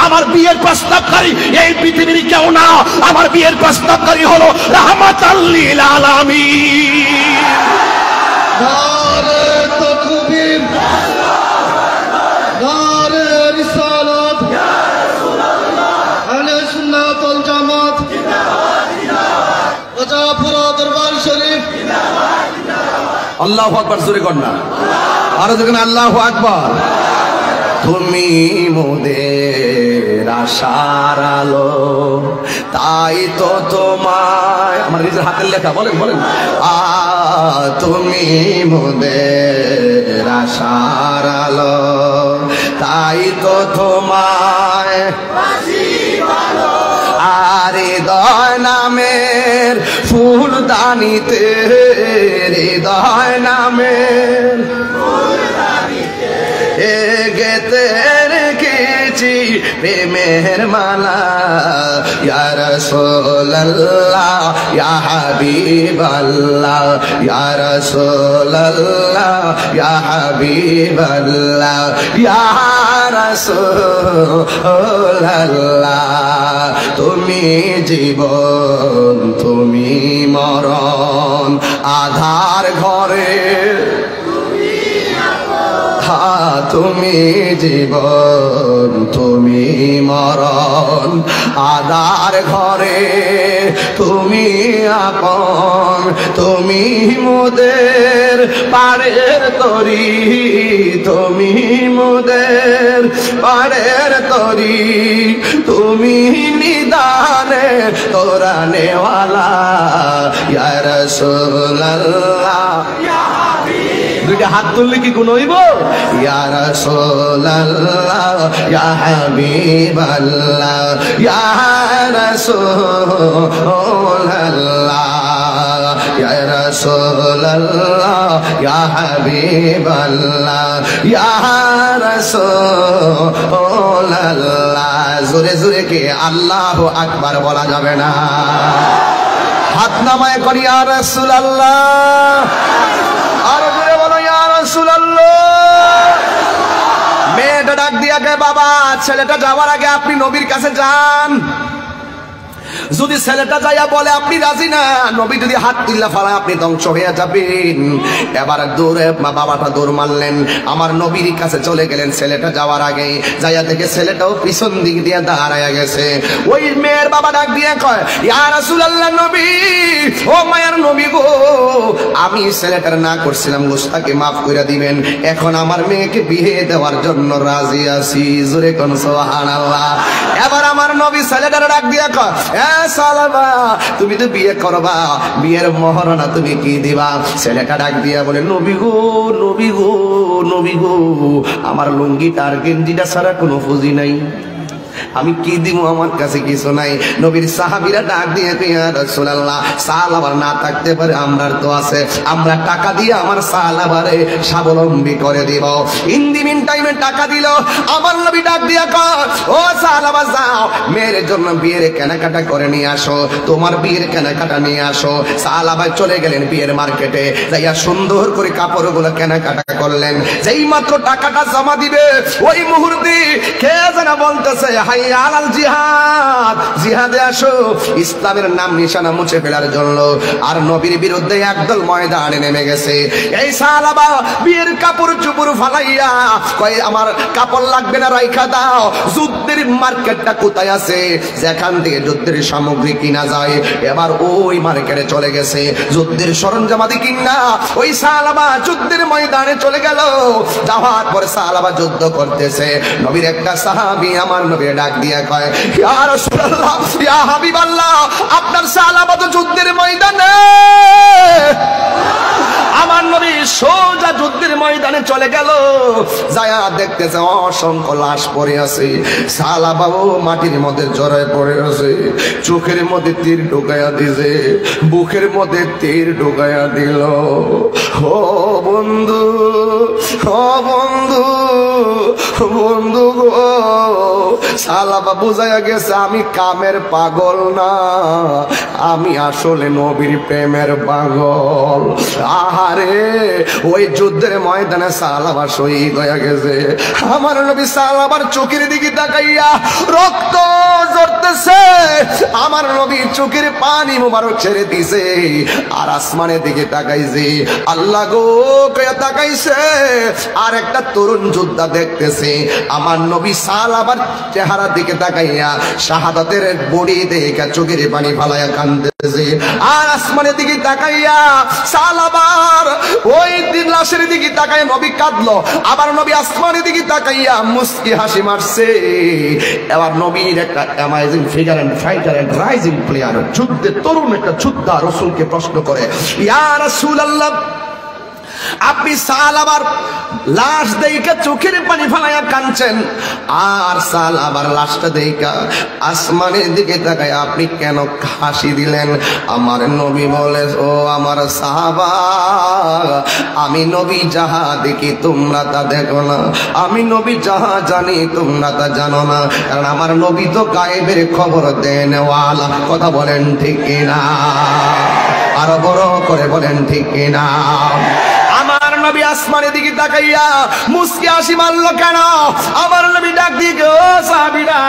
আমার বিয়ের প্রস্তাবকারী এই পৃথিবীর কেউ না, আমার বিয়ের প্রস্তাবকারী হলো রাহমাতাল লিল আলামিন। নারে তাকবীর, নারে রিসালাত, আহলে সুন্নাত ওয়াল জামাত, রাজাপুরা দরবার শরীফ। আল্লাহু আকবার, জোরে কর না, আরো দেখেন আল্লাহু আকবার। তুমি মোদের আশার আলো, তাই তো তোমায়, আমার নিজের হাতের লেখা, বলেন বলেন। তুমি মোদের আশার আলো, তাই তো তোমায় আর হৃদয় নামের ফুলদানিতে, হৃদয় নামের গেতে রেখেছি প্রেমের মালা। ইয়া রাসূলুল্লাহ, ইয়া হাবিবাল্লাহ, ইয়া রাসূলুল্লাহ, ইয়া হাবিবাল্লাহ, ইয়া রাসূলুল্লাহ। তুমি জীবন, তুমি মরণ, আধার ঘরে তুমি জীবন, তুমি মরণ, আধার ঘরে তুমি আপন। তুমি মোদের পাড়ের তরি, তুমি মোদের পাড়ের তরি, তুমি নিদানে তোরানেওয়ালা। ইয়া রাসূলুল্লাহ, দুইটা হাত তুললে কি গুণ হইব? ইয়া রাসূলুল্লাহ, ইয়া হাবিবাল্লাহ, ইয়া রাসূলুল্লাহ, ইয়া রাসূলুল্লাহ, ইয়া হাবিবাল্লাহ, ইয়া রাসূলুল্লাহ। জোরে জোরে কে আল্লাহু আকবার বলা যাবে না? হাত নামায় করি ইয়া রাসূলুল্লাহ, আর জোরে বলো ইয়া রাসূলুল্লাহ। মেয়েটা ডাক দিয়া গে, বাবা ছেলেটা যাওয়ার আগে আপনি নবীর কাছে যান। যদি ছেলেটা যাইয়া বলে আপনি রাজি না, নবী যদি হাত তুললা ফালা আপনি ধ্বংস হয়ে যাবেন। এবার দৌড়ে বাবাটা দৌড় মারলেন, আমার নবীর কাছে চলে গেলেন। ছেলেটা যাওয়ার আগে যাইয়া দেখে ছেলেটাও পিছন দিক দিয়ে দাঁড়ায়া গেছে। ওই মেয়ের বাবা ডাক দিয়ে কয়, ইয়া রাসূলুল্লাহ, নবী, ও মায়ের নবী গো, আমি ছেলেটার না করছিলাম, গোস্তাকে মাফ করে দিবেন। এখন আমার মেয়েকে বিয়ে দেওয়ার জন্য রাজি আছি। জোরে কোন সুবহানাল্লাহ। এবার আমার নবী ছেলেটার ডাক দিয়ে কয়, সালামা, তুমি তো বিয়ে করবা, বিয়ের মহারণা তুমি কি দিবা? ছেলেটা ডাক দিয়া বলে, নবী গো, নবী গো, নবী গো, আমার লুঙ্গিটা আর গেঞ্জিটা ছাড়া কোনো পুঁজি নাই, আমি কি দিব? আমার কাছে কিছু নাই। নবীর সাহাবীরা ডাক দিয়ে, ইয়া রাসূলুল্লাহ, সালাবার না থাকতে পারে, আমরার তো আছে, আমরা টাকা দিয়ে আমার সালাবারে স্বাবলম্বী করে দিব। ইন দি মিন টাইমে টাকা দিল। আমার নবী ডাক দিয়া কয়, ও সালাবা, যাও মেয়ের জন্য বিয়ের কেনাকাটা করে নিয়ে আসো, তোমার বিয়ের কেনাকাটা নিয়ে আসো। সালাবা চলে গেলেন বিয়ের মার্কেটে, যাইয়া সুন্দর করে কাপড়গুলো কেনাকাটা করলেন। যেই মাত্র টাকাটা জমা দিবে, ওই মুহূর্তে কে যেন বলতেছে, হাইয়া আলাল জিহাদ, জিহাদে আসো, ইসলামের নাম নিশানা মুছে ফেলার জন্য। আর নবীর বিরুদ্ধে একদল ময়দানে নেমে গেছে। এই সাহাবা বিয়ের কাপড় চুপড় ফালাইয়া কয়, আমার কাপড় লাগবে না, রাইখা দাও। যুদ্ধের মার্কেটটা কোথায় আছে, যেখান থেকে যুদ্ধের সামগ্রী কিনা যায়, এবার ওই মার্কেটে চলে গেছে যুদ্ধের সরঞ্জামাদি কিনা। ওই সাহাবা যুদ্ধের ময়দানে চলে গেল। যাওয়ার পরে সাহাবা যুদ্ধ করতেছে। নবীর একটা সাহাবী আমার নবীর ডাক দিয়া কয়, ইয়া রাসূলুল্লাহ, ইয়া হাবিবাল্লাহ, আপনার সাহাবা তো যুদ্ধের ময়দানে। আমার নবী সোজা যুদ্ধের ময়দানে চলে গেল। যায়া দেখতেছে অসংখ্য লাশ পড়ে আছে। সাহাবাও মাটির মধ্যে জড়ায় পড়ে আছে। চোখের মধ্যে তীর ঢুকাইয়া দিছে, বুকের মধ্যে তীর ঢুকাইয়া দিল। ও বন্ধু, ও বন্ধু, বন্ধু গো, সাহাবা বুঝাইয়া গেছে আমি কামের পাগল না, আমি আসলে নবীর প্রেমের পাগল। আহা আরে ওই যুদ্ধের ময়দানে সালাবা শহীদ হয়ে গেছে। আমার নবী সালাবার চোখের দিকে তাকাইয়া রক্ত ঝরতেছে, আমার নবী চোখের পানি মোবারক ছেড়ে দিছে, আর আসমানের দিকে তাকাইছে, আল্লাহ গো কয়া তাকাইছে, আর একটা তরুণ যোদ্ধা দেখতেছে আমার নবী সালাবার চেহারার দিকে তাকাইয়া শাহাদাতের বডি দেখে চোখের পানি ফালাইয়া কাঁদতেছে। আর আসমানের দিকে তাকাইয়া সালাবার ওই দিন লাশের দিকে তাকাইয়া নবী কাঁদলো, আবার নবী আসমানের দিকে তাকাইয়া মুস্কি হাসি মারছে। এবার নবীর একটা amazing figure and fighter and rising player, যুদ্ধে তরুণ একটা যোদ্ধা রাসূলকে প্রশ্ন করে, ইয়া রাসূলুল্লাহ, আপনি সালাবার লাশ দেইকা চোখের পানি ফালাইয়া কাঁদছেন, আর সালাবার লাশটা দেইকা আসমানের দিকে তাকায় আপনি কেন হাসি দিলেন? আমার নবী বলে, ও আমার সাহাবা, আমি নবী যাহা দেখি তোমরা তা দেখো না, আমি নবী যাহা জানি তোমরা তা জানো না, কারণ আমার নবী তো গায়েবের খবর দেন ওয়ালা। কথা বলেন ঠিক কিনা? আরো বড় করে বলেন ঠিক কিনা? আমার নবী আসমানের দিকে তাকাইয়া মুস্কি হাসি মারলো কেন? আমার নবী ডাক দিয়ে, ও সাহাবীরা,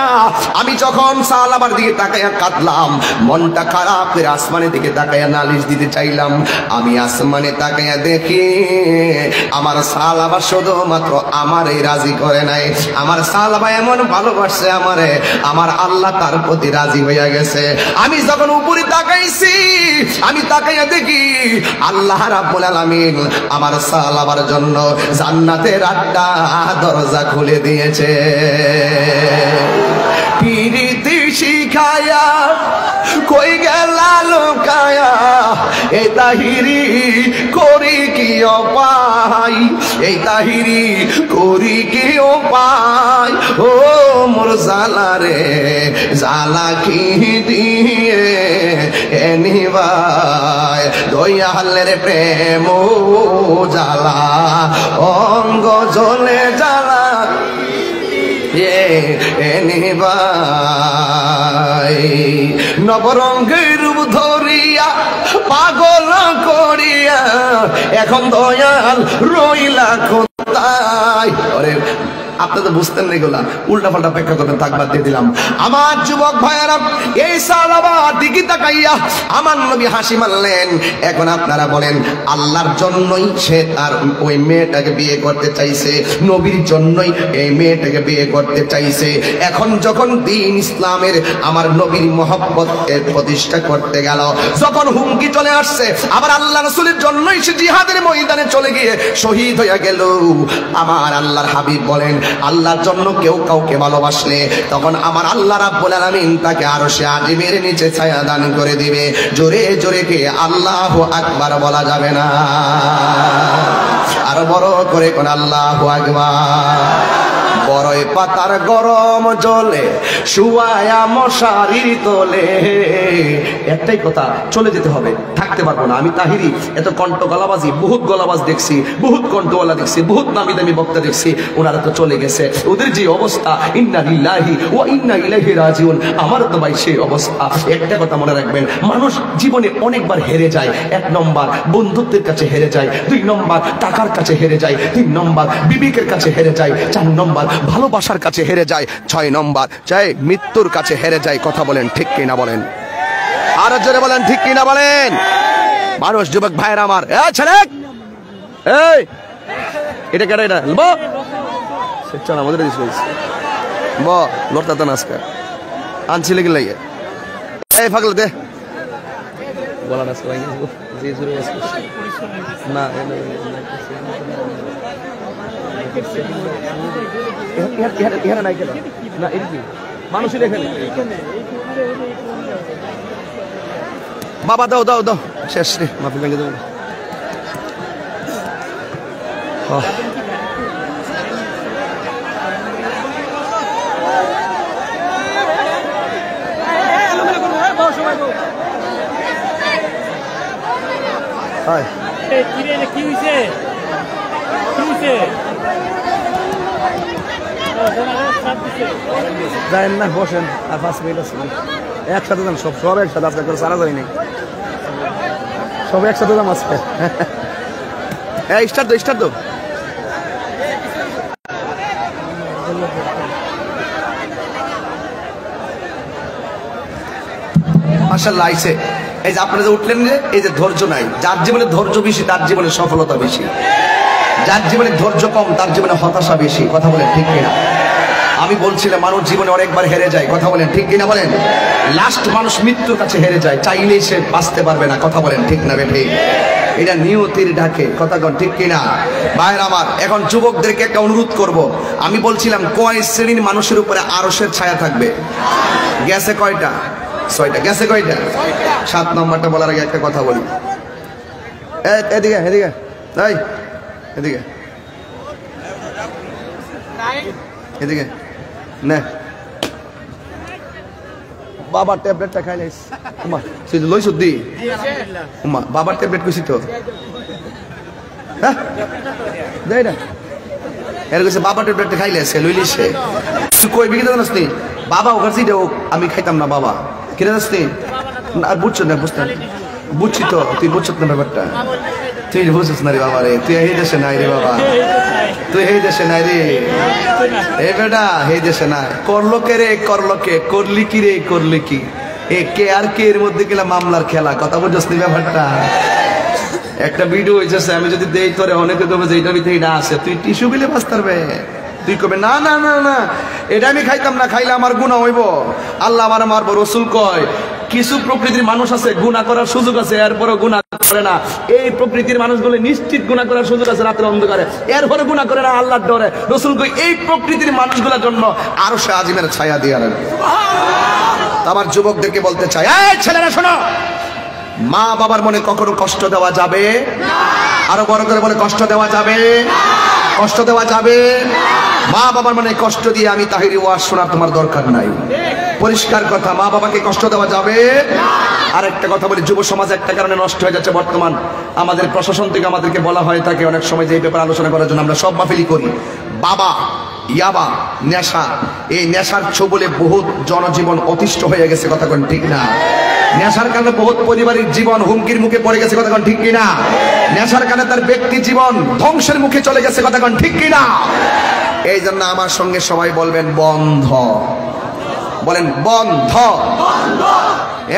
আমি যখন সালাবার দিকে তাকাইয়া কাঁদলাম, মনটা খারাপ করে আসমানের দিকে তাকাইয়া নালিশ দিতে চাইলাম, আমি আসমানে তাকাইয়া দেখি আমার সালাবা শুধুমাত্র আমারই রাজি করে নাই, আমার সালাবা এমন ভালোবাসছে আমারে, আমার আল্লাহ তার প্রতি রাজি হইয়া গেছে। আমি যখন উপরে তাকাইছি, আমি তাকাইয়া দেখি আল্লাহ রাব্বুল আলামিন আমার সালাবার জন্য জান্নাতের 8টা দরজা খুলে দিয়েছে। পিরিতি শিখায়া কই গেলা লোকায়া, এই তাহিরি করি কি অপাই, এই তাহিরি করি কি অপাই, ও মোর জালা রে জালা কি দিয়ে এনিবাই, দয়ালের প্রেম জালা অঙ্গ জ্বলে জালা নবরঙ্গের রূপ ধরিয়া পাগল করিয়া এখন দয়াল রইলা কোথায়? আপনি তো বুঝতেন না, এগুলা উল্টা পাল্টা ব্যাখ্যা করতেন, থাকবার দিয়ে দিলাম। আমার যুবক ভাইয়ারা, এই সালাবার দিকে তাকাইয়া আমার নবী হাসি মারলেন। এখন আপনারা বলেন, আল্লাহর জন্যই সে তার ওই মেয়েটাকে বিয়ে করতে চাইছে, নবীর জন্যই এই মেয়েটাকে বিয়ে করতে চাইছে। এখন যখন দ্বীন ইসলামের আমার নবীর মহব্বতের প্রতিষ্ঠা করতে গেল, যখন হুমকি চলে আসছে, আবার আল্লাহ রাসূলের জন্যই সে জিহাদের ময়দানে চলে গিয়ে শহীদ হয়ে গেল। আমার আল্লাহর হাবিব বলেন, আল্লাহর জন্য কেউ কাউকে ভালোবাসলে তখন আমার আল্লাহ রাব্বুল আলামিন তাকে আরশে আজিমের নিচে ছায়া দান করে দিবে। জোরে জোরে কে আল্লাহু আকবার বলা যাবে না? আর বড় করে কোন আল্লাহু আকবার। বড়ই পাতার গরম জলে শুয়ায়া মশারির তোলে, একটাই কথা, চলে যেতে হবে, থাকতে পারবো না। আমি তাহিরি এত কণ্ঠ গলাবাজি, বহুত গলাবাজ দেখছি, বহুত কণ্ঠওয়ালা দেখছি, বহুত নামি দামি বক্তা দেখছি, ওনারা তো চলে গেছে। ওদের যে অবস্থা, ইন্না লিল্লাহি ওয়া ইন্না ইলাইহি রাজিউন, আমার তো ভাই সেই অবস্থা। একটা কথা মনে রাখবেন, মানুষ জীবনে অনেকবার হেরে যায়। 1 নম্বর বন্ধুত্বের কাছে হেরে যায়, 2 নম্বর টাকার কাছে হেরে যায়, 3 নম্বর বিবেকের কাছে হেরে যায়, 4 নম্বর ভালোবাসার কাছে হেরে যায়, 6 নম্বর চাই মৃত্যুর কাছে হেরে যায়। কথা বলেন ঠিক কিনা? বলেন আরো জোরে বলেন ঠিক কিনা? বলেন। মানুষ, যুবক ভাইরা আমার, ছেলে এই এটা কেটে এটা ব চল আমাদের দিস ব লড়তা তো নাচকা আনছিলে কি লাগে এই ফাগল দে বলা নাচ করাই যে জোরে না এখানে নাই কেন না, এদিকে মানুষের এখানে। বাবা দাও দাও দাও, শেষ রে, মাফি ভেঙে দেবো। কি হয়েছে? যায়েন না, বসেন, আর 5 মিনিট আছে, একসাথে যান, সব একসাথে আজকে করে সারা যায় নাই, সব একসাথে যান আজকে। হ্যাঁ স্টার্ট দো স্টার্ট দো। মাশাআল্লাহ আইছে। এই যে আপনারা যে উঠলেন যে এই যে ধৈর্য নাই, যার জীবনে ধৈর্য বেশি তার জীবনে সফলতা বেশি, যার জীবনে ধৈর্য কম তার জীবনে হতাশা বেশি। কথা বলেন ঠিক কিনা? আমি বলছিলাম মানুষ জীবনে অনেকবার হেরে যায়। কথা বলেন ঠিক কিনা বলেন? লাস্ট মানুষ মৃত্যুর কাছে হেরে যায়, চাইলেই সে বাঁচতে পারবে না। কথা বলেন ঠিক না বেঠিক? এটা নিয়তির ডাকে। কথা কন ঠিক কিনা? ভাইয়ের আমার, এখন যুবকদেরকে একটা অনুরোধ করব। আমি বলছিলাম কয় শ্রেণীর মানুষের উপরে আরশের ছায়া থাকবে? গেছে কয়টা? 6টা। গেছে কয়টা? 7 নম্বরটা বলার আগে একটা কথা বলি। এদিকে এদিকে এই এদিকে এদিকে নে বাবার ট্যাবলেটটা খাইলাইস। উমা তুই লইছ দি? উমা বাবার ট্যাবলেট কইছি তো। হ্যাঁ দেই না এর কইছে বাবার ট্যাবলেটটা খাইলাইছে লইলিছে। তুই কই বিকে জানাস নি? বাবা ওখানে সিটে ও আমি খাইতাম না বাবা। কিনে জানাস নি? আর বুঝছো না? বুঝতে বুঝছি তো, তুই বুঝছো না ব্যাপারটা? তুই বুঝছিস না রে বাবা রে, তুই এই দেশে নাই রে বাবা, তুই এই দেশে নাই রে। এ বেটা এই দেশে নাই। করলো কে রে? করলো কে? করলি কি রে? করলি কি? এ কে আর কে এর মধ্যে গেলা মামলার খেলা। কথা বুঝছিস না ব্যাপারটা? একটা ভিডিও হয়েছে, আমি যদি দেই তোরে অনেকে কবে যে এইটার ভিতরে এটা আছে, তুই টিস্যু বিলে বাঁচ পারবে? তুই কবে না না না না এটা আমি খাইতাম না, খাইলে আমার গুনাহ হইব, আল্লাহ আমার মারবো। রসুল কয় কিছু প্রকৃতির মানুষ আছে গুনাহ করার সুযোগ আছে এরপরও গুনাহ করে না। এই প্রকৃতির মানুষগুলো নিশ্চিত গুনাহ করার সুযোগ আছে রাতের অন্ধকারে, এরপরে গুনাহ করে না আল্লাহর ডরে। রসুল কয় এই প্রকৃতির মানুষগুলোর জন্য আরশে আজিমের ছায়া দিয়ে রাখবে। আমার যুবকদেরকে বলতে চাই, এই ছেলেরা শোনো, মা বাবার মনে কখনো কষ্ট দেওয়া যাবে না। আরো বড় করে বলে কষ্ট দেওয়া যাবে, কষ্ট দেওয়া যাবে। মা বাবার মনে কষ্ট দিয়ে আমি তাহিরি ওয়াজ শোনার তোমার দরকার নাই। পরিষ্কার কথা, মা বাবাকে কষ্ট দেওয়া যাবে। আর একটা কথা বলি, যুব সমাজ একটা কারণে নষ্ট হয়ে যাচ্ছে বর্তমান। আমাদের প্রশাসন থেকে আমাদেরকে বলা হয় থাকে অনেক সময় যে এই ব্যাপারে আলোচনা করার জন্য, আমরা সব মাহফিলি করি। বাবা ইয়াবা নেশা, এই নেশার ছোবলে বহুত জনজীবন অতিষ্ঠ হয়ে গেছে। কথা কোন ঠিক না? নেশার কারণে বহুত পরিবারের জীবন হুমকির মুখে পড়ে গেছে। কথা কোন ঠিক কিনা? নেশার কারণে তার ব্যক্তি জীবন ধ্বংসের মুখে চলে গেছে। কথা কোন ঠিক কিনা? এই জন্য আমার সঙ্গে সবাই বলবেন বন্ধ। বলেন বন্ধ।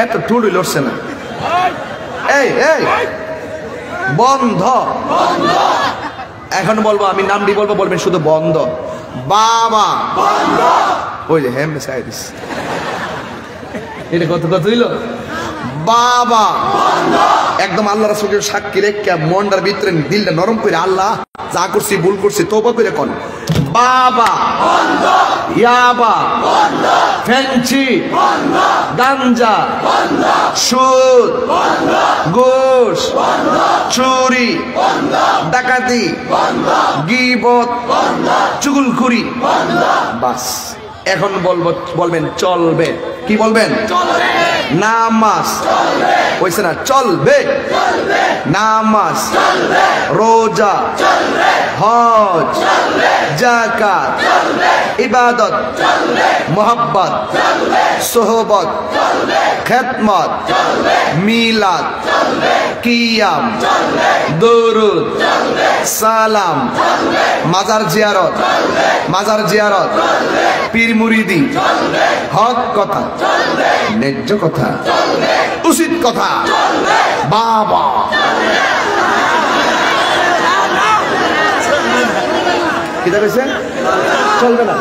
এত টুডি লড়ছে না। এই এই বন্ধ। এখন বলবো, আমি নামটি বলবো, বলবেন শুধু বন্ধ। বাবা ওই যে হ্যাঁ সাইডিস এটা কত কথা হইল? বাবা একদম আল্লাহ রাসূলের সাক্ষী রেখে মনটার ভিতরে দিলটা নরম করে, আল্লাহ যা করছি ভুল করছি তওবা করে কোন। বাবা বন্ধ, ইয়াবা বন্ধ, ফেঞ্চি বন্ধ, গাঞ্জা বন্ধ, সুদ বন্ধ, ঘুষ বন্ধ, চুরি বন্ধ, ডাকাতি বন্ধ, গীবত বন্ধ, চুগলখড়ি বন্ধ। বাস এখন বলবেন চলবে। কি বলবেন? চলবে। নামাজ চলবে। কইছে না চলবে? চলবে। নামাজ চলবে। রোজা চলবে। হজ চলবে। যাকাত চলবে। ইবাদত চলবে। মুহাব্বত চলবে। সোহবত চলবে। খিদমত চলবে। মিলাদ চলবে। কিয়াম চলবে। দুরুদ চলবে। সালাম চলবে। মাজার জিয়ারত চলবে। মাজার জিয়ারত চলবে। পীর মুরিদি চলবে। হক কথা চলবে। ন্যায্য কথা চলবে। উচিত কথা চলবে। বাবা কি দেখেছেন? চলবে না।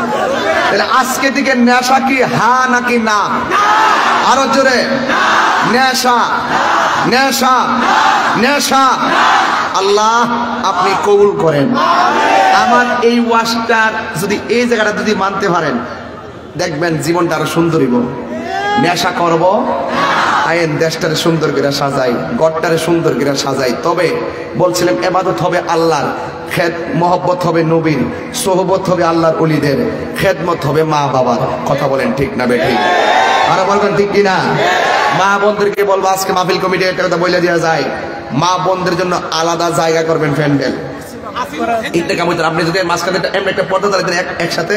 তাহলে আজকে থেকে নেশা কি হা নাকি না? আরো জোরে নেশা, নেশা, নেশা। আল্লাহ আপনি কবুল করেন। আমার এই ওয়াজটার যদি এই জায়গাটা যদি মানতে পারেন, দেখবেন জীবনটা আরো সুন্দর হইব। নেশা করব আইন দেশটারে সুন্দর করে সাজাই, গড়টারে সুন্দর করে সাজাই। তবে বলছিলাম ইবাদত হবে আল্লাহর, মহব্বত হবে নবীর, সোহবত হবে আল্লাহর ওলিদের, খেদমত হবে মা বাবার। কথা বলেন ঠিক না বেঠিক? আরো বলবেন ঠিক কিনা? মা বোনদেরকে বলবো, আজকে মাহফিল কমিটি একটা কথা বলে দেওয়া যায়, মা বোনদের জন্য আলাদা জায়গা করবেন প্যান্ডেল। আপনি যদি মাঝখানে এমনি একটা পর্দা দাঁড়াতেন একসাথে,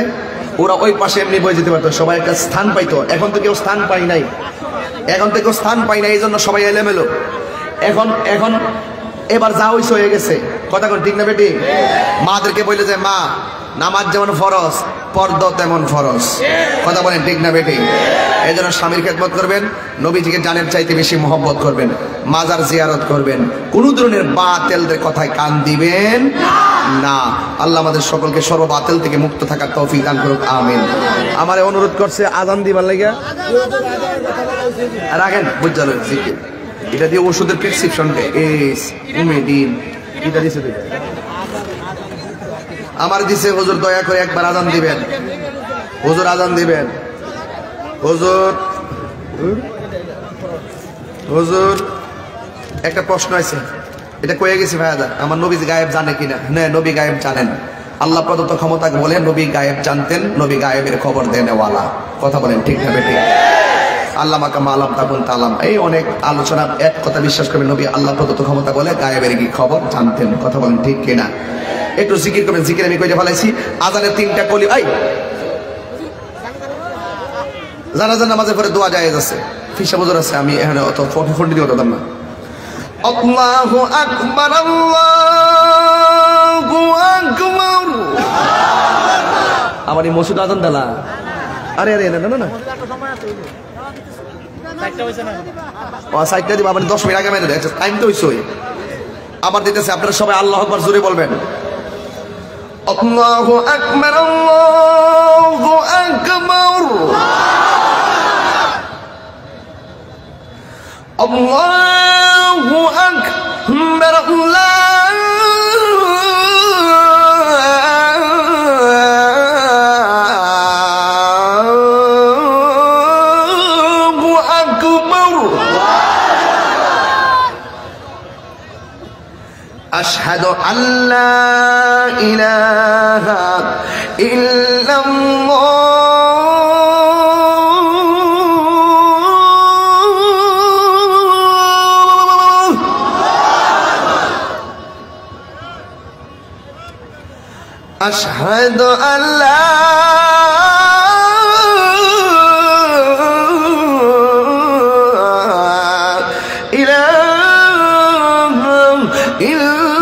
ওরা ওই পাশে এমনি বয়ে যেতে পারতো, সবাই একটা স্থান পাইতো। এখন তো কেউ স্থান পাই নাই, এখন তো কেউ স্থান পাই নাই, এই জন্য সবাই এলোমেলো। এখন এখন এবার যা হইছে হয়ে গেছে, কথা কোন ঠিক না বেটি? মাদেরকে বলে যে মা, নামাজ যেমন ফরজ, পর্দা তেমন ফরজ, কথা বলেন ঠিক না বেটি? এই জন্য স্বামীর খেদমত করবেন, নবীজিকে জানের চাইতে বেশি মহব্বত করবেন, মাজার জিয়ারত করবেন, কোন ধরনের বাতিলদের কথায় কান দিবেন না। আল্লাহ আমাদের সকলকে সর্ব বাতিল থেকে মুক্ত থাকার তৌফিক দান করুক, আমিন। আমারে অনুরোধ করছে আজান দিবার লাগা, রাখেন বুঝালো জিকির, এটা দিয়ে ওষুধের প্রেসক্রিপশন ইমেডিন এটা দিছে, আমার দিছে হুজুর, দয়া করে একবার আজান দিবেন, হুজুর আজান দিবেন, হুজুর হুজুর। একটা প্রশ্ন আছে, এটা কয়ে গেছি ভাইয়া, আমার নবী গায়েব জানে কিনা? হ্যাঁ, নবী গায়েব জানেন। আল্লাহ প্রদত্ত ক্ষমতাকে বলে নবী গায়েব জানতেন, নবী গায়েবের খবর দেনেওয়ালা, কথা বলেন ঠিক না বেঠিক? আল্লাহ মাকাম আলাম তাকুন তালাম, এই অনেক আলোচনা, এক কথা বিশ্বাস করবেন, নবী আল্লাহ প্রদত্ত ক্ষমতা বলে গায়েবের কি খবর জানতেন, কথা বলেন ঠিক কিনা? একটু জিকির করবেন, জিকির আমি কইতে ফেলাইছি। আজানের 3টা কলি, এই জানাজার নামাজের পরে দোয়া জায়েজ আছে, ফিসা বুজুর আছে, আমি এখানে অত ফোন দিয়ে হতাম না। আল্লাহু আকবার, আল্লাহু আকবার। আমার এই মসজিদ আজান দালা, আরে আরে না না না, সাইডটা দিব, আবার 10 মিনিট আগে মেরে দেয়, টাইম তো হইছে, আবার দিতেছে। আপনারা সবাই আল্লাহু আকবার জোরে বলবেন। আল্লাহু আকবার, আল্লাহু আকবার, আল্লাহু আকবার, আল্লাহু আকবার। আশহাদু আল্লা ইলাহা ইল্লাল্লাহ, আশহাদু আল্লা ইলাহা ইল্লাল্লাহ।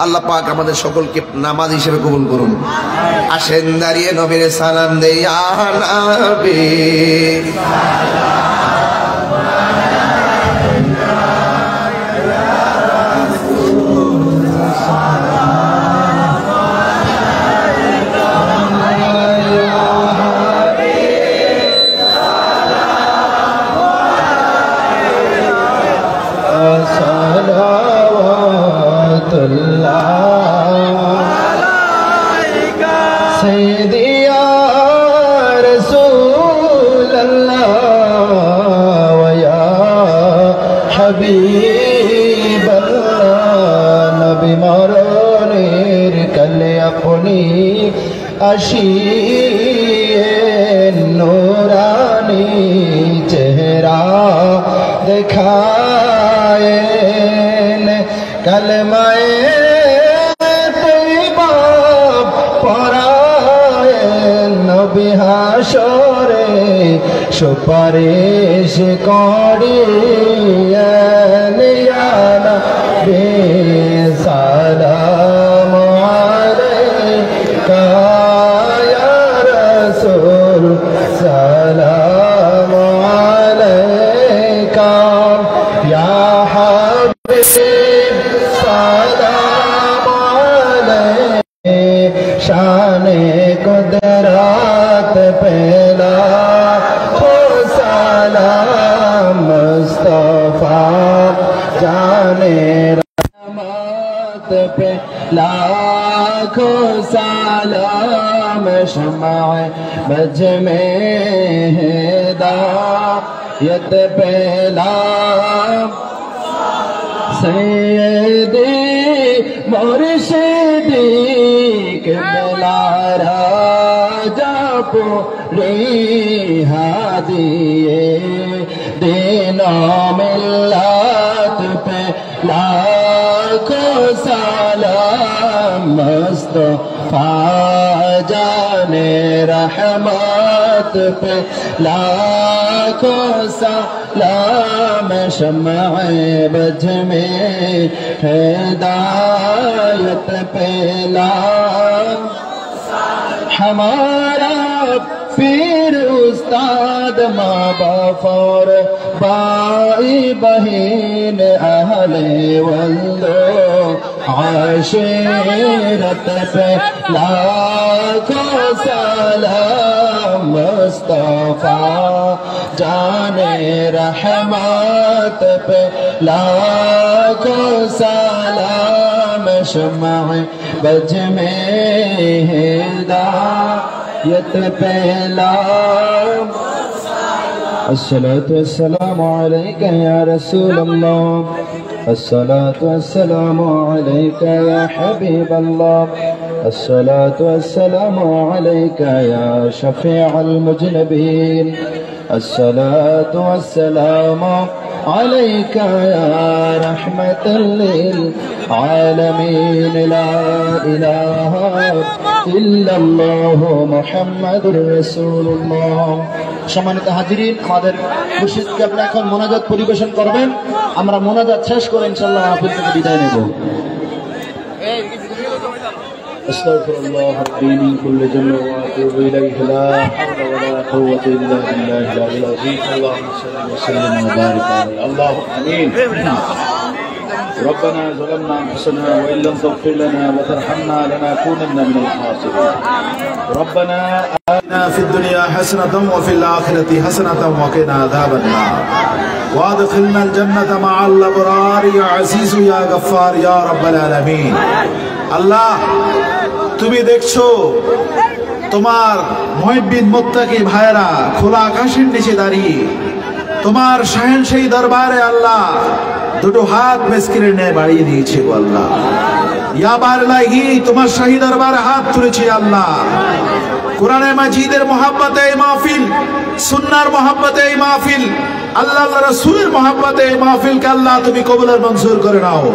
আল্লাহ পাক আমাদের সকলকে নামাজ হিসেবে কবুল করুন। আসেন দাঁড়িয়ে নবীর সালাম দেই, ইয়া নবী নবী মরণের কালে আপনি আসিয়ে নূরানি চেহারা দেখায়েন, কালেমায়ে তৈবা পড়ায়েন, নবী হাসরে সুপারিশ করিয়েন। ইয়া নবী সালাম আলাইকা, ইয়া রাসূল সালাম আলাইকা, ইয়া হাবিব সালাম আলাইকা, শানে কুদরত পেলা मुस्तफा जाने रहमत पे लाखों सलाम, शमाए बज में हिदायत पे लाम, सैयदी मुर्शिदी क़िबला राजा पूरी हादिए दीनो मिल्लत पे लाखों सलाम, मुस्तफा जाने रहमत पे लाखों सलाम शम्अ बज में हिदायत पे हमारा पीर उस्ताद माँ बाप और भाई बहन अहले वल्दो आशिरत पे लाखों सलाम मुस्तफा जाने रहमत पे लाखों सलाम शम्अ बज में हिदायत पे अस्सलातु वस्सलामु अलैका या रसूल अल्लाह अस्सलातु वस्सलामु अलैका या हबीब अल्लाह अस्सलातु वस्सलामु अलैका या शफीअल मुज़नबीन अस्सलातु वस्सलामु अलैका या रहमतल लिल आलमीन ला इलाहा इल्लल्लाह मुहम्मदुर রাসূলুল্লাহ। সম্মানিত হাজিরিন, আমাদের মুর্শিদ কেবলা এখন মোনাজাত পরিবেশন করবেন। আমরা মোনাজাত শেষ করে ইনশাআল্লাহ মাহফিল থেকে বিদায় নেব। আস্তাগফিরুল্লাহ রাব্বি মিন কুল্লি যামবিন ওয়া আতুবু ইলাইহি লা হাওলা ওয়া লা কুওয়াতা ইল্লা বিল্লাহিল আলিয়্যিল আযীম। আল্লাহুম্মা সাল্লি ওয়া সাল্লিম ওয়া বারিক আলাইহি। আল্লাহুম্মা আমিন। ربنا ظلمنا أنفسنا وإن لم تغفر لنا وترحمنا لنكونن من الخاسرين. ربنا آتنا في الدنيا حسنة وفي الآخرة حسنة وقنا عذاب النار وادخلنا الجنة مع الأبرار يا عزيز يا غفار يا رب العالمين. আল্লাহ, তুমি দেখছো তোমার মুহিব্বিন মুত্তাকি ভাইরা খোলা আকাশের নিচে দাঁড়িয়ে তোমার শাহেনশাহী দরবারে আল্লাহ দুটো হাত মেসকিরে নিয়ে বাড়িয়ে দিয়েছে গো আল্লাহ। ইয়া বারলাহি, তোমার শাহী দরবারে হাত তুলেছি আল্লাহ। কোরআনে মাজিদের মহব্বতে এই মাহফিল, সুন্নাহর মহব্বতে এই মাহফিল, আল্লাহ আল্লাহ রাসূলের মহব্বতে এই মাহফিলকে আল্লাহ তুমি কবুল আর মঞ্জুর করে নাও।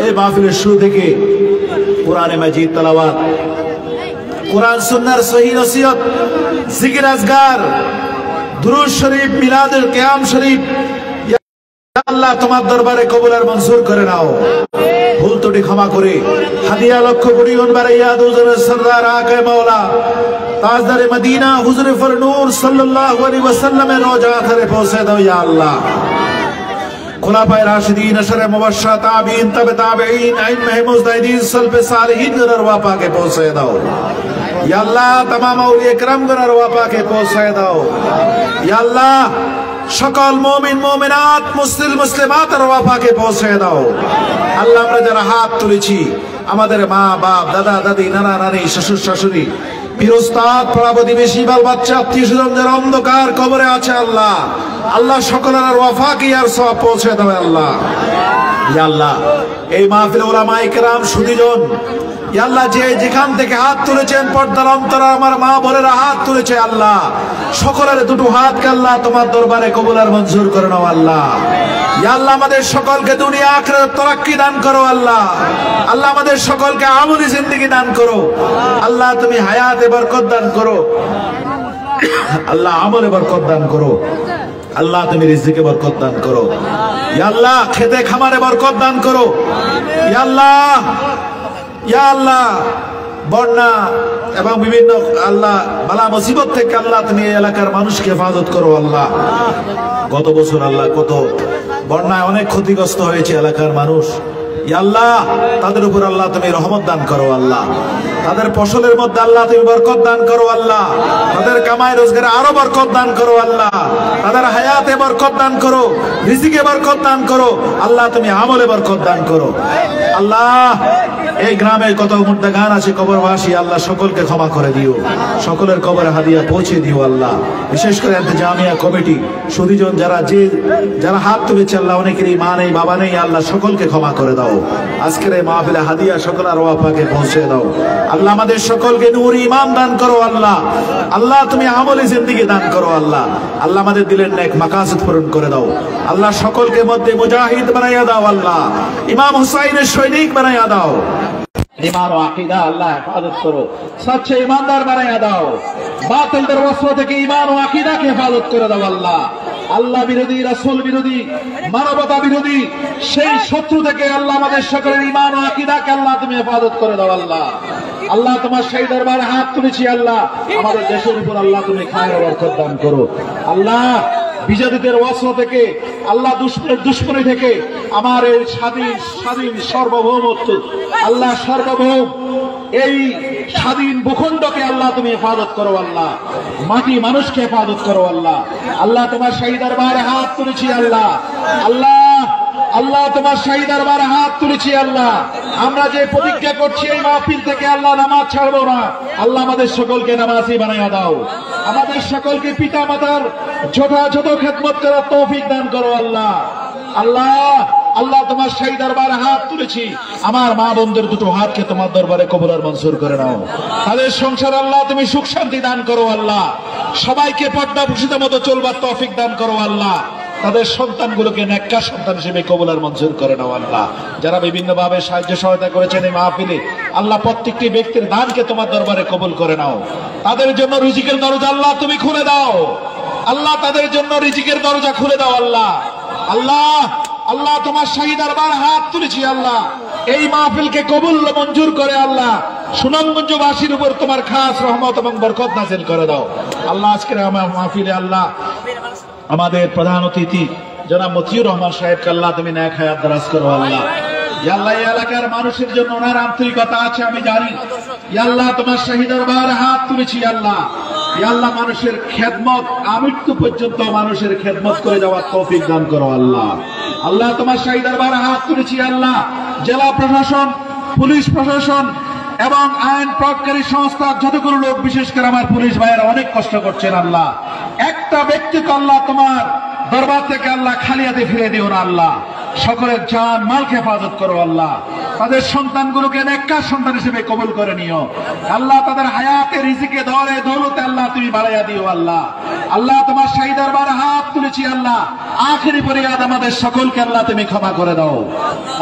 এই মাহফিলের শুরু থেকে কোরআনে মাজিদ তেলাওয়াত, কোরআন সুন্নাহর সহিহ নসিহত, জিকির আজকার, দুরূদ শরীফ, মিলাদুল কিয়াম শরীফ আল্লাহ তোমার দরবারে কবুল আর মঞ্জুর করে নাও। ভুল ত্রুটি ক্ষমা করে হাদিয়া লক্ষ কোটি গুণ বাড়াইয়া দুজনের সরদার আকে মাওলা তাজদারে মদিনা হুজুরে ফর নূর সাল্লাল্লাহু আলাইহি ওয়াসাল্লামের রওজা আথারে পৌঁছে দাও ইয়া আল্লাহ। খুলাফায়ে রাশিদিন, আশরে মুবাশশিরা, তাবিঈন, তাবে তাবিঈন, আইম্মায়ে মুজতাহিদিন, সালফে সালিহিন গণের ওয়া পাকে পৌঁছে দাও ইয়া আল্লাহ। तमाम আউলিয়া کرام গণের ওয়া পাকে পৌঁছে দাও ইয়া আল্লাহ। সকল মুমিন মুমিনাত, মুসলিম মুসলিমাতের ওয়া পাকে পৌঁছে দাও আল্লাহ। আমরা যারা হাত তুলেছি, আমাদের মা বাপ, দাদা দাদি, নানা নানি, শ্বশুর শাশুড়ি, পীর উস্তাদ, পাড়া প্রতিবেশী, বাল বাচ্চা, আত্মীয় স্বজন যারা অন্ধকার কবরে আছে আল্লাহ, আল্লাহ সকলের ওয়াফাকে আর সওয়াব পৌঁছে দাও আল্লাহ। ইয়া আল্লাহ, এই মাহফিলে উলামায়ে কেরাম, সুধীজন, ইয়া আল্লাহ যে যেখান থেকে হাত তুলেছেন, পর্দার অন্তরে আমার মা বোনেরা হাত তুলেছে আল্লাহ, সকলের দুটো হাতকে আল্লাহ তোমার দরবারে কবুল আর মঞ্জুর করে নাও আল্লাহ। ইয়া আল্লাহ, আমাদের সকলকে দুনিয়া আখিরাত তারাক্কি দান করো আল্লাহ। আল্লাহ, আমাদের সকলকে আমলি জিন্দেগি দান করো আল্লাহ। তুমি হায়াতে বরকত দান করো আল্লাহ, আমলে বরকত দান করো আল্লাহ। তুমি রিজকে বরকত দান করো ইয়া আল্লাহ। খেতে খামারে বরকত দান করো ইয়া আল্লাহ। ইয়া আল্লাহ, বন্যা এবং বিভিন্ন আল্লাহ বালা মুসিবত থেকে আল্লাহ তুমি এই এলাকার মানুষকে হেফাজত করো আল্লাহ। গত বছর আল্লাহ কত বন্যায় অনেক ক্ষতিগ্রস্ত হয়েছে এলাকার মানুষ, ইয়া আল্লাহ তাদের উপর আল্লাহ তুমি রহমত দান করো আল্লাহ। তাদের ফসলের মধ্যে আল্লাহ তুমি বরকত দান করো আল্লাহ। তাদের কামাই রোজগারে আরো বরকত দান করো আল্লাহ। তাদের হায়াতে বরকত দান করো, রিজিকে বরকত দান করো আল্লাহ। তুমি আমলে বরকত দান করো আল্লাহ। এই গ্রামে কত মুর্দাগান আছে কবরবাসী আল্লাহ, সকলকে ক্ষমা করে দিও, সকলের কবরে হাদিয়া পৌঁছে দিও আল্লাহ। বিশেষ করে জামিয়া কমিটি, সুধীজন যারা হাত তুলেছে আল্লাহ, অনেকেরই মা নেই, বাবা নেই আল্লাহ, সকলকে ক্ষমা করে দাও। আজকের এই মাহফিলে হাদিয়া সকলের ওয়াফাকে পৌঁছে দাও আল্লাহ। আমাদের সকলকে নূর ঈমান দান করো আল্লাহ। আল্লাহ তুমি আমলে জিন্দেগি দান করো আল্লাহ। আল্লাহ আমাদের দিলের নেক মাকাসিদ পূরণ করে দাও আল্লাহ। সকলকে মধ্যে মুজাহিদ বানাইয়া দাও আল্লাহ। ইমাম হুসাইনের সৈনিক বানাইয়া দাও ईमान और अकीदा अल्लाह हिफाजत करो, सच्चे ईमानदार बनाया दाओ, बातिलদের वस्त्र থেকে ईमान और अकीदा के हिफाजत করে দাও আল্লাহ। আল্লাহ বিরোধী, রাসূল বিরোধী, মানবতা বিরোধী সেই শত্রু থেকে আল্লাহ আমাদের সকলের ঈমান ও আকীদাকে আল্লাহ তুমি হেফাজত করে দাও আল্লাহ। আল্লাহ তোমার সেই দরবারে হাত তুলেছি আল্লাহ, আমাদের দেশের উপর আল্লাহ তুমি খায়ের বরকত দান করো আল্লাহ। বিজাতিদের ওয়াসওয়া থেকে আল্লাহ, দুশ্মনী থেকে আমার এই স্বাধীন সার্বভৌমত্ব আল্লাহ, সার্বভৌম এই স্বাধীন ভূখণ্ডকে আল্লাহ তুমি হেফাজত করো আল্লাহ। মাটি মানুষকে হেফাজত করো আল্লাহ। আল্লাহ তোমার সেই দরবারে হাত তুলেছি আল্লাহ। আল্লাহ তোমার সেই দরবারে হাত তুলেছি আল্লাহ। আমরা যে প্রতিজ্ঞা করছি এই মাহফিল থেকে আল্লাহ নামাজ ছাড়বো না আল্লাহ, আমাদের সকলকে নামাজি বানাইয়া দাও। আমাদের সকলকে পিতা মাতার যথাযথ খেদমত করার তৌফিক দান করো আল্লাহ। আল্লাহ তোমার সেই দরবারে হাত তুলেছি, আমার মা বোনদের দুটো হাতকে তোমার দরবারে কবুল আর মঞ্জুর করে নাও। তাদের সংসার আল্লাহ তুমি সুখ শান্তি দান করো আল্লাহ। সবাইকে পর্দা ভূষিত মতো চলবার তৌফিক দান করো আল্লাহ। তাদের সন্তানগুলোকে নেককার সন্তান হিসেবে কবুল আর মঞ্জুর করে নাও আল্লাহ। যারা বিভিন্নভাবে সাহায্য সহায়তা করেছেন এই মাহফিলে আল্লাহ, প্রত্যেকটি ব্যক্তির দানকে তোমার দরবারে কবুল করে নাও। তাদের জন্য রিজিকের দরজা আল্লাহ তুমি খুলে দাও আল্লাহ। তাদের জন্য রিজিকের দরজা খুলে দাও আল্লাহ। আল্লাহ তোমার শাহী দরবারে হাত তুলেছি আল্লাহ, এই মাহফিলকে কবুল মঞ্জুর করে আল্লাহ। সুনামগঞ্জবাসীর উপর তোমার খাস রহমত এবং বরকত নাযিল করে দাও আল্লাহ। আজকের আমার মাহফিলে আল্লাহ আমাদের প্রধান অতিথি জনাব মতিউর রহমান সাহেবকে আল্লাহ তুমি নেক হায়াত দারাজ করো আল্লাহ। ইয়া আল্লাহ, এই এলাকার মানুষের জন্য ওনার আন্তরিকতা আছে আমি জানি। ইয়া আল্লাহ তোমার শাহী দরবারে হাত তুলেছি আল্লাহ। ইয়া আল্লাহ, মানুষের খেদমত আমৃত্যু পর্যন্ত মানুষের খেদমত করে যাওয়ার তৌফিক দান করো আল্লাহ। আল্লাহ তোমার শাহী দরবারে হাত তুলেছি আল্লাহ। জেলা প্রশাসন, পুলিশ প্রশাসন এবং আইন প্রয়োগকারী সংস্থার যতগুলো লোক, বিশেষ করে আমার পুলিশ ভাইয়েরা অনেক কষ্ট করছেন আল্লাহ। একটা ব্যক্তিকে আল্লাহ তোমার দরবার থেকে আল্লাহ খালি হাতে ফিরে দিও না আল্লাহ। সকলের জান মালকে হেফাজত করো আল্লাহ। তাদের সন্তানগুলোকে নেককার সন্তান হিসেবে কবুল করে নিও আল্লাহ। তাদের হায়াতে রিজিকে ধরে দৌলতে আল্লাহ তুমি বাড়াইয়া দিও আল্লাহ। আল্লাহ তোমার শাহী দরবারে হাত তুলেছি আল্লাহ। আখেরি ফরিয়াদ আমাদের সকলকে আল্লাহ তুমি ক্ষমা করে দাও।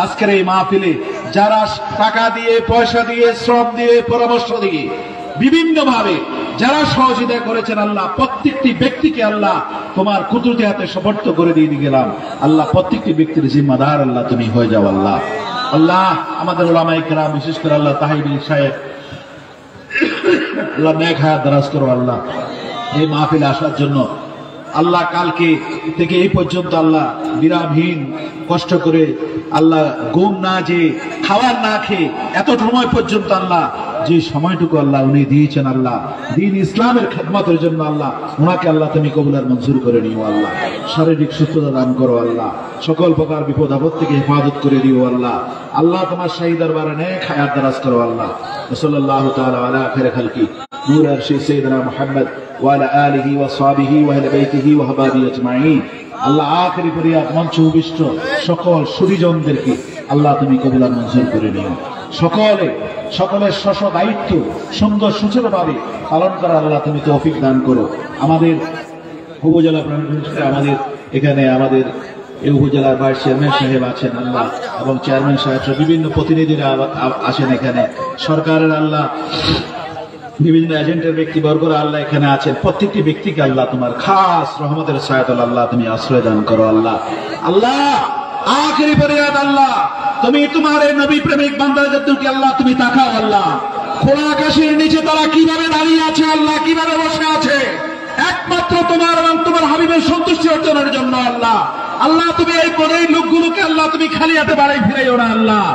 আজকের এই মাহফিলে যারা টাকা দিয়ে, পয়সা দিয়ে, শ্রম দিয়ে, পরামর্শ দিয়ে বিভিন্ন ভাবে যারা সহযোগিতা করেছেন আল্লাহ, প্রত্যেকটি ব্যক্তিকে আল্লাহ তোমার কুদরতি হাতে সমর্থ করে দিয়ে গেলাম আল্লাহ। প্রত্যেকটি ব্যক্তির জিম্মাদার আল্লাহ তুমি হয়ে যাও আল্লাহ। আল্লাহ আমাদের উলামায়ে কেরাম, বিশেষ করে আল্লাহ তাহিবী সাহেব আল্লাহ নেক হায়াত দারাজ করো আল্লাহ। এই মাহফিলে আসার জন্য আল্লাহ কালকে থেকে এই পর্যন্ত আল্লাহ বিরামহীন কষ্ট করে আল্লাহ ঘুম না যে খাবার না খেয়ে এত সময় পর্যন্ত আল্লাহ যে সময়টুকু আল্লাহ উনি দিয়েছেন আল্লাহ দিন ইসলামের খেদমতের জন্য আল্লাহ, ওনাকে আল্লাহ তুমি কবুল আর মঞ্জুর করে নিও আল্লাহ। শারীরিক সুস্থতা দান করো আল্লাহ। সকল প্রকার বিপদ আপদ থেকে হেফাজত করে দিও আল্লাহ। আল্লাহ তোমার শাহী দরবারে নেক হায়াত দারাজ করো আল্লাহ। সাল্লাল্লাহু তাআলা আলা খায়রি খালকি নূর আরশি সাইয়্যিদিনা মুহাম্মদ ওয়া আলা আলিহি ওয়া সাহবিহি ওয়া আহলি বাইতিহি ওয়া হাবাবিহি আজমাইন। আল্লাহ আখেরি ফরিয়াদ মঞ্চ উপবিষ্ট সকল সুধীজনদেরকে আল্লাহ তুমি কবুল আর মঞ্জুর করে নিও। সকলের স্ব দায়িত্ব সুন্দর সুচারুভাবে পালন করার আল্লাহ তুমি তৌফিক দান করো। আমাদের উপজেলা আমাদের এখানে আমাদের এই উপজেলার ভাইস চেয়ারম্যান সাহেব আছেন আল্লাহ, এবং চেয়ারম্যান সাহেব বিভিন্ন প্রতিনিধিরা আছেন এখানে। সরকারের আল্লাহ বিভিন্ন এজেন্টের ব্যক্তিবর্গরা আল্লাহ এখানে আছেন। প্রত্যেকটি ব্যক্তিকে আল্লাহ তোমার খাস রহমতের ছায়াতলে আল্লাহ তুমি আশ্রয় দান করো আল্লাহ। আল্লাহ আখেরি ফরিয়াদ আল্লাহ, তুমি তোমার এই নবী প্রেমিক বান্দাদেরকে আল্লাহ তুমি তাকাও আল্লাহ। খোলা আকাশের নিচে তারা কিভাবে দাঁড়িয়ে আছে আল্লাহ, কিভাবে বসে আছে, একমাত্র তোমার এবং তোমার হাবিবের সন্তুষ্টি অর্জনের জন্য আল্লাহ। আল্লাহ তুমি এই গরিব লোকগুলোকে আল্লাহ তুমি খালি হাতে বাড়ি ফিরাইও না আল্লাহ।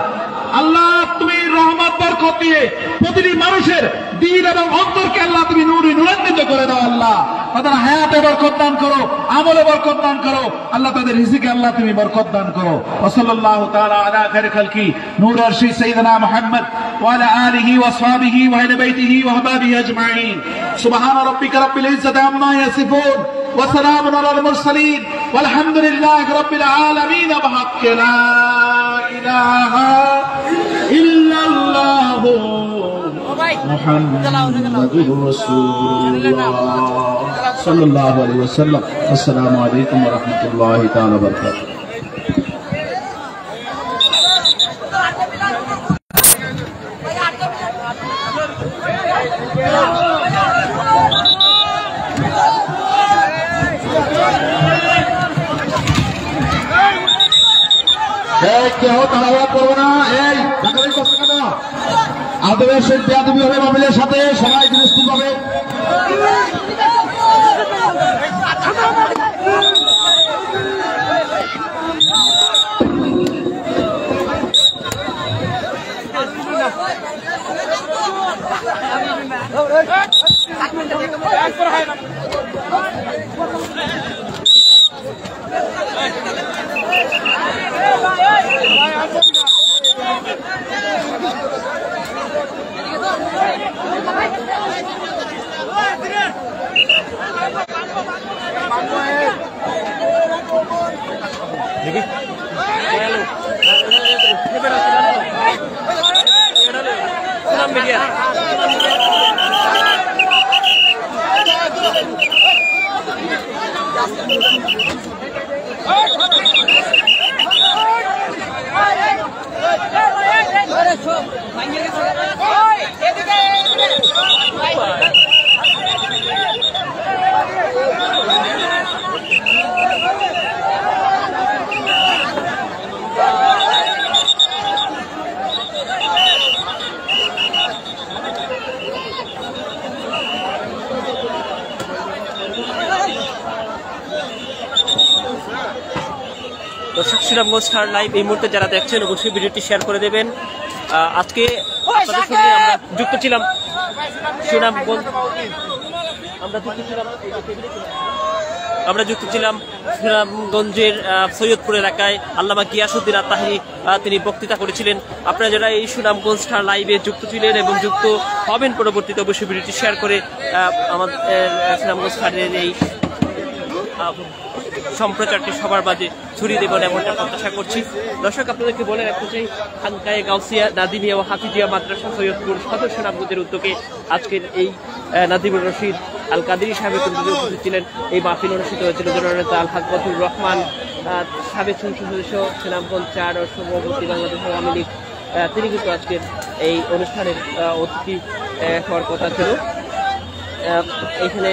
আল্লাহ তুমি রহমত বরকত দিয়ে প্রতিটি মানুষের দিল এবং অন্তরকে আল্লাহ তুমি নূরান্বিত করে দাও আল্লাহ। তাদের হায়াতে বরকত দান করো, আমলে বরকত দান করো আল্লাহ। তাদের রিজিকে আল্লাহ তুমি বরকত দান করো। সাল্লাল্লাহু তাআলা আলা খায়রি খালকি নূর আরশি সাইয়্যিদিনা মুহাম্মদ ওয়া আলা আলিহি ওয়া সাহবিহি ওয়া আহলি বাইতিহি ওয়া হাবাবিহি আজমাইন। সুবহান রাব্বিকা রাব্বিল ইজ্জাতি আম্মা ইয়াসিফুন ওয়া সালামুন আলাল মুরসালিন ওয়ালহামদুলিল্লাহি রাব্বিল আলামিন। বিহাক্কি লা ইলাহা ইল্লাল্লাহু মুহাম্মাদুর রাসূলুল্লাহ সাল্লাল্লাহু আলাইহি ওয়াসাল্লাম। আসসালামু আলাইকুম ওয়া রাহমাতুল্লাহি তাআলা ওয়া বারাকাতুহু। কেউ তাড়াহুড়া করবো না। এই চাকরি করছে কেন? আদবের সহিত বেয়াদবি হবে মাহফিলের সাথে, সবাই বিরস্তির পাবে। দর্শক, সুনামগঞ্জ স্টার লাইভ এই মুহূর্তে যারা দেখছেন অবশ্যই ভিডিওটি শেয়ার করে দেবেন। আজকে আপনাদের সঙ্গে আমরা যুক্ত ছিলাম সুনামগঞ্জ, আমরা যুক্ত ছিলাম সুনামগঞ্জের সৈয়দপুর এলাকায় আল্লামা গিয়াসউদ্দিন আত-তাহেরি তিনি বক্তৃতা করেছিলেন। আপনারা যারা এই সুনামগঞ্জ স্টার লাইভে যুক্ত ছিলেন এবং যুক্ত হবেন পরবর্তীতে অবশ্যই ভিডিওটি শেয়ার করে আমাদের সুনামগঞ্জ স্টারের এই সম্প্রচারটি সবার মাঝে ছড়িয়ে দেবেন এমনটা প্রত্যাশা করছি। দর্শক, আপনাদেরকে বলে রাখতে চাই, খানকায়ে গাউসিয়া নাদিমিয়া ও হাফিজিয়া মাদ্রাসা সৈয়দপুর সদর সুনামগঞ্জের উদ্যোগে আজকের এই নাদিমুর রশিদ আল কাদেরী সাহেবের উপস্থিত ছিলেন। এই মাহফিল অনুষ্ঠিত হয়েছিল জননেতা আল হাকবতুর রহমান, সাবেক সংসদ সদস্য, সুনামগঞ্জ 4 ও সভাপতি বাংলাদেশ আওয়ামী লীগ, তিনি কিন্তু আজকের এই অনুষ্ঠানের অতিথি হওয়ার কথা ছিল। এখানে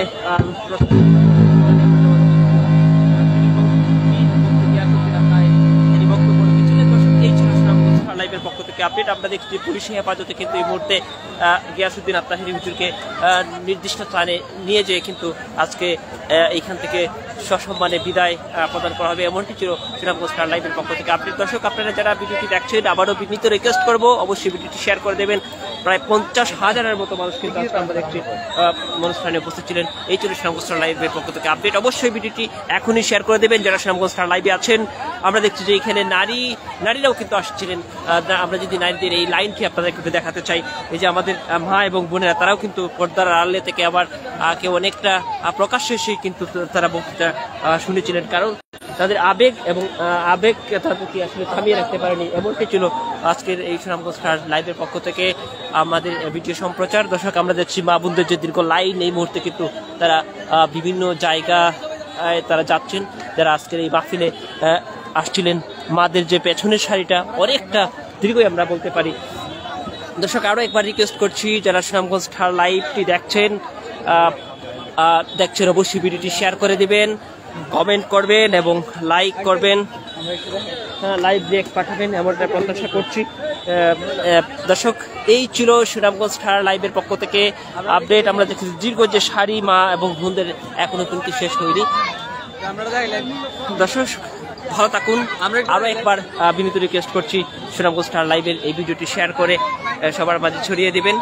লাইভের পক্ষ থেকে আপডেট। আমরা দেখছি পুলিশি হেফাজতে কিন্তু এই মুহূর্তে গিয়াসউদ্দিন আত-তাহেরি হুজুরকে নির্দিষ্ট স্থানে নিয়ে যেয়ে কিন্তু আজকে এইখান থেকে সসম্মানে বিদায় প্রদান করা হবে, এমনটি ছিল সুনামগঞ্জ স্টার লাইভের পক্ষ থেকে আপডেট। দর্শক, আপনারা যারা ভিডিওটি দেখছেন আবারও বিনীত রিকোয়েস্ট করবো অবশ্যই ভিডিওটি শেয়ার করে দেবেন। প্রায় 50,000-এর মতো মানুষ কিন্তু আজকে আমরা দেখছি অনুষ্ঠানে উপস্থিত ছিলেন। এই ছিল সুনামগঞ্জ স্টার লাইভের পক্ষ থেকে আপডেট। অবশ্যই ভিডিওটি এখনই শেয়ার করে দেবেন যারা সুনামগঞ্জ স্টার লাইভে আছেন। আমরা দেখছি যে এখানে নারীরাও কিন্তু আসছিলেন। আমরা যদি নারীদের এই লাইনটি আপনাদেরকে দেখাতে চাই, এই যে আমাদের মা এবং বোনেরা তারাও কিন্তু পর্দার আড়ালে থেকে আবার কেউ অনেকটা প্রকাশ্যে এসেই কিন্তু তারা বক্তৃতা শুনেছিলেন, কারণ তাদের আবেগ এবং আবেগ তাদেরকে আসলে থামিয়ে রাখতে পারেনি, এমনটি ছিল আজকের এই সুনামগঞ্জ স্টার লাইভের পক্ষ থেকে আমাদের ভিডিও সম্প্রচার। দর্শক, আমরা দেখছি মা বোনদের যে দীর্ঘ লাইন, এই মুহূর্তে কিন্তু তারা বিভিন্ন জায়গায় তারা যাচ্ছেন, যারা আজকের এই মাহফিলে আসছিলেন। মাদের যে পেছনের সারিটা অনেকটা দীর্ঘই আমরা বলতে পারি। দর্শক, আরও একবার রিকোয়েস্ট করছি যারা সুনামগঞ্জ স্টার লাইভটি দেখছেন অবশ্যই ভিডিওটি শেয়ার করে দিবেন, কমেন্ট করবেন এবং লাইক করবেন, লাইভ রিঅ্যাক্ট পাঠাবেন, এমনটা প্রত্যাশা করছি। দর্শক, এই ছিল সুনামগঞ্জ স্টার লাইভের পক্ষ থেকে আপডেট। আমরা দেখছি দীর্ঘ যে সারি মা এবং বোনদের এখনো কিন্তু শেষ হয়নি। দর্শক, ভালো থাকুন। আরও একবার বিনীত রিকোয়েস্ট করছি সুনামগঞ্জ স্টার লাইভের এই ভিডিওটি শেয়ার করে সবার মাঝে ছড়িয়ে দিবেন।